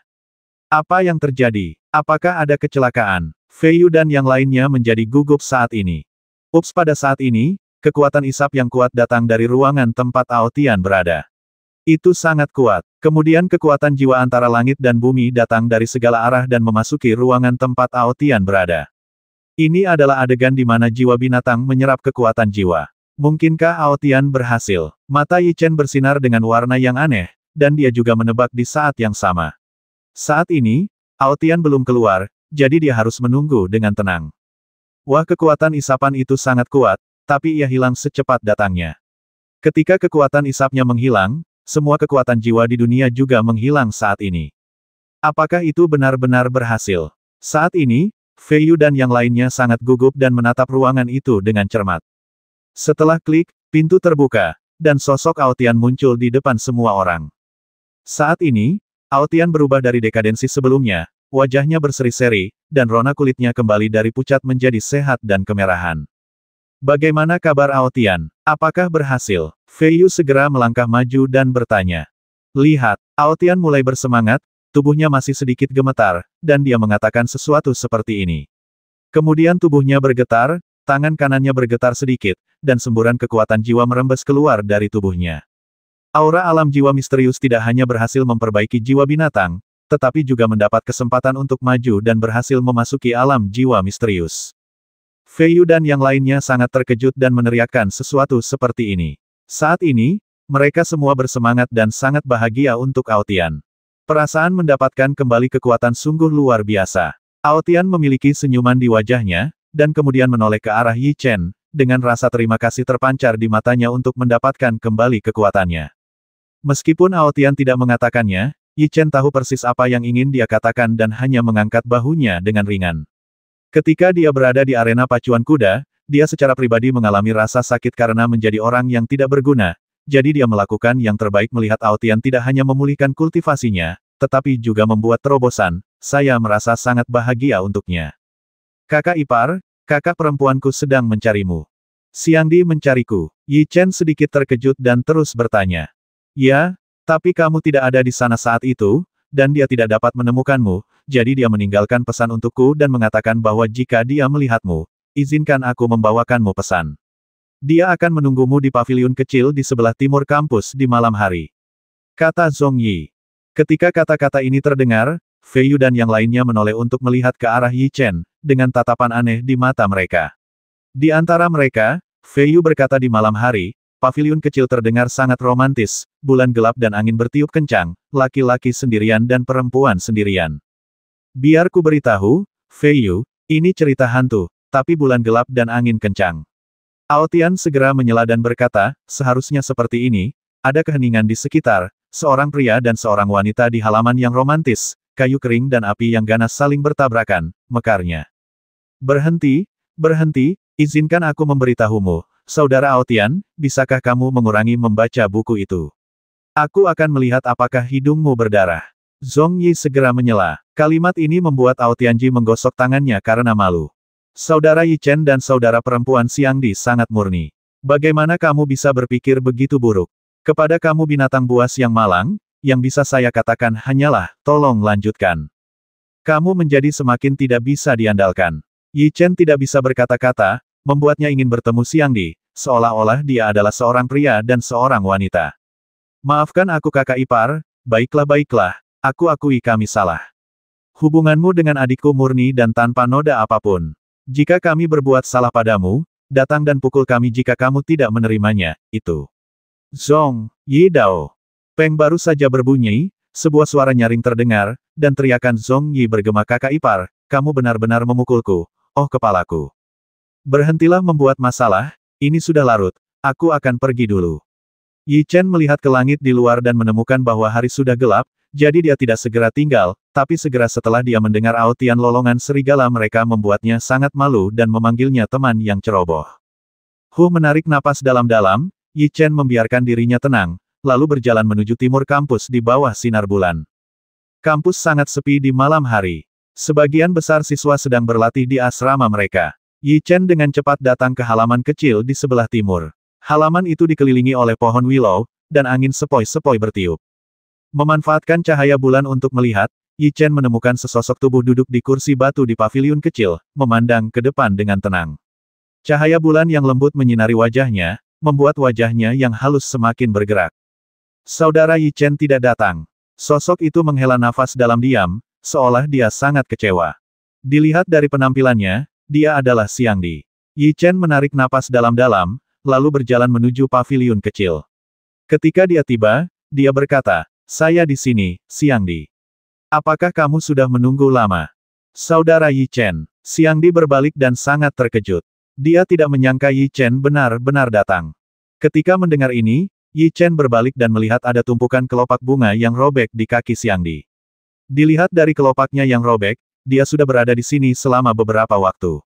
Apa yang terjadi? Apakah ada kecelakaan? Fei Yu dan yang lainnya menjadi gugup saat ini. Ups, pada saat ini, kekuatan isap yang kuat datang dari ruangan tempat Ao Tian berada. Itu sangat kuat. Kemudian kekuatan jiwa antara langit dan bumi datang dari segala arah dan memasuki ruangan tempat Ao Tian berada. Ini adalah adegan di mana jiwa binatang menyerap kekuatan jiwa. Mungkinkah Ao Tian berhasil? Mata Yi Chen bersinar dengan warna yang aneh, dan dia juga menebak di saat yang sama. Saat ini, Ao Tian belum keluar, jadi dia harus menunggu dengan tenang. Wah, kekuatan isapan itu sangat kuat, tapi ia hilang secepat datangnya. Ketika kekuatan isapnya menghilang, semua kekuatan jiwa di dunia juga menghilang saat ini. Apakah itu benar-benar berhasil? Saat ini, Fei Yu dan yang lainnya sangat gugup dan menatap ruangan itu dengan cermat. Setelah klik, pintu terbuka, dan sosok Aotian muncul di depan semua orang. Saat ini, Aotian berubah dari dekadensi sebelumnya, wajahnya berseri-seri, dan rona kulitnya kembali dari pucat menjadi sehat dan kemerahan. Bagaimana kabar Aotian? Apakah berhasil? Fei Yu segera melangkah maju dan bertanya. Lihat, Aotian mulai bersemangat, tubuhnya masih sedikit gemetar, dan dia mengatakan sesuatu seperti ini. Kemudian tubuhnya bergetar, tangan kanannya bergetar sedikit, dan semburan kekuatan jiwa merembes keluar dari tubuhnya. Aura alam jiwa misterius tidak hanya berhasil memperbaiki jiwa binatang, tetapi juga mendapat kesempatan untuk maju dan berhasil memasuki alam jiwa misterius. Fei Yu dan yang lainnya sangat terkejut dan meneriakkan sesuatu seperti ini. Saat ini, mereka semua bersemangat dan sangat bahagia untuk Aotian. Perasaan mendapatkan kembali kekuatan sungguh luar biasa. Aotian memiliki senyuman di wajahnya, dan kemudian menoleh ke arah Yi Chen, dengan rasa terima kasih terpancar di matanya untuk mendapatkan kembali kekuatannya. Meskipun Aotian tidak mengatakannya, Yi Chen tahu persis apa yang ingin dia katakan dan hanya mengangkat bahunya dengan ringan. Ketika dia berada di arena pacuan kuda, dia secara pribadi mengalami rasa sakit karena menjadi orang yang tidak berguna, jadi dia melakukan yang terbaik melihat Aotian tidak hanya memulihkan kultivasinya, tetapi juga membuat terobosan. Saya merasa sangat bahagia untuknya. Kakak ipar, kakak perempuanku sedang mencarimu. Xiangdi mencariku. Yi Chen sedikit terkejut dan terus bertanya. Ya, tapi kamu tidak ada di sana saat itu, dan dia tidak dapat menemukanmu, jadi dia meninggalkan pesan untukku dan mengatakan bahwa jika dia melihatmu, izinkan aku membawakanmu pesan. Dia akan menunggumu di paviliun kecil di sebelah timur kampus di malam hari. Kata Zhong Yi. Ketika kata-kata ini terdengar, Fei Yu dan yang lainnya menoleh untuk melihat ke arah Yi Chen, dengan tatapan aneh di mata mereka. Di antara mereka, Fei Yu berkata di malam hari, paviliun kecil terdengar sangat romantis, bulan gelap dan angin bertiup kencang, laki-laki sendirian dan perempuan sendirian. Biar ku beritahu, Fei Yu, ini cerita hantu, tapi bulan gelap dan angin kencang. Aotian segera menyela dan berkata, seharusnya seperti ini, ada keheningan di sekitar, seorang pria dan seorang wanita di halaman yang romantis, kayu kering dan api yang ganas saling bertabrakan, mekarnya. Berhenti, berhenti, izinkan aku memberitahumu, Saudara Aotian, bisakah kamu mengurangi membaca buku itu? Aku akan melihat apakah hidungmu berdarah. Zhong Yi segera menyela. Kalimat ini membuat Aotianji menggosok tangannya karena malu. Saudara Yi Chen dan saudara perempuan Xiangdi sangat murni. Bagaimana kamu bisa berpikir begitu buruk? Kepada kamu binatang buas yang malang, yang bisa saya katakan hanyalah, tolong lanjutkan. Kamu menjadi semakin tidak bisa diandalkan. Yi Chen tidak bisa berkata-kata, membuatnya ingin bertemu Xiangdi, seolah-olah dia adalah seorang pria dan seorang wanita. Maafkan aku kakak ipar, baiklah, aku akui kami salah. Hubunganmu dengan adikku murni dan tanpa noda apapun. Jika kami berbuat salah padamu, datang dan pukul kami jika kamu tidak menerimanya, itu. Zhong Yi Dao. Peng baru saja berbunyi, sebuah suara nyaring terdengar, dan teriakan Zhong Yi bergema kakak ipar, kamu benar-benar memukulku, oh kepalaku. Berhentilah membuat masalah, ini sudah larut, aku akan pergi dulu. Yi Chen melihat ke langit di luar dan menemukan bahwa hari sudah gelap, jadi dia tidak segera tinggal, tapi segera setelah dia mendengar Aotian lolongan serigala mereka membuatnya sangat malu dan memanggilnya teman yang ceroboh. Hu menarik napas dalam-dalam, Yi Chen membiarkan dirinya tenang, lalu berjalan menuju timur kampus di bawah sinar bulan. Kampus sangat sepi di malam hari. Sebagian besar siswa sedang berlatih di asrama mereka. Yi Chen dengan cepat datang ke halaman kecil di sebelah timur. Halaman itu dikelilingi oleh pohon willow, dan angin sepoi-sepoi bertiup. Memanfaatkan cahaya bulan untuk melihat, Yi Chen menemukan sesosok tubuh duduk di kursi batu di paviliun kecil, memandang ke depan dengan tenang. Cahaya bulan yang lembut menyinari wajahnya, membuat wajahnya yang halus semakin bergerak. Saudara Yi Chen tidak datang. Sosok itu menghela nafas dalam diam, seolah dia sangat kecewa. Dilihat dari penampilannya, dia adalah Xiangdi. Yi Chen menarik napas dalam-dalam, lalu berjalan menuju paviliun kecil. Ketika dia tiba, dia berkata, saya di sini, Xiangdi. Apakah kamu sudah menunggu lama? Saudara Yi Chen. Xiangdi berbalik dan sangat terkejut. Dia tidak menyangka Yi Chen benar-benar datang. Ketika mendengar ini, Yi Chen berbalik dan melihat ada tumpukan kelopak bunga yang robek di kaki Xiangdi. Dilihat dari kelopaknya yang robek, dia sudah berada di sini selama beberapa waktu.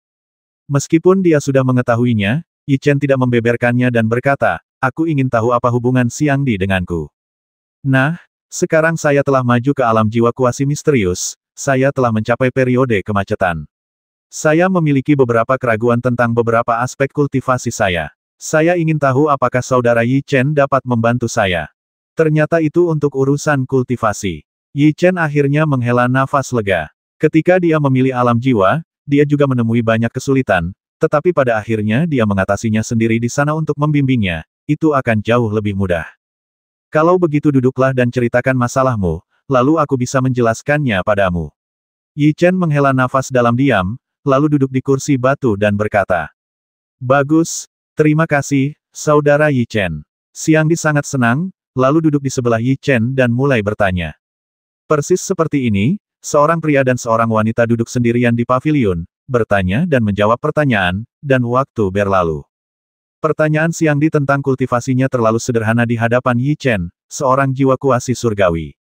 Meskipun dia sudah mengetahuinya, Yi Chen tidak membeberkannya dan berkata, aku ingin tahu apa hubungan Xiang Di denganku. Nah, sekarang saya telah maju ke alam jiwa kuasi misterius, saya telah mencapai periode kemacetan. Saya memiliki beberapa keraguan tentang beberapa aspek kultivasi saya. Saya ingin tahu apakah saudara Yi Chen dapat membantu saya. Ternyata itu untuk urusan kultivasi. Yi Chen akhirnya menghela nafas lega. Ketika dia memilih alam jiwa, dia juga menemui banyak kesulitan, tetapi pada akhirnya dia mengatasinya sendiri di sana untuk membimbingnya, itu akan jauh lebih mudah. Kalau begitu duduklah dan ceritakan masalahmu, lalu aku bisa menjelaskannya padamu. Yi Chen menghela nafas dalam diam, lalu duduk di kursi batu dan berkata, "Bagus, terima kasih, saudara Yi Chen." Xiang Di sangat senang, lalu duduk di sebelah Yi Chen dan mulai bertanya. Persis seperti ini, seorang pria dan seorang wanita duduk sendirian di pavilion, bertanya dan menjawab pertanyaan, dan waktu berlalu. Pertanyaan Xiang Di tentang kultivasinya terlalu sederhana di hadapan Yi Chen, seorang jiwa kuasi surgawi.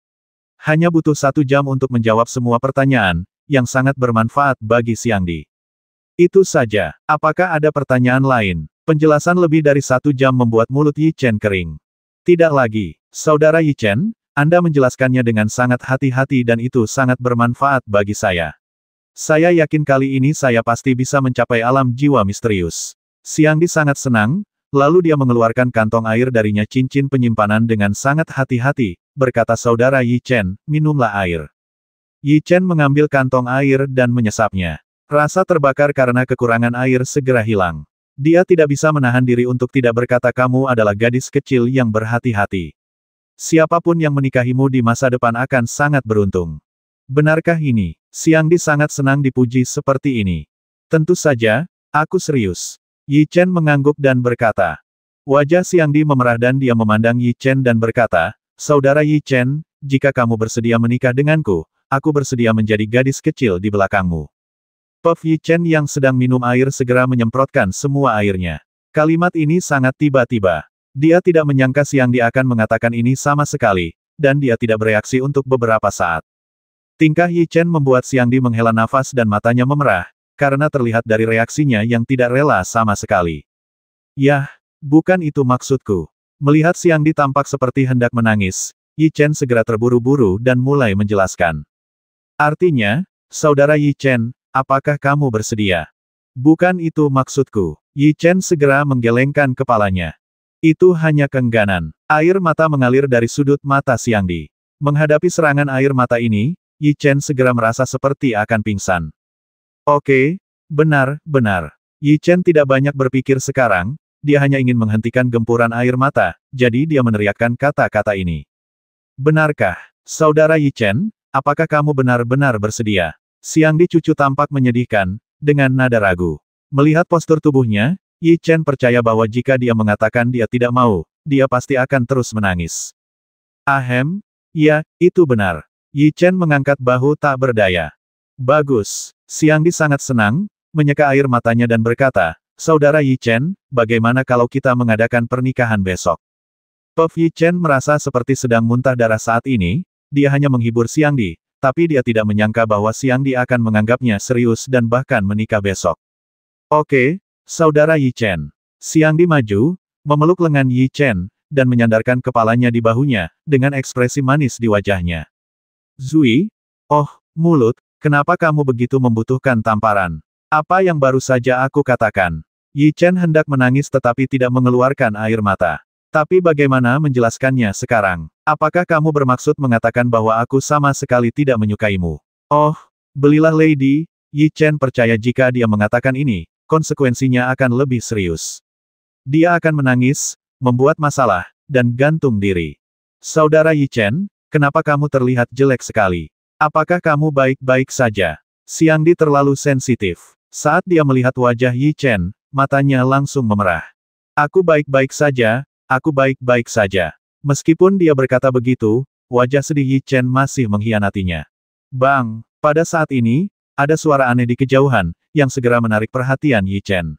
Hanya butuh 1 jam untuk menjawab semua pertanyaan, yang sangat bermanfaat bagi Xiang Di. Itu saja. Apakah ada pertanyaan lain? Penjelasan lebih dari 1 jam membuat mulut Yi Chen kering. Tidak lagi. Saudara Yi Chen, Anda menjelaskannya dengan sangat hati-hati dan itu sangat bermanfaat bagi saya. Saya yakin kali ini saya pasti bisa mencapai alam jiwa misterius. Xiang Di sangat senang, lalu dia mengeluarkan kantong air darinya cincin penyimpanan dengan sangat hati-hati, berkata saudara Yi Chen, minumlah air. Yi Chen mengambil kantong air dan menyesapnya. Rasa terbakar karena kekurangan air segera hilang. Dia tidak bisa menahan diri untuk tidak berkata kamu adalah gadis kecil yang berhati-hati. Siapapun yang menikahimu di masa depan akan sangat beruntung. Benarkah ini? Xiang Di sangat senang dipuji seperti ini. Tentu saja, aku serius. Yi Chen mengangguk dan berkata. Wajah Xiang Di memerah dan dia memandang Yi Chen dan berkata, Saudara Yi Chen, jika kamu bersedia menikah denganku, aku bersedia menjadi gadis kecil di belakangmu. Puff Yi Chen yang sedang minum air segera menyemprotkan semua airnya. Kalimat ini sangat tiba-tiba. Dia tidak menyangka Xiang Di akan mengatakan ini sama sekali, dan dia tidak bereaksi untuk beberapa saat. Tingkah Yi Chen membuat Xiang Di menghela nafas dan matanya memerah, karena terlihat dari reaksinya yang tidak rela sama sekali. Yah, bukan itu maksudku. Melihat Xiang Di tampak seperti hendak menangis, Yi Chen segera terburu-buru dan mulai menjelaskan. Artinya, saudara Yi Chen, apakah kamu bersedia? Bukan itu maksudku. Yi Chen segera menggelengkan kepalanya. Itu hanya kengganan. Air mata mengalir dari sudut mata Xiang Di. Menghadapi serangan air mata ini, Yi Chen segera merasa seperti akan pingsan. Oke, benar. Yi Chen tidak banyak berpikir sekarang, dia hanya ingin menghentikan gempuran air mata, jadi dia meneriakkan kata-kata ini. Benarkah, saudara Yi Chen, apakah kamu benar-benar bersedia? Xiang Di cucu tampak menyedihkan, dengan nada ragu. Melihat postur tubuhnya, Yi Chen percaya bahwa jika dia mengatakan dia tidak mau, dia pasti akan terus menangis. Ahem, ya, itu benar. Yi Chen mengangkat bahu tak berdaya. Bagus. Xiang Di sangat senang, menyeka air matanya dan berkata, Saudara Yi Chen, bagaimana kalau kita mengadakan pernikahan besok? Puff Yi Chen merasa seperti sedang muntah darah saat ini, dia hanya menghibur Xiang Di, tapi dia tidak menyangka bahwa Xiang Di akan menganggapnya serius dan bahkan menikah besok. Oke, saudara Yi Chen. Xiang Di maju, memeluk lengan Yi Chen, dan menyandarkan kepalanya di bahunya, dengan ekspresi manis di wajahnya. Zui? Oh, mulut. Kenapa kamu begitu membutuhkan tamparan? Apa yang baru saja aku katakan? Yi Chen hendak menangis tetapi tidak mengeluarkan air mata. Tapi bagaimana menjelaskannya sekarang? Apakah kamu bermaksud mengatakan bahwa aku sama sekali tidak menyukaimu? Oh, belilah Lady, Yi Chen percaya jika dia mengatakan ini, konsekuensinya akan lebih serius. Dia akan menangis, membuat masalah, dan gantung diri. Saudara Yi Chen, kenapa kamu terlihat jelek sekali? Apakah kamu baik-baik saja? Xiang Di terlalu sensitif. Saat dia melihat wajah Yi Chen, matanya langsung memerah. Aku baik-baik saja, aku baik-baik saja. Meskipun dia berkata begitu, wajah sedih Yi Chen masih mengkhianatinya. Bang! Pada saat ini, ada suara aneh di kejauhan, yang segera menarik perhatian Yi Chen.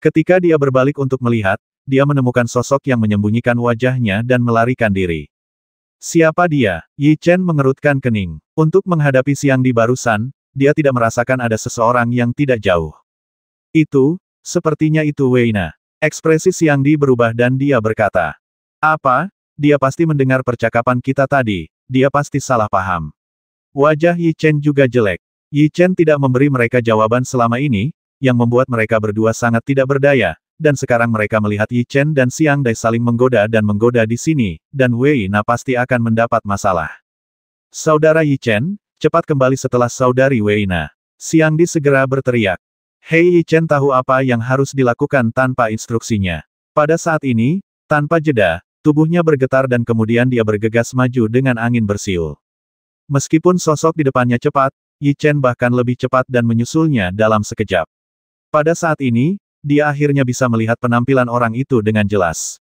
Ketika dia berbalik untuk melihat, dia menemukan sosok yang menyembunyikan wajahnya dan melarikan diri. Siapa dia? Yi Chen mengerutkan kening. Untuk menghadapi Xiang Di barusan, dia tidak merasakan ada seseorang yang tidak jauh. Sepertinya itu Wei Na. Ekspresi Xiang Di berubah dan dia berkata, "Apa? Dia pasti mendengar percakapan kita tadi, dia pasti salah paham." Wajah Yi Chen juga jelek. Yi Chen tidak memberi mereka jawaban selama ini, yang membuat mereka berdua sangat tidak berdaya, dan sekarang mereka melihat Yi Chen dan Xiang Dai saling menggoda di sini, dan Wei Na pasti akan mendapat masalah. "Saudara Yi Chen, cepat kembali setelah saudari Wei Na." Xiang Di segera berteriak. Hei Yi Chen tahu apa yang harus dilakukan tanpa instruksinya. Pada saat ini, tanpa jeda, tubuhnya bergetar dan kemudian dia bergegas maju dengan angin bersiul. Meskipun sosok di depannya cepat, Yi Chen bahkan lebih cepat dan menyusulnya dalam sekejap. Pada saat ini, dia akhirnya bisa melihat penampilan orang itu dengan jelas.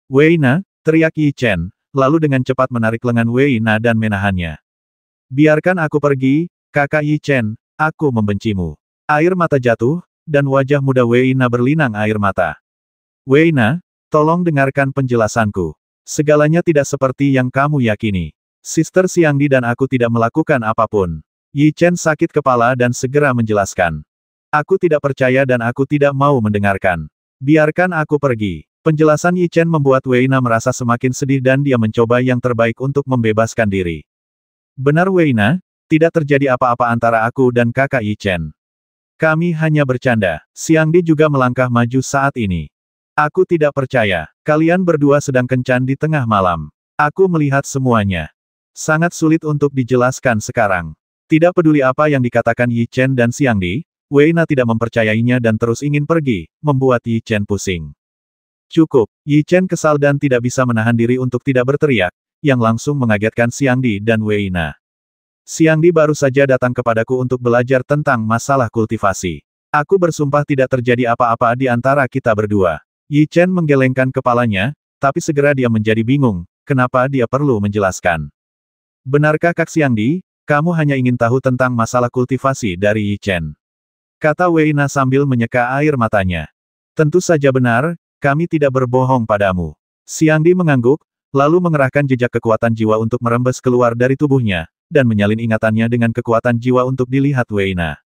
"Wei Na," teriak Yi Chen, lalu dengan cepat menarik lengan Wei Na dan menahannya. "Biarkan aku pergi, kakak Yi Chen, aku membencimu." Air mata jatuh, dan wajah muda Wei Na berlinang air mata. "Wei Na, tolong dengarkan penjelasanku. Segalanya tidak seperti yang kamu yakini. Sister Xiang Di dan aku tidak melakukan apapun." Yi Chen sakit kepala dan segera menjelaskan. "Aku tidak percaya dan aku tidak mau mendengarkan. Biarkan aku pergi." Penjelasan Yi Chen membuat Wei Na merasa semakin sedih dan dia mencoba yang terbaik untuk membebaskan diri. "Benar Wei Na, tidak terjadi apa-apa antara aku dan kakak Yi Chen. Kami hanya bercanda." Xiang Di juga melangkah maju saat ini. "Aku tidak percaya. Kalian berdua sedang kencan di tengah malam. Aku melihat semuanya. Sangat sulit untuk dijelaskan sekarang." Tidak peduli apa yang dikatakan Yi Chen dan Xiang Di, Wei Na tidak mempercayainya dan terus ingin pergi, membuat Yi Chen pusing. "Cukup." Yi Chen kesal dan tidak bisa menahan diri untuk tidak berteriak, yang langsung mengagetkan Xiang Di dan Wei Na. "Xiang Di baru saja datang kepadaku untuk belajar tentang masalah kultivasi. Aku bersumpah tidak terjadi apa-apa di antara kita berdua." Yi Chen menggelengkan kepalanya, tapi segera dia menjadi bingung, kenapa dia perlu menjelaskan. "Benarkah Kak Xiang Di, kamu hanya ingin tahu tentang masalah kultivasi dari Yi Chen?" kata Wei Na sambil menyeka air matanya. "Tentu saja benar, kami tidak berbohong padamu." Xiang Di mengangguk, lalu mengerahkan jejak kekuatan jiwa untuk merembes keluar dari tubuhnya, dan menyalin ingatannya dengan kekuatan jiwa untuk dilihat Wei Na.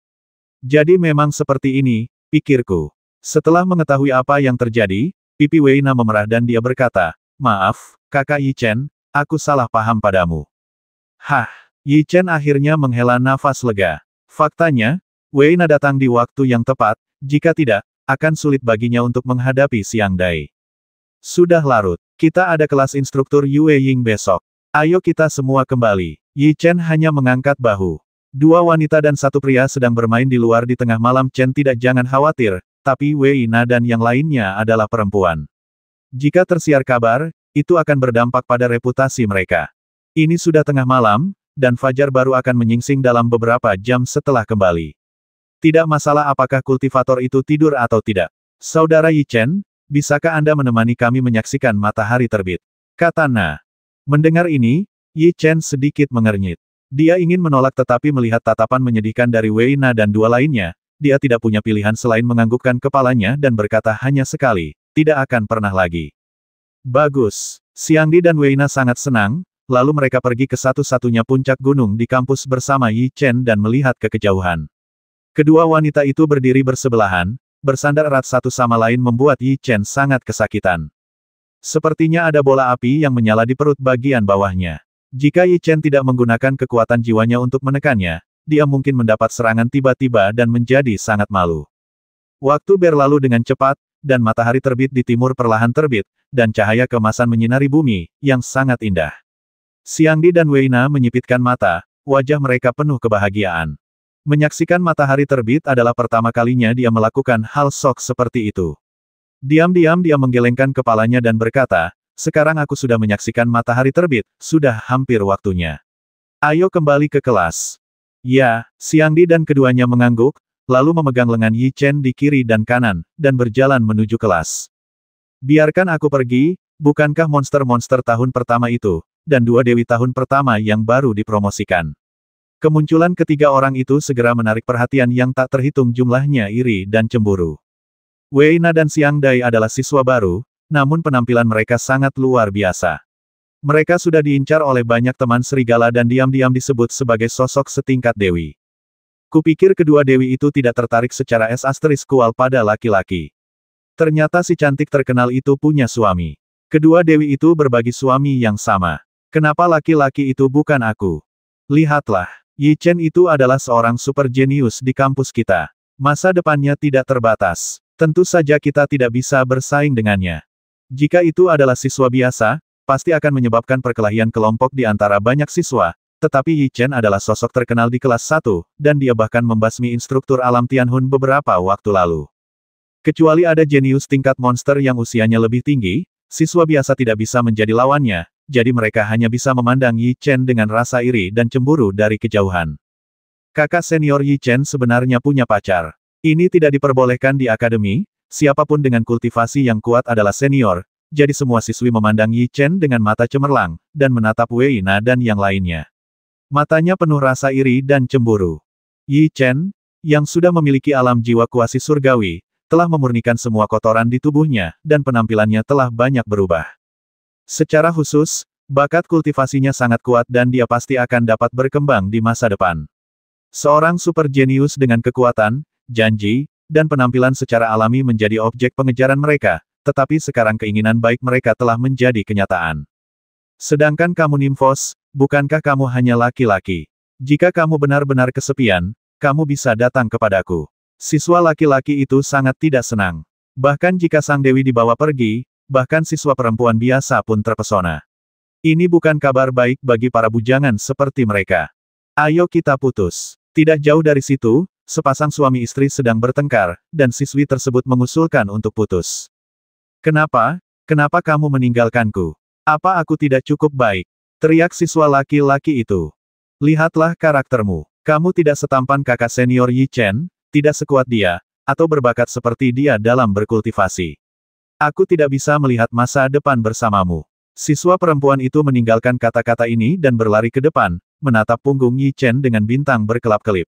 "Jadi memang seperti ini, pikirku." Setelah mengetahui apa yang terjadi, pipi Wei Na memerah dan dia berkata, "Maaf, kakak Yi Chen, aku salah paham padamu." Hah, Yi Chen akhirnya menghela nafas lega. Faktanya, Wei Na datang di waktu yang tepat, jika tidak, akan sulit baginya untuk menghadapi Xiang Dai. "Sudah larut, kita ada kelas instruktur Yue Ying besok. Ayo kita semua kembali." Yi Chen hanya mengangkat bahu. Dua wanita dan satu pria sedang bermain di luar di tengah malam. Chen tidak jangan khawatir, tapi Wei Na dan yang lainnya adalah perempuan. Jika tersiar kabar, itu akan berdampak pada reputasi mereka. Ini sudah tengah malam, dan fajar baru akan menyingsing dalam beberapa jam setelah kembali. Tidak masalah apakah kultivator itu tidur atau tidak. "Saudara Yi Chen, bisakah Anda menemani kami menyaksikan matahari terbit?" kata Na. Mendengar ini, Yi Chen sedikit mengernyit. Dia ingin menolak tetapi melihat tatapan menyedihkan dari Wei Na dan dua lainnya, dia tidak punya pilihan selain menganggukkan kepalanya dan berkata hanya sekali, "Tidak akan pernah lagi." Bagus. Xiang Di dan Wei Na sangat senang, lalu mereka pergi ke satu-satunya puncak gunung di kampus bersama Yi Chen dan melihat ke kejauhan. Kedua wanita itu berdiri bersebelahan, bersandar erat satu sama lain membuat Yi Chen sangat kesakitan. Sepertinya ada bola api yang menyala di perut bagian bawahnya. Jika Yi Chen tidak menggunakan kekuatan jiwanya untuk menekannya, dia mungkin mendapat serangan tiba-tiba dan menjadi sangat malu. Waktu berlalu dengan cepat, dan matahari terbit di timur perlahan terbit, dan cahaya keemasan menyinari bumi, yang sangat indah. Xiang Di dan Wei Na menyipitkan mata, wajah mereka penuh kebahagiaan. Menyaksikan matahari terbit adalah pertama kalinya dia melakukan hal sok seperti itu. Diam-diam dia menggelengkan kepalanya dan berkata, "Sekarang aku sudah menyaksikan matahari terbit, sudah hampir waktunya. Ayo kembali ke kelas." "Ya," Xiang Di dan keduanya mengangguk, lalu memegang lengan Yi Chen di kiri dan kanan, dan berjalan menuju kelas. "Biarkan aku pergi, bukankah monster-monster tahun pertama itu, dan dua dewi tahun pertama yang baru dipromosikan?" Kemunculan ketiga orang itu segera menarik perhatian yang tak terhitung jumlahnya iri dan cemburu. Wei Na dan Xiang Dai adalah siswa baru, namun penampilan mereka sangat luar biasa. Mereka sudah diincar oleh banyak teman serigala dan diam-diam disebut sebagai sosok setingkat dewi. Kupikir kedua dewi itu tidak tertarik secara S** pada laki-laki. Ternyata si cantik terkenal itu punya suami. Kedua dewi itu berbagi suami yang sama. Kenapa laki-laki itu bukan aku? Lihatlah, Yi Chen itu adalah seorang super jenius di kampus kita. Masa depannya tidak terbatas. Tentu saja kita tidak bisa bersaing dengannya. Jika itu adalah siswa biasa, pasti akan menyebabkan perkelahian kelompok di antara banyak siswa. Tetapi Yi Chen adalah sosok terkenal di kelas 1, dan dia bahkan membasmi instruktur alam Tianhun beberapa waktu lalu. Kecuali ada jenius tingkat monster yang usianya lebih tinggi, siswa biasa tidak bisa menjadi lawannya, jadi mereka hanya bisa memandang Yi Chen dengan rasa iri dan cemburu dari kejauhan. Kakak senior Yi Chen sebenarnya punya pacar. Ini tidak diperbolehkan di akademi, siapapun dengan kultivasi yang kuat adalah senior, jadi semua siswi memandang Yi Chen dengan mata cemerlang, dan menatap Wei Na dan yang lainnya. Matanya penuh rasa iri dan cemburu. Yi Chen, yang sudah memiliki alam jiwa kuasi surgawi, telah memurnikan semua kotoran di tubuhnya, dan penampilannya telah banyak berubah. Secara khusus, bakat kultivasinya sangat kuat dan dia pasti akan dapat berkembang di masa depan. Seorang super jenius dengan kekuatan, janji, dan penampilan secara alami menjadi objek pengejaran mereka, tetapi sekarang keinginan baik mereka telah menjadi kenyataan. Sedangkan kamu Nymphos, bukankah kamu hanya laki-laki? Jika kamu benar-benar kesepian, kamu bisa datang kepadaku. Siswa laki-laki itu sangat tidak senang. Bahkan jika sang dewi dibawa pergi, bahkan siswa perempuan biasa pun terpesona. Ini bukan kabar baik bagi para bujangan seperti mereka. Ayo kita putus. Tidak jauh dari situ, sepasang suami istri sedang bertengkar, dan siswi tersebut mengusulkan untuk putus. Kenapa? Kenapa kamu meninggalkanku? Apa aku tidak cukup baik? Teriak siswa laki-laki itu. Lihatlah karaktermu. Kamu tidak setampan kakak senior Yi Chen, tidak sekuat dia, atau berbakat seperti dia dalam berkultivasi. Aku tidak bisa melihat masa depan bersamamu. Siswa perempuan itu meninggalkan kata-kata ini dan berlari ke depan, menatap punggung Yi Chen dengan bintang berkelap-kelip.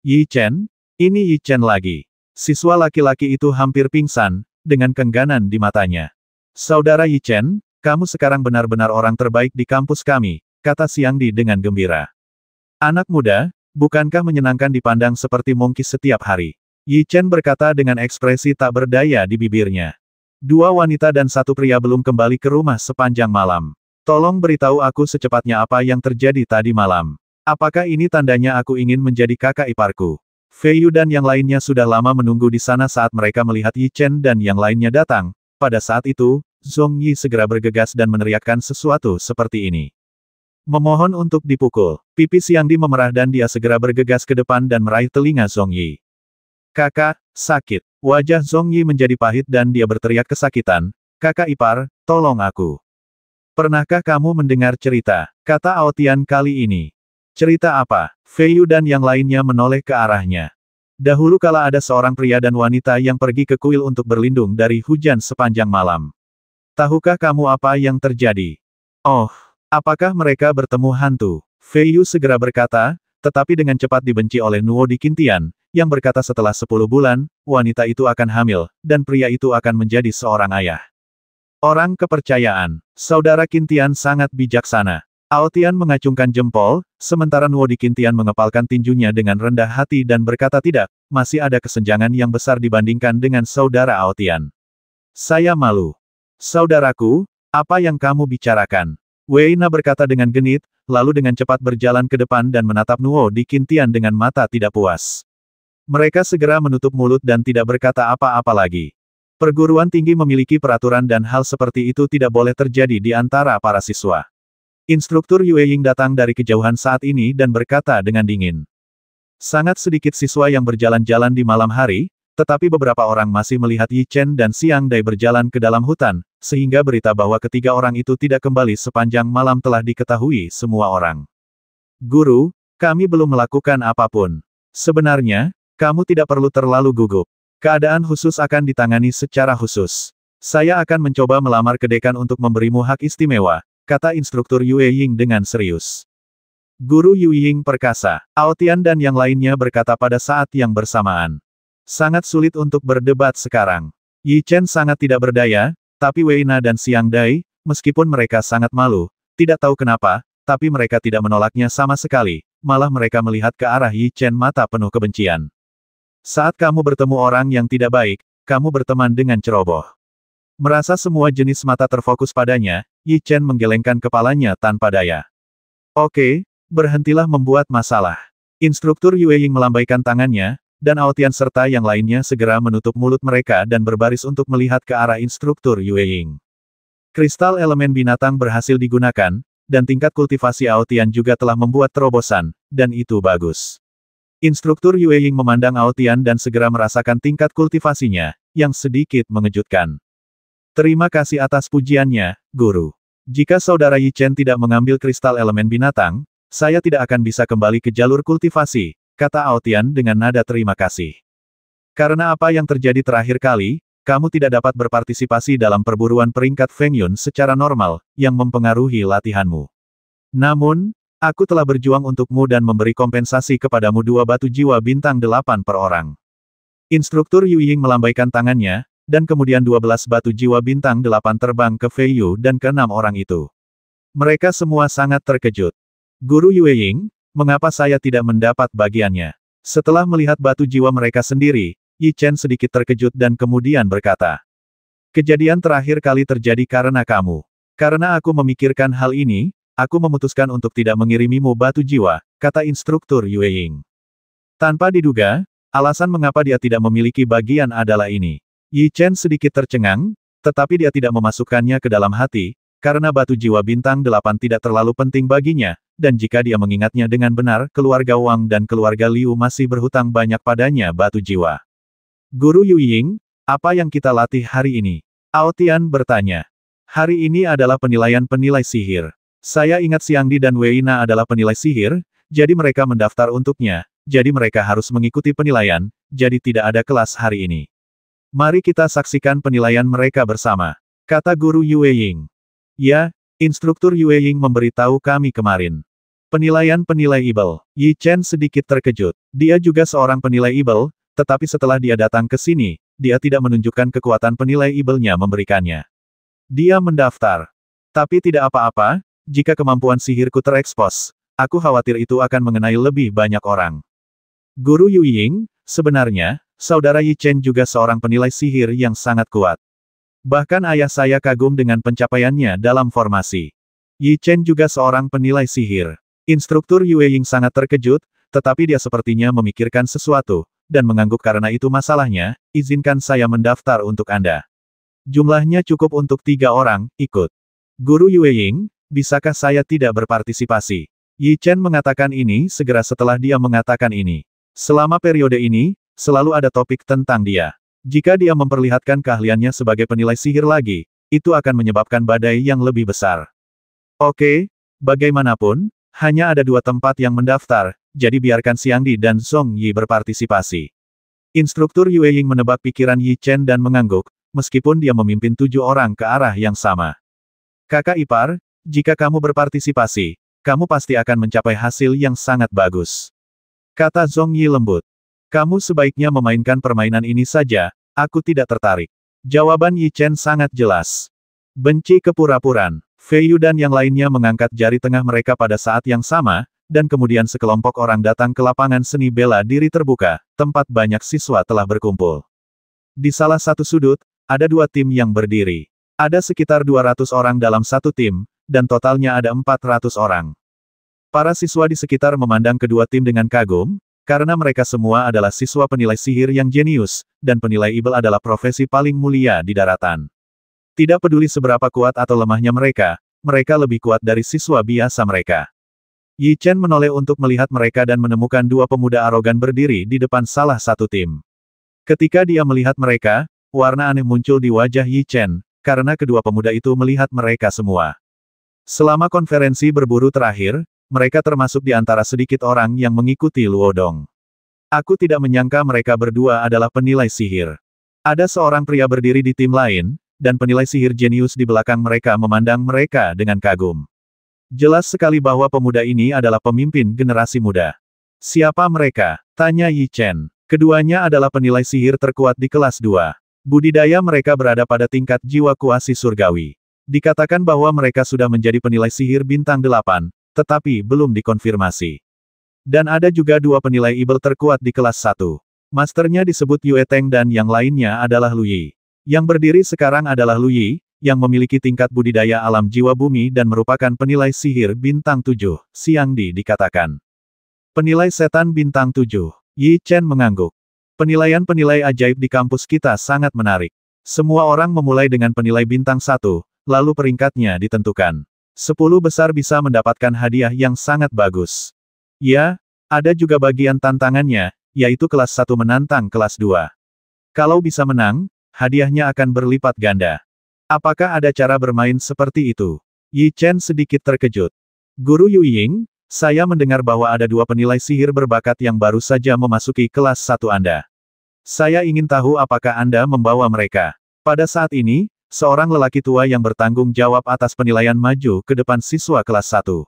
Yi Chen? Ini Yi Chen lagi. Siswa laki-laki itu hampir pingsan, dengan kengganan di matanya. Saudara Yi Chen, kamu sekarang benar-benar orang terbaik di kampus kami, kata Xiang Di dengan gembira. Anak muda, bukankah menyenangkan dipandang seperti mongkis setiap hari? Yi Chen berkata dengan ekspresi tak berdaya di bibirnya. Dua wanita dan satu pria belum kembali ke rumah sepanjang malam. Tolong beritahu aku secepatnya apa yang terjadi tadi malam. Apakah ini tandanya aku ingin menjadi kakak iparku? Fei Yu dan yang lainnya sudah lama menunggu di sana saat mereka melihat Yi Chen dan yang lainnya datang. Pada saat itu, Zhong Yi segera bergegas dan meneriakkan sesuatu seperti ini. Memohon untuk dipukul. Pipi Xiang Di memerah dan dia segera bergegas ke depan dan meraih telinga Zhong Yi. Kakak, sakit. Wajah Zhong Yi menjadi pahit dan dia berteriak kesakitan. Kakak ipar, tolong aku. Pernahkah kamu mendengar cerita? Kata Aotian kali ini. Cerita apa? Fei Yu dan yang lainnya menoleh ke arahnya. Dahulu kala ada seorang pria dan wanita yang pergi ke kuil untuk berlindung dari hujan sepanjang malam. Tahukah kamu apa yang terjadi? Oh. Apakah mereka bertemu hantu? Fei Yu segera berkata, tetapi dengan cepat dibenci oleh Nuo di Qintian, yang berkata setelah 10 bulan, wanita itu akan hamil, dan pria itu akan menjadi seorang ayah. Orang kepercayaan. Saudara Qintian sangat bijaksana. Aotian mengacungkan jempol, sementara Nuo di Qintian mengepalkan tinjunya dengan rendah hati dan berkata tidak, masih ada kesenjangan yang besar dibandingkan dengan saudara Aotian. Saya malu. Saudaraku, apa yang kamu bicarakan? Wei Na berkata dengan genit, lalu dengan cepat berjalan ke depan dan menatap Nuo di Qintian dengan mata tidak puas. Mereka segera menutup mulut dan tidak berkata apa-apa lagi. Perguruan tinggi memiliki peraturan dan hal seperti itu tidak boleh terjadi di antara para siswa. Instruktur Yue Ying datang dari kejauhan saat ini dan berkata dengan dingin. Sangat sedikit siswa yang berjalan-jalan di malam hari, tetapi beberapa orang masih melihat Yi Chen dan Xiang Dai berjalan ke dalam hutan, sehingga berita bahwa ketiga orang itu tidak kembali sepanjang malam telah diketahui semua orang. Guru, kami belum melakukan apapun. Sebenarnya, kamu tidak perlu terlalu gugup. Keadaan khusus akan ditangani secara khusus. Saya akan mencoba melamar ke dekan untuk memberimu hak istimewa, kata instruktur Yue Ying dengan serius. Guru Yu Ying perkasa, Aotian dan yang lainnya berkata pada saat yang bersamaan. Sangat sulit untuk berdebat sekarang. Yi Chen sangat tidak berdaya, tapi Wei Na dan Xiang Dai, meskipun mereka sangat malu, tidak tahu kenapa, tapi mereka tidak menolaknya sama sekali, malah mereka melihat ke arah Yi Chen mata penuh kebencian. Saat kamu bertemu orang yang tidak baik, kamu berteman dengan ceroboh. Merasa semua jenis mata terfokus padanya, Yi Chen menggelengkan kepalanya tanpa daya. Oke, berhentilah membuat masalah. Instruktur Yue Ying melambaikan tangannya, dan Aotian serta yang lainnya segera menutup mulut mereka dan berbaris untuk melihat ke arah instruktur Yue Ying. Kristal elemen binatang berhasil digunakan, dan tingkat kultivasi Aotian juga telah membuat terobosan, dan itu bagus. Instruktur Yue Ying memandang Aotian dan segera merasakan tingkat kultivasinya, yang sedikit mengejutkan. Terima kasih atas pujiannya, Guru. Jika Saudara Yi Chen tidak mengambil kristal elemen binatang, saya tidak akan bisa kembali ke jalur kultivasi, kata Aotian dengan nada terima kasih. Karena apa yang terjadi terakhir kali, kamu tidak dapat berpartisipasi dalam perburuan peringkat Feng Yun secara normal, yang mempengaruhi latihanmu. Namun, aku telah berjuang untukmu dan memberi kompensasi kepadamu 2 batu jiwa bintang 8 per orang. Instruktur Yu Ying melambaikan tangannya, dan kemudian 12 batu jiwa bintang 8 terbang ke Fei Yu dan ke 6 orang itu. Mereka semua sangat terkejut. Guru Yue Ying, mengapa saya tidak mendapat bagiannya? Setelah melihat batu jiwa mereka sendiri, Yi Chen sedikit terkejut dan kemudian berkata. Kejadian terakhir kali terjadi karena kamu. Karena aku memikirkan hal ini, aku memutuskan untuk tidak mengirimimu batu jiwa, kata instruktur Yue Ying. Tanpa diduga, alasan mengapa dia tidak memiliki bagian adalah ini. Yi Chen sedikit tercengang, tetapi dia tidak memasukkannya ke dalam hati, karena batu jiwa bintang 8 tidak terlalu penting baginya, dan jika dia mengingatnya dengan benar, keluarga Wang dan keluarga Liu masih berhutang banyak padanya batu jiwa. Guru Yu Ying, apa yang kita latih hari ini? Aotian bertanya. Hari ini adalah penilaian penilai sihir. Saya ingat Xiangdi dan Wei Na adalah penilai sihir, jadi mereka mendaftar untuknya, jadi mereka harus mengikuti penilaian, jadi tidak ada kelas hari ini. Mari kita saksikan penilaian mereka bersama, kata Guru Yue Ying. Ya, instruktur Yue Ying memberitahu kami kemarin. Penilaian penilai Ibel. Yi Chen sedikit terkejut. Dia juga seorang penilai Ibel, tetapi setelah dia datang ke sini, dia tidak menunjukkan kekuatan penilai Ibelnya memberikannya. Dia mendaftar. Tapi tidak apa-apa, jika kemampuan sihirku terekspos, aku khawatir itu akan mengenai lebih banyak orang. Guru Yu Ying, sebenarnya, Saudara Yi Chen juga seorang penilai sihir yang sangat kuat. Bahkan ayah saya kagum dengan pencapaiannya dalam formasi. Yi Chen juga seorang penilai sihir. Instruktur Yue Ying sangat terkejut, tetapi dia sepertinya memikirkan sesuatu, dan mengangguk karena itu masalahnya, izinkan saya mendaftar untuk Anda. Jumlahnya cukup untuk 3 orang, ikut. Guru Yue Ying, bisakah saya tidak berpartisipasi? Yi Chen mengatakan ini segera setelah dia mengatakan ini. Selama periode ini, selalu ada topik tentang dia. Jika dia memperlihatkan keahliannya sebagai penilai sihir lagi, itu akan menyebabkan badai yang lebih besar. Oke, bagaimanapun, hanya ada 2 tempat yang mendaftar, jadi biarkan Xiangdi dan Song Yi berpartisipasi. Instruktur Yue Ying menebak pikiran Yi Chen dan mengangguk, meskipun dia memimpin 7 orang ke arah yang sama. Kakak ipar, jika kamu berpartisipasi, kamu pasti akan mencapai hasil yang sangat bagus. Kata Song Yi lembut. Kamu sebaiknya memainkan permainan ini saja, aku tidak tertarik. Jawaban Yi Chen sangat jelas. Benci kepura-puraan. Fei Yu dan yang lainnya mengangkat jari tengah mereka pada saat yang sama, dan kemudian sekelompok orang datang ke lapangan seni bela diri terbuka, tempat banyak siswa telah berkumpul. Di salah satu sudut, ada 2 tim yang berdiri. Ada sekitar 200 orang dalam satu tim, dan totalnya ada 400 orang. Para siswa di sekitar memandang kedua tim dengan kagum, karena mereka semua adalah siswa penilai sihir yang jenius, dan penilai Ibel adalah profesi paling mulia di daratan. Tidak peduli seberapa kuat atau lemahnya mereka lebih kuat dari siswa biasa mereka. Yi Chen menoleh untuk melihat mereka dan menemukan 2 pemuda arogan berdiri di depan salah satu tim. Ketika dia melihat mereka, warna aneh muncul di wajah Yi Chen, karena kedua pemuda itu melihat mereka semua. Selama konferensi berburu terakhir, mereka termasuk di antara sedikit orang yang mengikuti Luodong. Aku tidak menyangka mereka berdua adalah penilai sihir. Ada seorang pria berdiri di tim lain, dan penilai sihir jenius di belakang mereka memandang mereka dengan kagum. Jelas sekali bahwa pemuda ini adalah pemimpin generasi muda. Siapa mereka? Tanya Yi Chen. Keduanya adalah penilai sihir terkuat di kelas 2. Budidaya mereka berada pada tingkat jiwa kuasi surgawi. Dikatakan bahwa mereka sudah menjadi penilai sihir bintang 8, tetapi belum dikonfirmasi. Dan ada juga 2 penilai Ibel terkuat di kelas 1. Masternya disebut Yue Teng dan yang lainnya adalah Lu Yi. Yang berdiri sekarang adalah Lu Yi, yang memiliki tingkat budidaya alam jiwa bumi dan merupakan penilai sihir bintang 7, Xiang Di dikatakan. Penilai setan bintang 7. Yi Chen mengangguk. Penilaian-penilai ajaib di kampus kita sangat menarik. Semua orang memulai dengan penilai bintang 1, lalu peringkatnya ditentukan. 10 besar bisa mendapatkan hadiah yang sangat bagus. Ya, ada juga bagian tantangannya, yaitu kelas 1 menantang kelas 2. Kalau bisa menang, hadiahnya akan berlipat ganda. Apakah ada cara bermain seperti itu? Yi Chen sedikit terkejut. Guru Yu Ying, saya mendengar bahwa ada 2 penilai sihir berbakat yang baru saja memasuki kelas 1 Anda. Saya ingin tahu apakah Anda membawa mereka. Pada saat ini, seorang lelaki tua yang bertanggung jawab atas penilaian maju ke depan siswa kelas 1.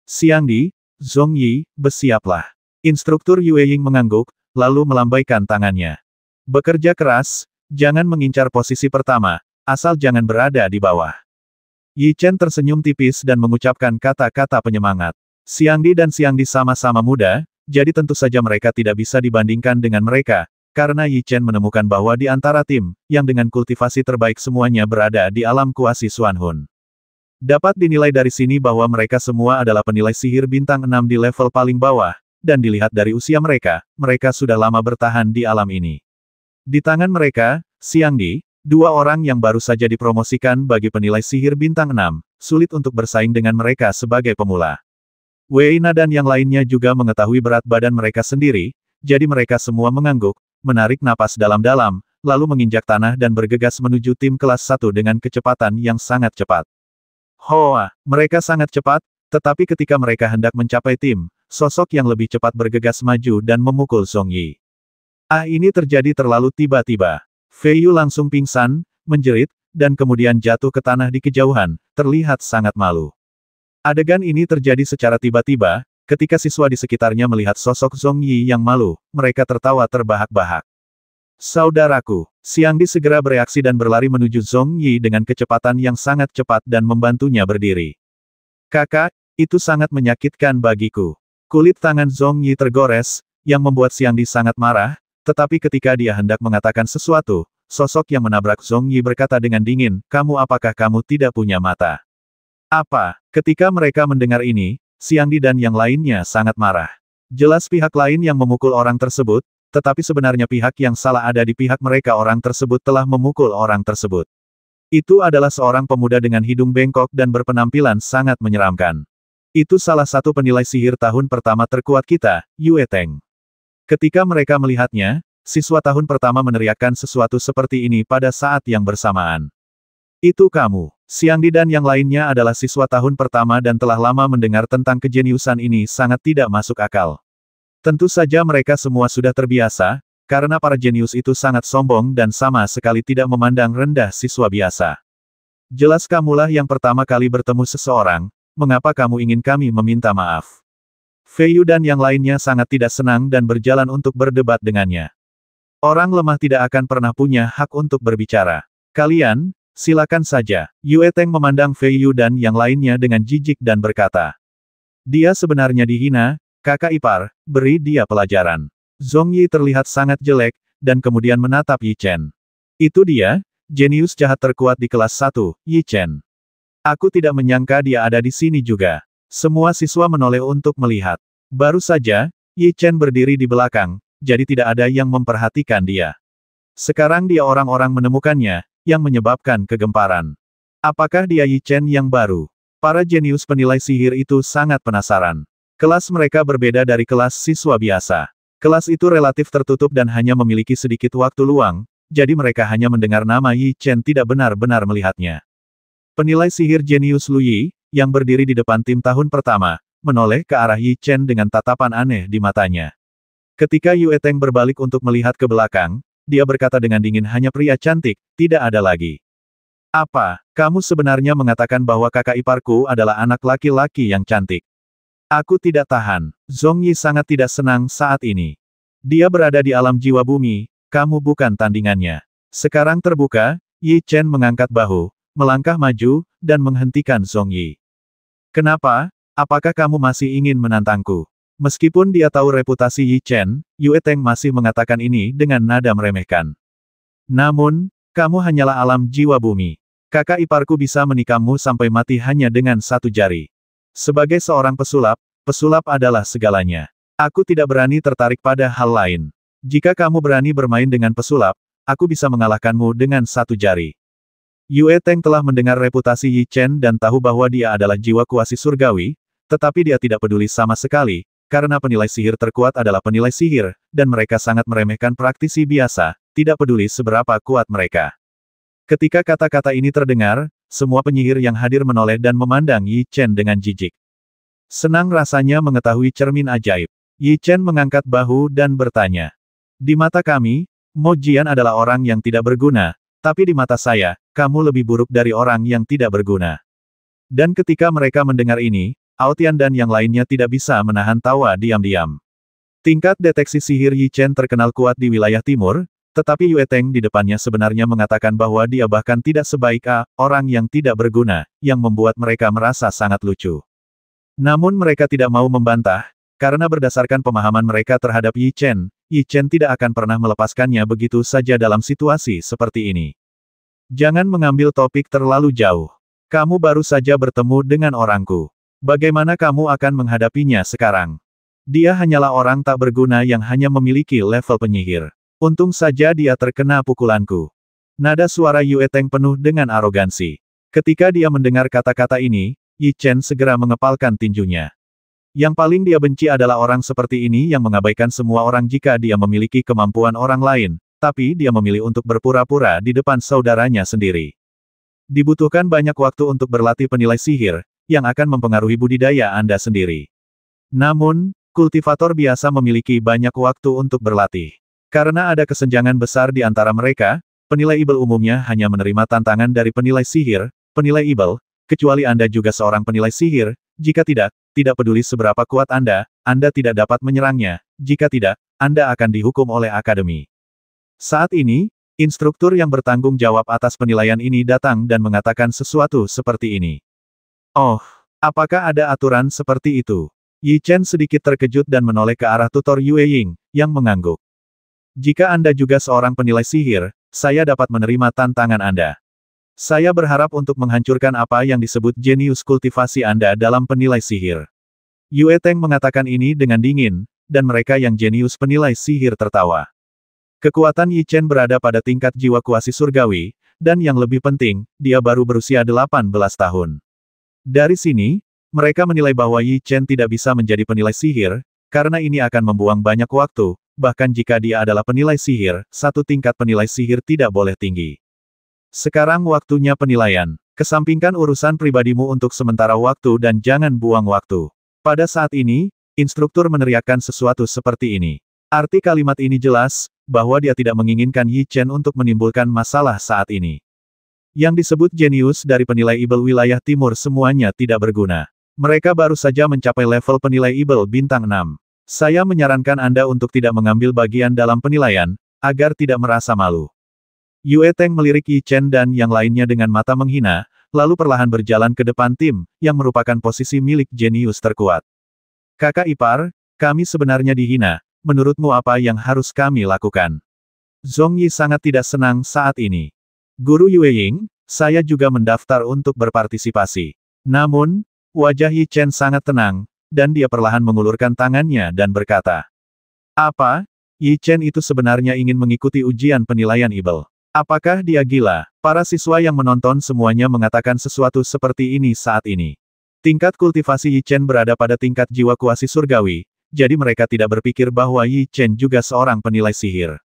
Xiang Di, Zhong Yi, bersiaplah. Instruktur Yue Ying mengangguk, lalu melambaikan tangannya. Bekerja keras, jangan mengincar posisi pertama, asal jangan berada di bawah. Yi Chen tersenyum tipis dan mengucapkan kata-kata penyemangat. Xiang Di dan Xiang Di sama-sama muda, jadi tentu saja mereka tidak bisa dibandingkan dengan mereka, karena Yi Chen menemukan bahwa di antara tim, yang dengan kultivasi terbaik semuanya berada di alam kuasi Xuanhun. Dapat dinilai dari sini bahwa mereka semua adalah penilai sihir bintang 6 di level paling bawah, dan dilihat dari usia mereka, mereka sudah lama bertahan di alam ini. Di tangan mereka, Xiang Di, 2 orang yang baru saja dipromosikan bagi penilai sihir bintang 6, sulit untuk bersaing dengan mereka sebagai pemula. Wei Na dan yang lainnya juga mengetahui berat badan mereka sendiri, jadi mereka semua mengangguk, menarik napas dalam-dalam, lalu menginjak tanah dan bergegas menuju tim kelas 1 dengan kecepatan yang sangat cepat. Hoa, mereka sangat cepat, tetapi ketika mereka hendak mencapai tim, sosok yang lebih cepat bergegas maju dan memukul Zhong Yi. Ini terjadi terlalu tiba-tiba. Fei Yu langsung pingsan, menjerit, dan kemudian jatuh ke tanah di kejauhan, terlihat sangat malu. Adegan ini terjadi secara tiba-tiba, ketika siswa di sekitarnya melihat sosok Zhong Yi yang malu, mereka tertawa terbahak-bahak. Saudaraku, Xiang Di segera bereaksi dan berlari menuju Zhong Yi dengan kecepatan yang sangat cepat dan membantunya berdiri. Kakak, itu sangat menyakitkan bagiku. Kulit tangan Zhong Yi tergores, yang membuat Xiang Di sangat marah, tetapi ketika dia hendak mengatakan sesuatu, sosok yang menabrak Zhong Yi berkata dengan dingin, apakah kamu tidak punya mata? Apa? Ketika mereka mendengar ini, Xiang Di dan yang lainnya sangat marah. Jelas pihak lain yang memukul orang tersebut, tetapi sebenarnya pihak yang salah ada di pihak mereka. Orang tersebut telah memukul orang tersebut. Itu adalah seorang pemuda dengan hidung bengkok dan berpenampilan sangat menyeramkan. Itu salah satu penilai sihir tahun pertama terkuat kita, Yue Teng. Ketika mereka melihatnya, siswa tahun pertama meneriakkan sesuatu seperti ini pada saat yang bersamaan. Itu kamu. Xiang Di dan yang lainnya adalah siswa tahun pertama dan telah lama mendengar tentang kejeniusan ini sangat tidak masuk akal. Tentu saja mereka semua sudah terbiasa, karena para jenius itu sangat sombong dan sama sekali tidak memandang rendah siswa biasa. Jelas kamulah yang pertama kali bertemu seseorang, mengapa kamu ingin kami meminta maaf? Fei Yu dan yang lainnya sangat tidak senang dan berjalan untuk berdebat dengannya. Orang lemah tidak akan pernah punya hak untuk berbicara. Kalian, silakan saja. Yue Teng memandang Fei Yu dan yang lainnya dengan jijik dan berkata. Dia sebenarnya dihina, kakak ipar, beri dia pelajaran. Zhong Yi terlihat sangat jelek, dan kemudian menatap Yi Chen. Itu dia, jenius jahat terkuat di kelas 1, Yi Chen. Aku tidak menyangka dia ada di sini juga. Semua siswa menoleh untuk melihat. Baru saja, Yi Chen berdiri di belakang, jadi tidak ada yang memperhatikan dia. Sekarang dia orang-orang menemukannya, yang menyebabkan kegemparan. Apakah dia Yi Chen yang baru? Para jenius penilai sihir itu sangat penasaran. Kelas mereka berbeda dari kelas siswa biasa. Kelas itu relatif tertutup dan hanya memiliki sedikit waktu luang, jadi mereka hanya mendengar nama Yi Chen tidak benar-benar melihatnya. Penilai sihir jenius Lu Yi, yang berdiri di depan tim tahun pertama, menoleh ke arah Yi Chen dengan tatapan aneh di matanya. Ketika Yue Teng berbalik untuk melihat ke belakang, dia berkata dengan dingin hanya pria cantik, tidak ada lagi. Apa, kamu sebenarnya mengatakan bahwa kakak iparku adalah anak laki-laki yang cantik? Aku tidak tahan. Zhong Yi sangat tidak senang saat ini. Dia berada di alam jiwa bumi, kamu bukan tandingannya. Sekarang terbuka, Yi Chen mengangkat bahu, melangkah maju, dan menghentikan Zhong Yi. Kenapa? Apakah kamu masih ingin menantangku? Meskipun dia tahu reputasi Yi Chen, Yue Teng masih mengatakan ini dengan nada meremehkan. Namun, kamu hanyalah alam jiwa bumi. Kakak iparku bisa menikahmu sampai mati hanya dengan satu jari. Sebagai seorang pesulap, pesulap adalah segalanya. Aku tidak berani tertarik pada hal lain. Jika kamu berani bermain dengan pesulap, aku bisa mengalahkanmu dengan satu jari. Yue Teng telah mendengar reputasi Yi Chen dan tahu bahwa dia adalah jiwa kuasi surgawi, tetapi dia tidak peduli sama sekali, karena penilai sihir terkuat adalah penilai sihir, dan mereka sangat meremehkan praktisi biasa, tidak peduli seberapa kuat mereka. Ketika kata-kata ini terdengar, semua penyihir yang hadir menoleh dan memandang Yi Chen dengan jijik. Senang rasanya mengetahui cermin ajaib. Yi Chen mengangkat bahu dan bertanya. Di mata kami, Mo Jian adalah orang yang tidak berguna, tapi di mata saya, kamu lebih buruk dari orang yang tidak berguna. Dan ketika mereka mendengar ini, Aotian dan yang lainnya tidak bisa menahan tawa diam-diam. Tingkat deteksi sihir Yi Chen terkenal kuat di wilayah timur, tetapi Yue Teng di depannya sebenarnya mengatakan bahwa dia bahkan tidak sebaik orang yang tidak berguna, yang membuat mereka merasa sangat lucu. Namun mereka tidak mau membantah, karena berdasarkan pemahaman mereka terhadap Yi Chen tidak akan pernah melepaskannya begitu saja dalam situasi seperti ini. Jangan mengambil topik terlalu jauh. Kamu baru saja bertemu dengan orangku. Bagaimana kamu akan menghadapinya sekarang? Dia hanyalah orang tak berguna yang hanya memiliki level penyihir. Untung saja dia terkena pukulanku. Nada suara Yue Teng penuh dengan arogansi. Ketika dia mendengar kata-kata ini, Yi Chen segera mengepalkan tinjunya. Yang paling dia benci adalah orang seperti ini yang mengabaikan semua orang jika dia memiliki kemampuan orang lain, tapi dia memilih untuk berpura-pura di depan saudaranya sendiri. Dibutuhkan banyak waktu untuk berlatih penilai sihir, yang akan mempengaruhi budidaya Anda sendiri. Namun, kultivator biasa memiliki banyak waktu untuk berlatih. Karena ada kesenjangan besar di antara mereka, penilai Ibel umumnya hanya menerima tantangan dari penilai sihir, penilai Ibel, kecuali Anda juga seorang penilai sihir, jika tidak peduli seberapa kuat Anda tidak dapat menyerangnya, jika tidak, Anda akan dihukum oleh akademi. Saat ini, instruktur yang bertanggung jawab atas penilaian ini datang dan mengatakan sesuatu seperti ini. Oh, apakah ada aturan seperti itu? Yi Chen sedikit terkejut dan menoleh ke arah tutor Yue Ying, yang mengangguk. Jika Anda juga seorang penilai sihir, saya dapat menerima tantangan Anda. Saya berharap untuk menghancurkan apa yang disebut jenius kultivasi Anda dalam penilai sihir. Yue Teng mengatakan ini dengan dingin, dan mereka yang jenius penilai sihir tertawa. Kekuatan Yi Chen berada pada tingkat jiwa kuasi surgawi, dan yang lebih penting, dia baru berusia 18 tahun. Dari sini, mereka menilai bahwa Yi Chen tidak bisa menjadi penilai sihir, karena ini akan membuang banyak waktu, bahkan jika dia adalah penilai sihir, satu tingkat penilai sihir tidak boleh tinggi. Sekarang waktunya penilaian. Kesampingkan urusan pribadimu untuk sementara waktu dan jangan buang waktu. Pada saat ini, instruktur meneriakkan sesuatu seperti ini. Arti kalimat ini jelas, bahwa dia tidak menginginkan Yi Chen untuk menimbulkan masalah saat ini. Yang disebut jenius dari penilai Ibel wilayah timur semuanya tidak berguna. Mereka baru saja mencapai level penilai Ibel bintang 6. Saya menyarankan Anda untuk tidak mengambil bagian dalam penilaian, agar tidak merasa malu. Yue Teng melirik Yi Chen dan yang lainnya dengan mata menghina, lalu perlahan berjalan ke depan tim, yang merupakan posisi milik jenius terkuat. Kakak ipar, kami sebenarnya dihina, menurutmu apa yang harus kami lakukan? Zhong Yi sangat tidak senang saat ini. Guru Yue Ying, saya juga mendaftar untuk berpartisipasi. Namun, wajah Yi Chen sangat tenang, dan dia perlahan mengulurkan tangannya dan berkata, apa? Yi Chen itu sebenarnya ingin mengikuti ujian penilaian Ibel. Apakah dia gila? Para siswa yang menonton semuanya mengatakan sesuatu seperti ini saat ini. Tingkat kultivasi Yi Chen berada pada tingkat jiwa kuasi surgawi, jadi mereka tidak berpikir bahwa Yi Chen juga seorang penilai sihir.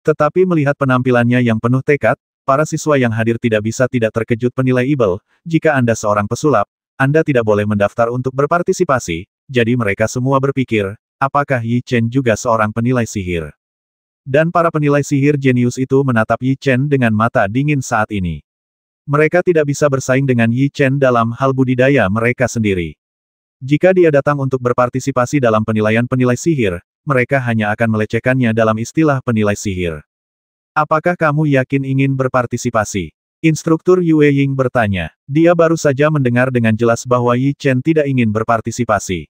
Tetapi melihat penampilannya yang penuh tekad, para siswa yang hadir tidak bisa tidak terkejut penilai Ibel. Jika Anda seorang pesulap, Anda tidak boleh mendaftar untuk berpartisipasi, jadi mereka semua berpikir, apakah Yi Chen juga seorang penilai sihir? Dan para penilai sihir jenius itu menatap Yi Chen dengan mata dingin saat ini. Mereka tidak bisa bersaing dengan Yi Chen dalam hal budidaya mereka sendiri. Jika dia datang untuk berpartisipasi dalam penilaian penilai sihir, mereka hanya akan melecehkannya dalam istilah penilai sihir. Apakah kamu yakin ingin berpartisipasi? Instruktur Yue Ying bertanya. Dia baru saja mendengar dengan jelas bahwa Yi Chen tidak ingin berpartisipasi.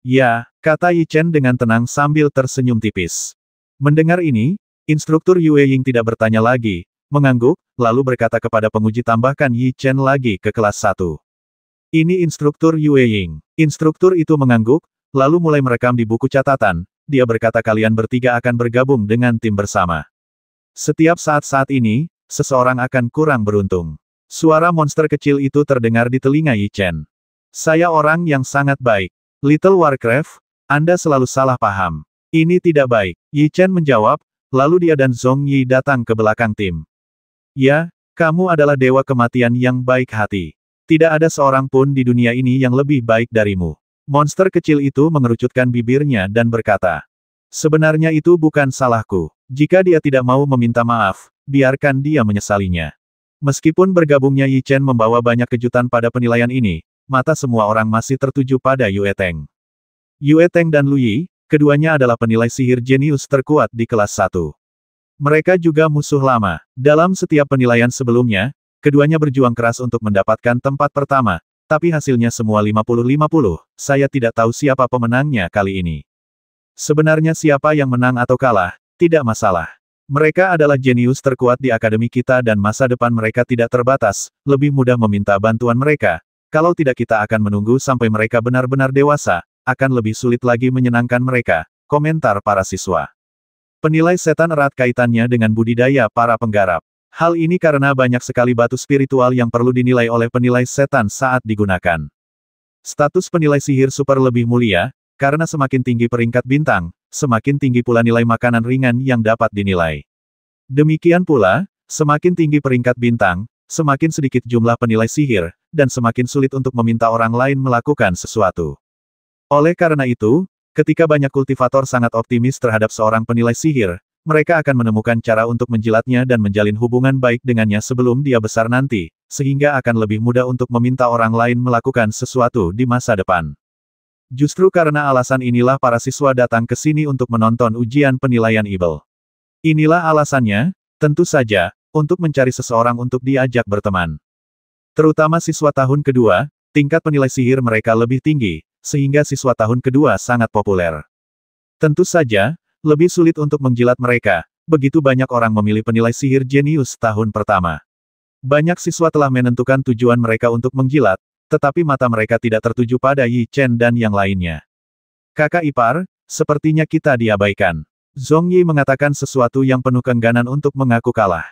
Ya, kata Yi Chen dengan tenang sambil tersenyum tipis. Mendengar ini, instruktur Yue Ying tidak bertanya lagi, mengangguk, lalu berkata kepada penguji tambahkan Yi Chen lagi ke kelas 1. Ini instruktur Yue Ying. Instruktur itu mengangguk, lalu mulai merekam di buku catatan, dia berkata kalian bertiga akan bergabung dengan tim bersama. Setiap saat-saat ini, seseorang akan kurang beruntung. Suara monster kecil itu terdengar di telinga Yi Chen. Saya orang yang sangat baik. Little Warcraft, Anda selalu salah paham. Ini tidak baik. Yi Chen menjawab, lalu dia dan Zhong Yi datang ke belakang tim. Ya, kamu adalah dewa kematian yang baik hati. Tidak ada seorang pun di dunia ini yang lebih baik darimu. Monster kecil itu mengerucutkan bibirnya dan berkata, sebenarnya itu bukan salahku. Jika dia tidak mau meminta maaf, biarkan dia menyesalinya. Meskipun bergabungnya Yi Chen membawa banyak kejutan pada penilaian ini, mata semua orang masih tertuju pada Yue Teng. Yue Teng dan Lu Yi, keduanya adalah penilai sihir jenius terkuat di kelas 1. Mereka juga musuh lama. Dalam setiap penilaian sebelumnya, keduanya berjuang keras untuk mendapatkan tempat pertama, tapi hasilnya semua 50-50, saya tidak tahu siapa pemenangnya kali ini. Sebenarnya siapa yang menang atau kalah, tidak masalah. Mereka adalah jenius terkuat di akademi kita dan masa depan mereka tidak terbatas, lebih mudah meminta bantuan mereka. Kalau tidak kita akan menunggu sampai mereka benar-benar dewasa, akan lebih sulit lagi menyenangkan mereka, komentar para siswa. Penilai setan erat kaitannya dengan budidaya para penggarap. Hal ini karena banyak sekali batu spiritual yang perlu dinilai oleh penilai setan saat digunakan. Status penilai sihir super lebih mulia, karena semakin tinggi peringkat bintang, semakin tinggi pula nilai makanan ringan yang dapat dinilai. Demikian pula, semakin tinggi peringkat bintang, semakin sedikit jumlah penilai sihir, dan semakin sulit untuk meminta orang lain melakukan sesuatu. Oleh karena itu, ketika banyak kultivator sangat optimis terhadap seorang penilai sihir, mereka akan menemukan cara untuk menjilatnya dan menjalin hubungan baik dengannya sebelum dia besar nanti, sehingga akan lebih mudah untuk meminta orang lain melakukan sesuatu di masa depan. Justru karena alasan inilah para siswa datang ke sini untuk menonton ujian penilaian Ibel. Inilah alasannya, tentu saja, untuk mencari seseorang untuk diajak berteman. Terutama siswa tahun kedua, tingkat penilai sihir mereka lebih tinggi, sehingga siswa tahun kedua sangat populer. Tentu saja, lebih sulit untuk menjilat mereka, begitu banyak orang memilih penilai sihir jenius tahun pertama. Banyak siswa telah menentukan tujuan mereka untuk menjilat, tetapi mata mereka tidak tertuju pada Yi Chen dan yang lainnya. Kakak ipar, sepertinya kita diabaikan. Zhong Yi mengatakan sesuatu yang penuh keengganan untuk mengaku kalah.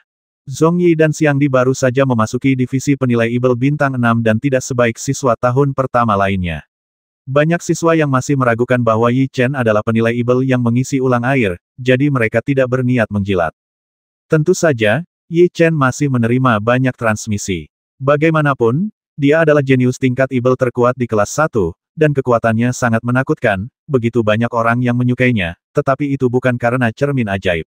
Zhong Yi dan Xiang Di baru saja memasuki divisi penilai Ibel bintang 6 dan tidak sebaik siswa tahun pertama lainnya. Banyak siswa yang masih meragukan bahwa Yi Chen adalah penilai Ibel yang mengisi ulang air, jadi mereka tidak berniat menjilat. Tentu saja, Yi Chen masih menerima banyak transmisi. Bagaimanapun, dia adalah jenius tingkat Ibel terkuat di kelas 1, dan kekuatannya sangat menakutkan, begitu banyak orang yang menyukainya, tetapi itu bukan karena cermin ajaib.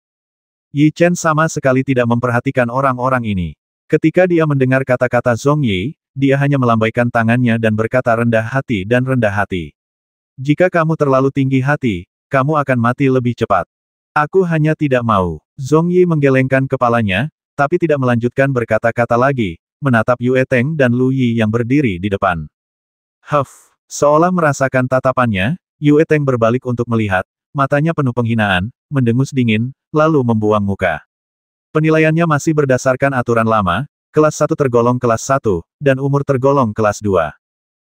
Yi Chen sama sekali tidak memperhatikan orang-orang ini. Ketika dia mendengar kata-kata Zhong Yi, dia hanya melambaikan tangannya dan berkata rendah hati dan rendah hati. Jika kamu terlalu tinggi hati, kamu akan mati lebih cepat. Aku hanya tidak mau. Zhong Yi menggelengkan kepalanya, tapi tidak melanjutkan berkata-kata lagi, menatap Yue Teng dan Lu Yi yang berdiri di depan. Seolah merasakan tatapannya, Yue Teng berbalik untuk melihat, matanya penuh penghinaan, mendengus dingin, lalu membuang muka. Penilaiannya masih berdasarkan aturan lama, kelas 1 tergolong kelas 1, dan umur tergolong kelas 2.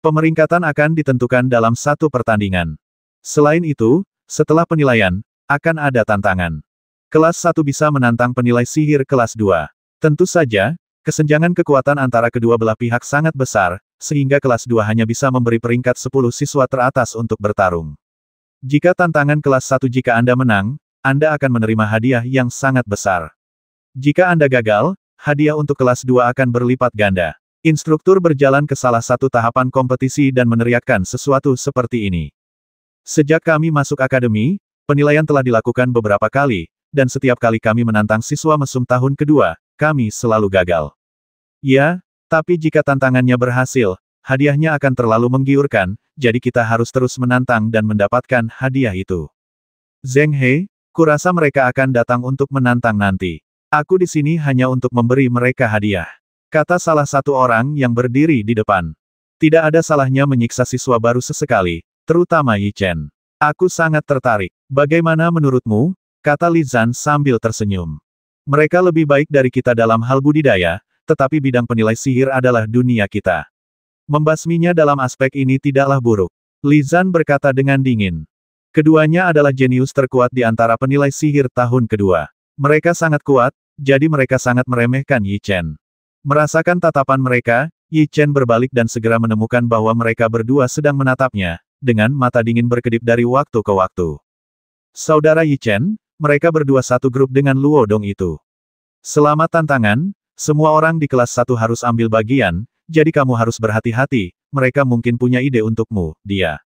Pemeringkatan akan ditentukan dalam satu pertandingan. Selain itu, setelah penilaian, akan ada tantangan. Kelas 1 bisa menantang penilai sihir kelas 2. Tentu saja, kesenjangan kekuatan antara kedua belah pihak sangat besar, sehingga kelas 2 hanya bisa memberi peringkat 10 siswa teratas untuk bertarung. Jika tantangan kelas 1 jika Anda menang, Anda akan menerima hadiah yang sangat besar. Jika Anda gagal, hadiah untuk kelas 2 akan berlipat ganda. Instruktur berjalan ke salah satu tahapan kompetisi dan meneriakkan sesuatu seperti ini. Sejak kami masuk akademi, penilaian telah dilakukan beberapa kali, dan setiap kali kami menantang siswa mesum tahun kedua, kami selalu gagal. Ya, tapi jika tantangannya berhasil, hadiahnya akan terlalu menggiurkan, jadi kita harus terus menantang dan mendapatkan hadiah itu. Zheng He, kurasa mereka akan datang untuk menantang nanti. Aku di sini hanya untuk memberi mereka hadiah, kata salah satu orang yang berdiri di depan. Tidak ada salahnya menyiksa siswa baru sesekali, Terutama Yi Chen. Aku sangat tertarik. Bagaimana menurutmu? Kata Li Zan sambil tersenyum. Mereka lebih baik dari kita dalam hal budidaya, tetapi bidang penilai sihir adalah dunia kita. Membasminya dalam aspek ini tidaklah buruk. Li Zan berkata dengan dingin. Keduanya adalah jenius terkuat di antara penilai sihir tahun kedua. Mereka sangat kuat, jadi mereka sangat meremehkan Yi Chen. Merasakan tatapan mereka, Yi Chen berbalik dan segera menemukan bahwa mereka berdua sedang menatapnya, dengan mata dingin berkedip dari waktu ke waktu. Saudara Yi Chen, mereka berdua satu grup dengan Luo Dong itu. Selama tantangan, semua orang di kelas 1 harus ambil bagian, jadi kamu harus berhati-hati, mereka mungkin punya ide untukmu, dia.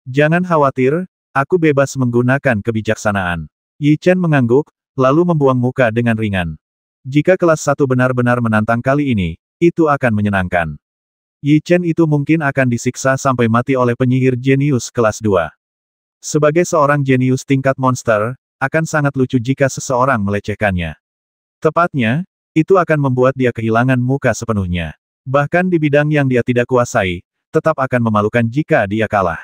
Jangan khawatir, aku bebas menggunakan kebijaksanaan. Yi Chen mengangguk, lalu membuang muka dengan ringan. Jika kelas 1 benar-benar menantang kali ini, itu akan menyenangkan. Yi Chen itu mungkin akan disiksa sampai mati oleh penyihir jenius kelas 2. Sebagai seorang jenius tingkat monster, akan sangat lucu jika seseorang melecehkannya. Tepatnya, itu akan membuat dia kehilangan muka sepenuhnya. Bahkan di bidang yang dia tidak kuasai, tetap akan memalukan jika dia kalah.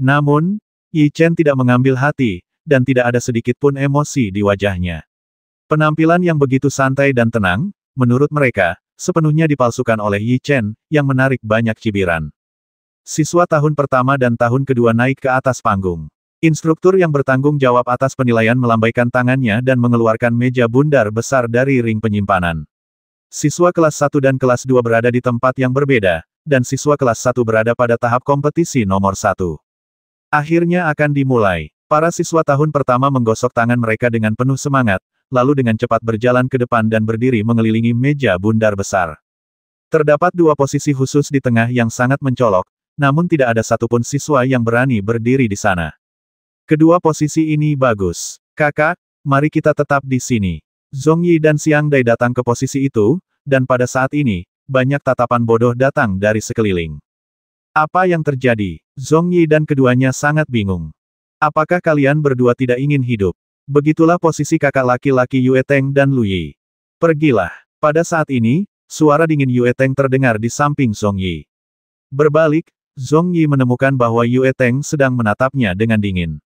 Namun, Yi Chen tidak mengambil hati, dan tidak ada sedikit pun emosi di wajahnya. Penampilan yang begitu santai dan tenang, menurut mereka, sepenuhnya dipalsukan oleh Yi Chen, yang menarik banyak cibiran. Siswa tahun pertama dan tahun kedua naik ke atas panggung. Instruktur yang bertanggung jawab atas penilaian melambaikan tangannya dan mengeluarkan meja bundar besar dari ring penyimpanan. Siswa kelas 1 dan kelas 2 berada di tempat yang berbeda, dan siswa kelas 1 berada pada tahap kompetisi nomor 1. Akhirnya akan dimulai. Para siswa tahun pertama menggosok tangan mereka dengan penuh semangat, lalu dengan cepat berjalan ke depan dan berdiri mengelilingi meja bundar besar. Terdapat dua posisi khusus di tengah yang sangat mencolok, namun tidak ada satupun siswa yang berani berdiri di sana. Kedua posisi ini bagus. Kakak, mari kita tetap di sini. Zhong Yi dan Xiang Dai datang ke posisi itu, dan pada saat ini, banyak tatapan bodoh datang dari sekeliling. Apa yang terjadi? Zhong Yi dan keduanya sangat bingung. Apakah kalian berdua tidak ingin hidup? Begitulah posisi kakak laki-laki Yue Teng dan Lu Yi. Pergilah. Pada saat ini, suara dingin Yue Teng terdengar di samping Zhong Yi. Berbalik, Zhong Yi menemukan bahwa Yue Teng sedang menatapnya dengan dingin.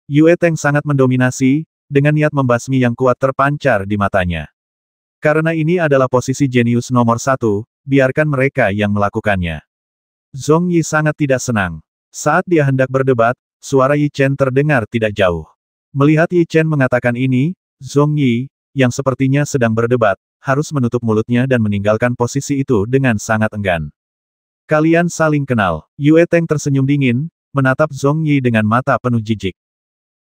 Yue Teng sangat mendominasi, dengan niat membasmi yang kuat terpancar di matanya. Karena ini adalah posisi jenius nomor 1, biarkan mereka yang melakukannya. Zhong Yi sangat tidak senang. Saat dia hendak berdebat, suara Yi Chen terdengar tidak jauh. Melihat Yi Chen mengatakan ini, Zhong Yi, yang sepertinya sedang berdebat, harus menutup mulutnya dan meninggalkan posisi itu dengan sangat enggan. Kalian saling kenal. Yue Teng tersenyum dingin, menatap Zhong Yi dengan mata penuh jijik.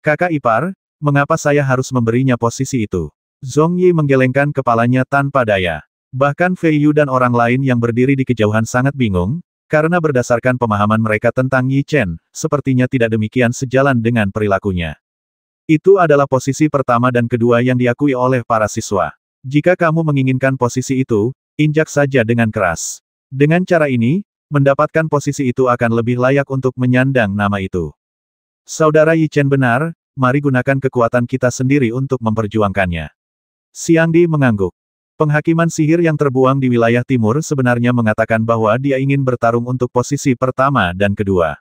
Kakak ipar, mengapa saya harus memberinya posisi itu? Zhong Yi menggelengkan kepalanya tanpa daya. Bahkan Fei Yu dan orang lain yang berdiri di kejauhan sangat bingung, karena berdasarkan pemahaman mereka tentang Yi Chen, sepertinya tidak demikian sejalan dengan perilakunya. Itu adalah posisi pertama dan kedua yang diakui oleh para siswa. Jika kamu menginginkan posisi itu, injak saja dengan keras. Dengan cara ini, mendapatkan posisi itu akan lebih layak untuk menyandang nama itu. Saudara Yi Chen benar, mari gunakan kekuatan kita sendiri untuk memperjuangkannya. Xiang Di mengangguk. Penghakiman sihir yang terbuang di wilayah timur sebenarnya mengatakan bahwa dia ingin bertarung untuk posisi pertama dan kedua.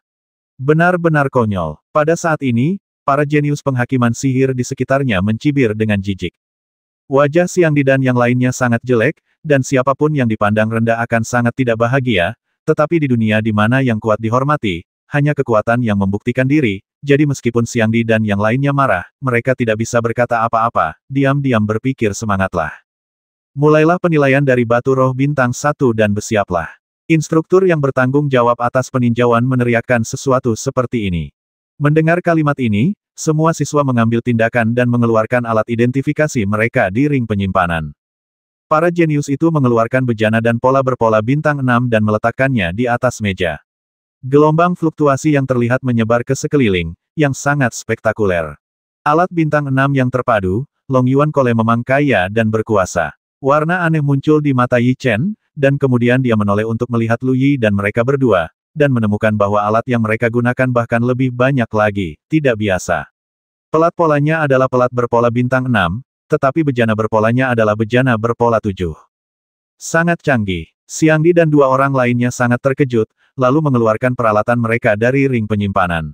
Benar-benar konyol. Pada saat ini, para jenius penghakiman sihir di sekitarnya mencibir dengan jijik. Wajah Xiang Di dan yang lainnya sangat jelek, dan siapapun yang dipandang rendah akan sangat tidak bahagia, tetapi di dunia di mana yang kuat dihormati, hanya kekuatan yang membuktikan diri, jadi meskipun Xiang Di dan yang lainnya marah, mereka tidak bisa berkata apa-apa, diam-diam berpikir semangatlah. Mulailah penilaian dari batu roh bintang 1 dan bersiaplah. Instruktur yang bertanggung jawab atas peninjauan meneriakkan sesuatu seperti ini. Mendengar kalimat ini, semua siswa mengambil tindakan dan mengeluarkan alat identifikasi mereka di ring penyimpanan. Para jenius itu mengeluarkan bejana dan pola berpola bintang 6 dan meletakkannya di atas meja. Gelombang fluktuasi yang terlihat menyebar ke sekeliling, yang sangat spektakuler. Alat bintang 6 yang terpadu, Long Yuan Kole memang kaya dan berkuasa. Warna aneh muncul di mata Yi Chen, dan kemudian dia menoleh untuk melihat Lu Yi dan mereka berdua, dan menemukan bahwa alat yang mereka gunakan bahkan lebih banyak lagi, tidak biasa. Pelat polanya adalah pelat berpola bintang 6, tetapi bejana berpolanya adalah bejana berpola 7. Sangat canggih. Xiangdi dan dua orang lainnya sangat terkejut, lalu mengeluarkan peralatan mereka dari ring penyimpanan.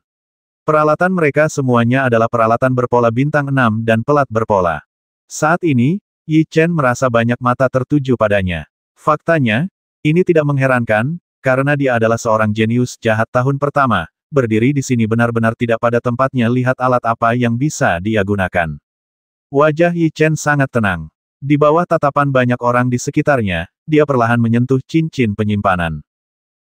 Peralatan mereka semuanya adalah peralatan berpola bintang 6 dan pelat berpola. Saat ini, Yi Chen merasa banyak mata tertuju padanya. Faktanya, ini tidak mengherankan, karena dia adalah seorang jenius jahat tahun pertama, berdiri di sini benar-benar tidak pada tempatnya lihat alat apa yang bisa dia gunakan. Wajah Yi Chen sangat tenang. Di bawah tatapan banyak orang di sekitarnya, dia perlahan menyentuh cincin penyimpanan.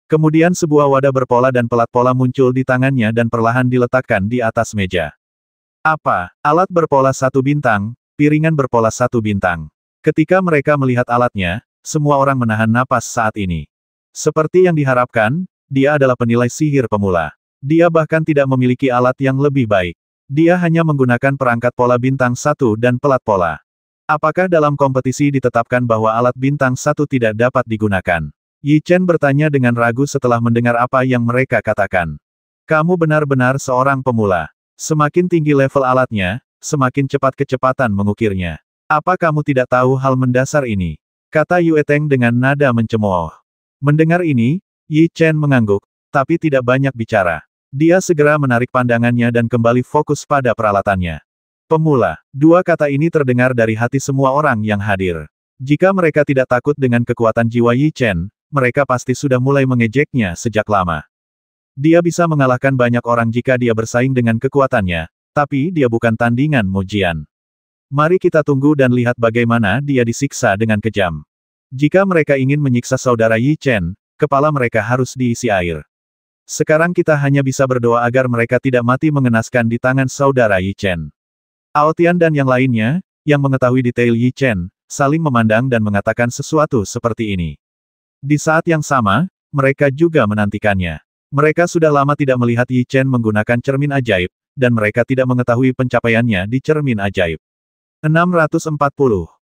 Kemudian sebuah wadah berpola dan pelat pola muncul di tangannya dan perlahan diletakkan di atas meja. Apa? Alat berpola 1 bintang, piringan berpola 1 bintang. Ketika mereka melihat alatnya, semua orang menahan napas saat ini. Seperti yang diharapkan, dia adalah penilai sihir pemula. Dia bahkan tidak memiliki alat yang lebih baik. Dia hanya menggunakan perangkat pola bintang 1 dan pelat pola. Apakah dalam kompetisi ditetapkan bahwa alat bintang 1 tidak dapat digunakan? Yi Chen bertanya dengan ragu setelah mendengar apa yang mereka katakan. Kamu benar-benar seorang pemula. Semakin tinggi level alatnya, semakin cepat kecepatan mengukirnya. Apa kamu tidak tahu hal mendasar ini? Kata Yue Teng dengan nada mencemooh. Mendengar ini, Yi Chen mengangguk, tapi tidak banyak bicara. Dia segera menarik pandangannya dan kembali fokus pada peralatannya. Pemula, dua kata ini terdengar dari hati semua orang yang hadir. Jika mereka tidak takut dengan kekuatan jiwa Yi Chen, mereka pasti sudah mulai mengejeknya sejak lama. Dia bisa mengalahkan banyak orang jika dia bersaing dengan kekuatannya, tapi dia bukan tandingan Mujian. Mari kita tunggu dan lihat bagaimana dia disiksa dengan kejam. Jika mereka ingin menyiksa saudara Yi Chen, kepala mereka harus diisi air. Sekarang kita hanya bisa berdoa agar mereka tidak mati mengenaskan di tangan saudara Yi Chen. Aotian dan yang lainnya, yang mengetahui detail Yi Chen, saling memandang dan mengatakan sesuatu seperti ini. Di saat yang sama, mereka juga menantikannya. Mereka sudah lama tidak melihat Yi Chen menggunakan cermin ajaib, dan mereka tidak mengetahui pencapaiannya di cermin ajaib. 640.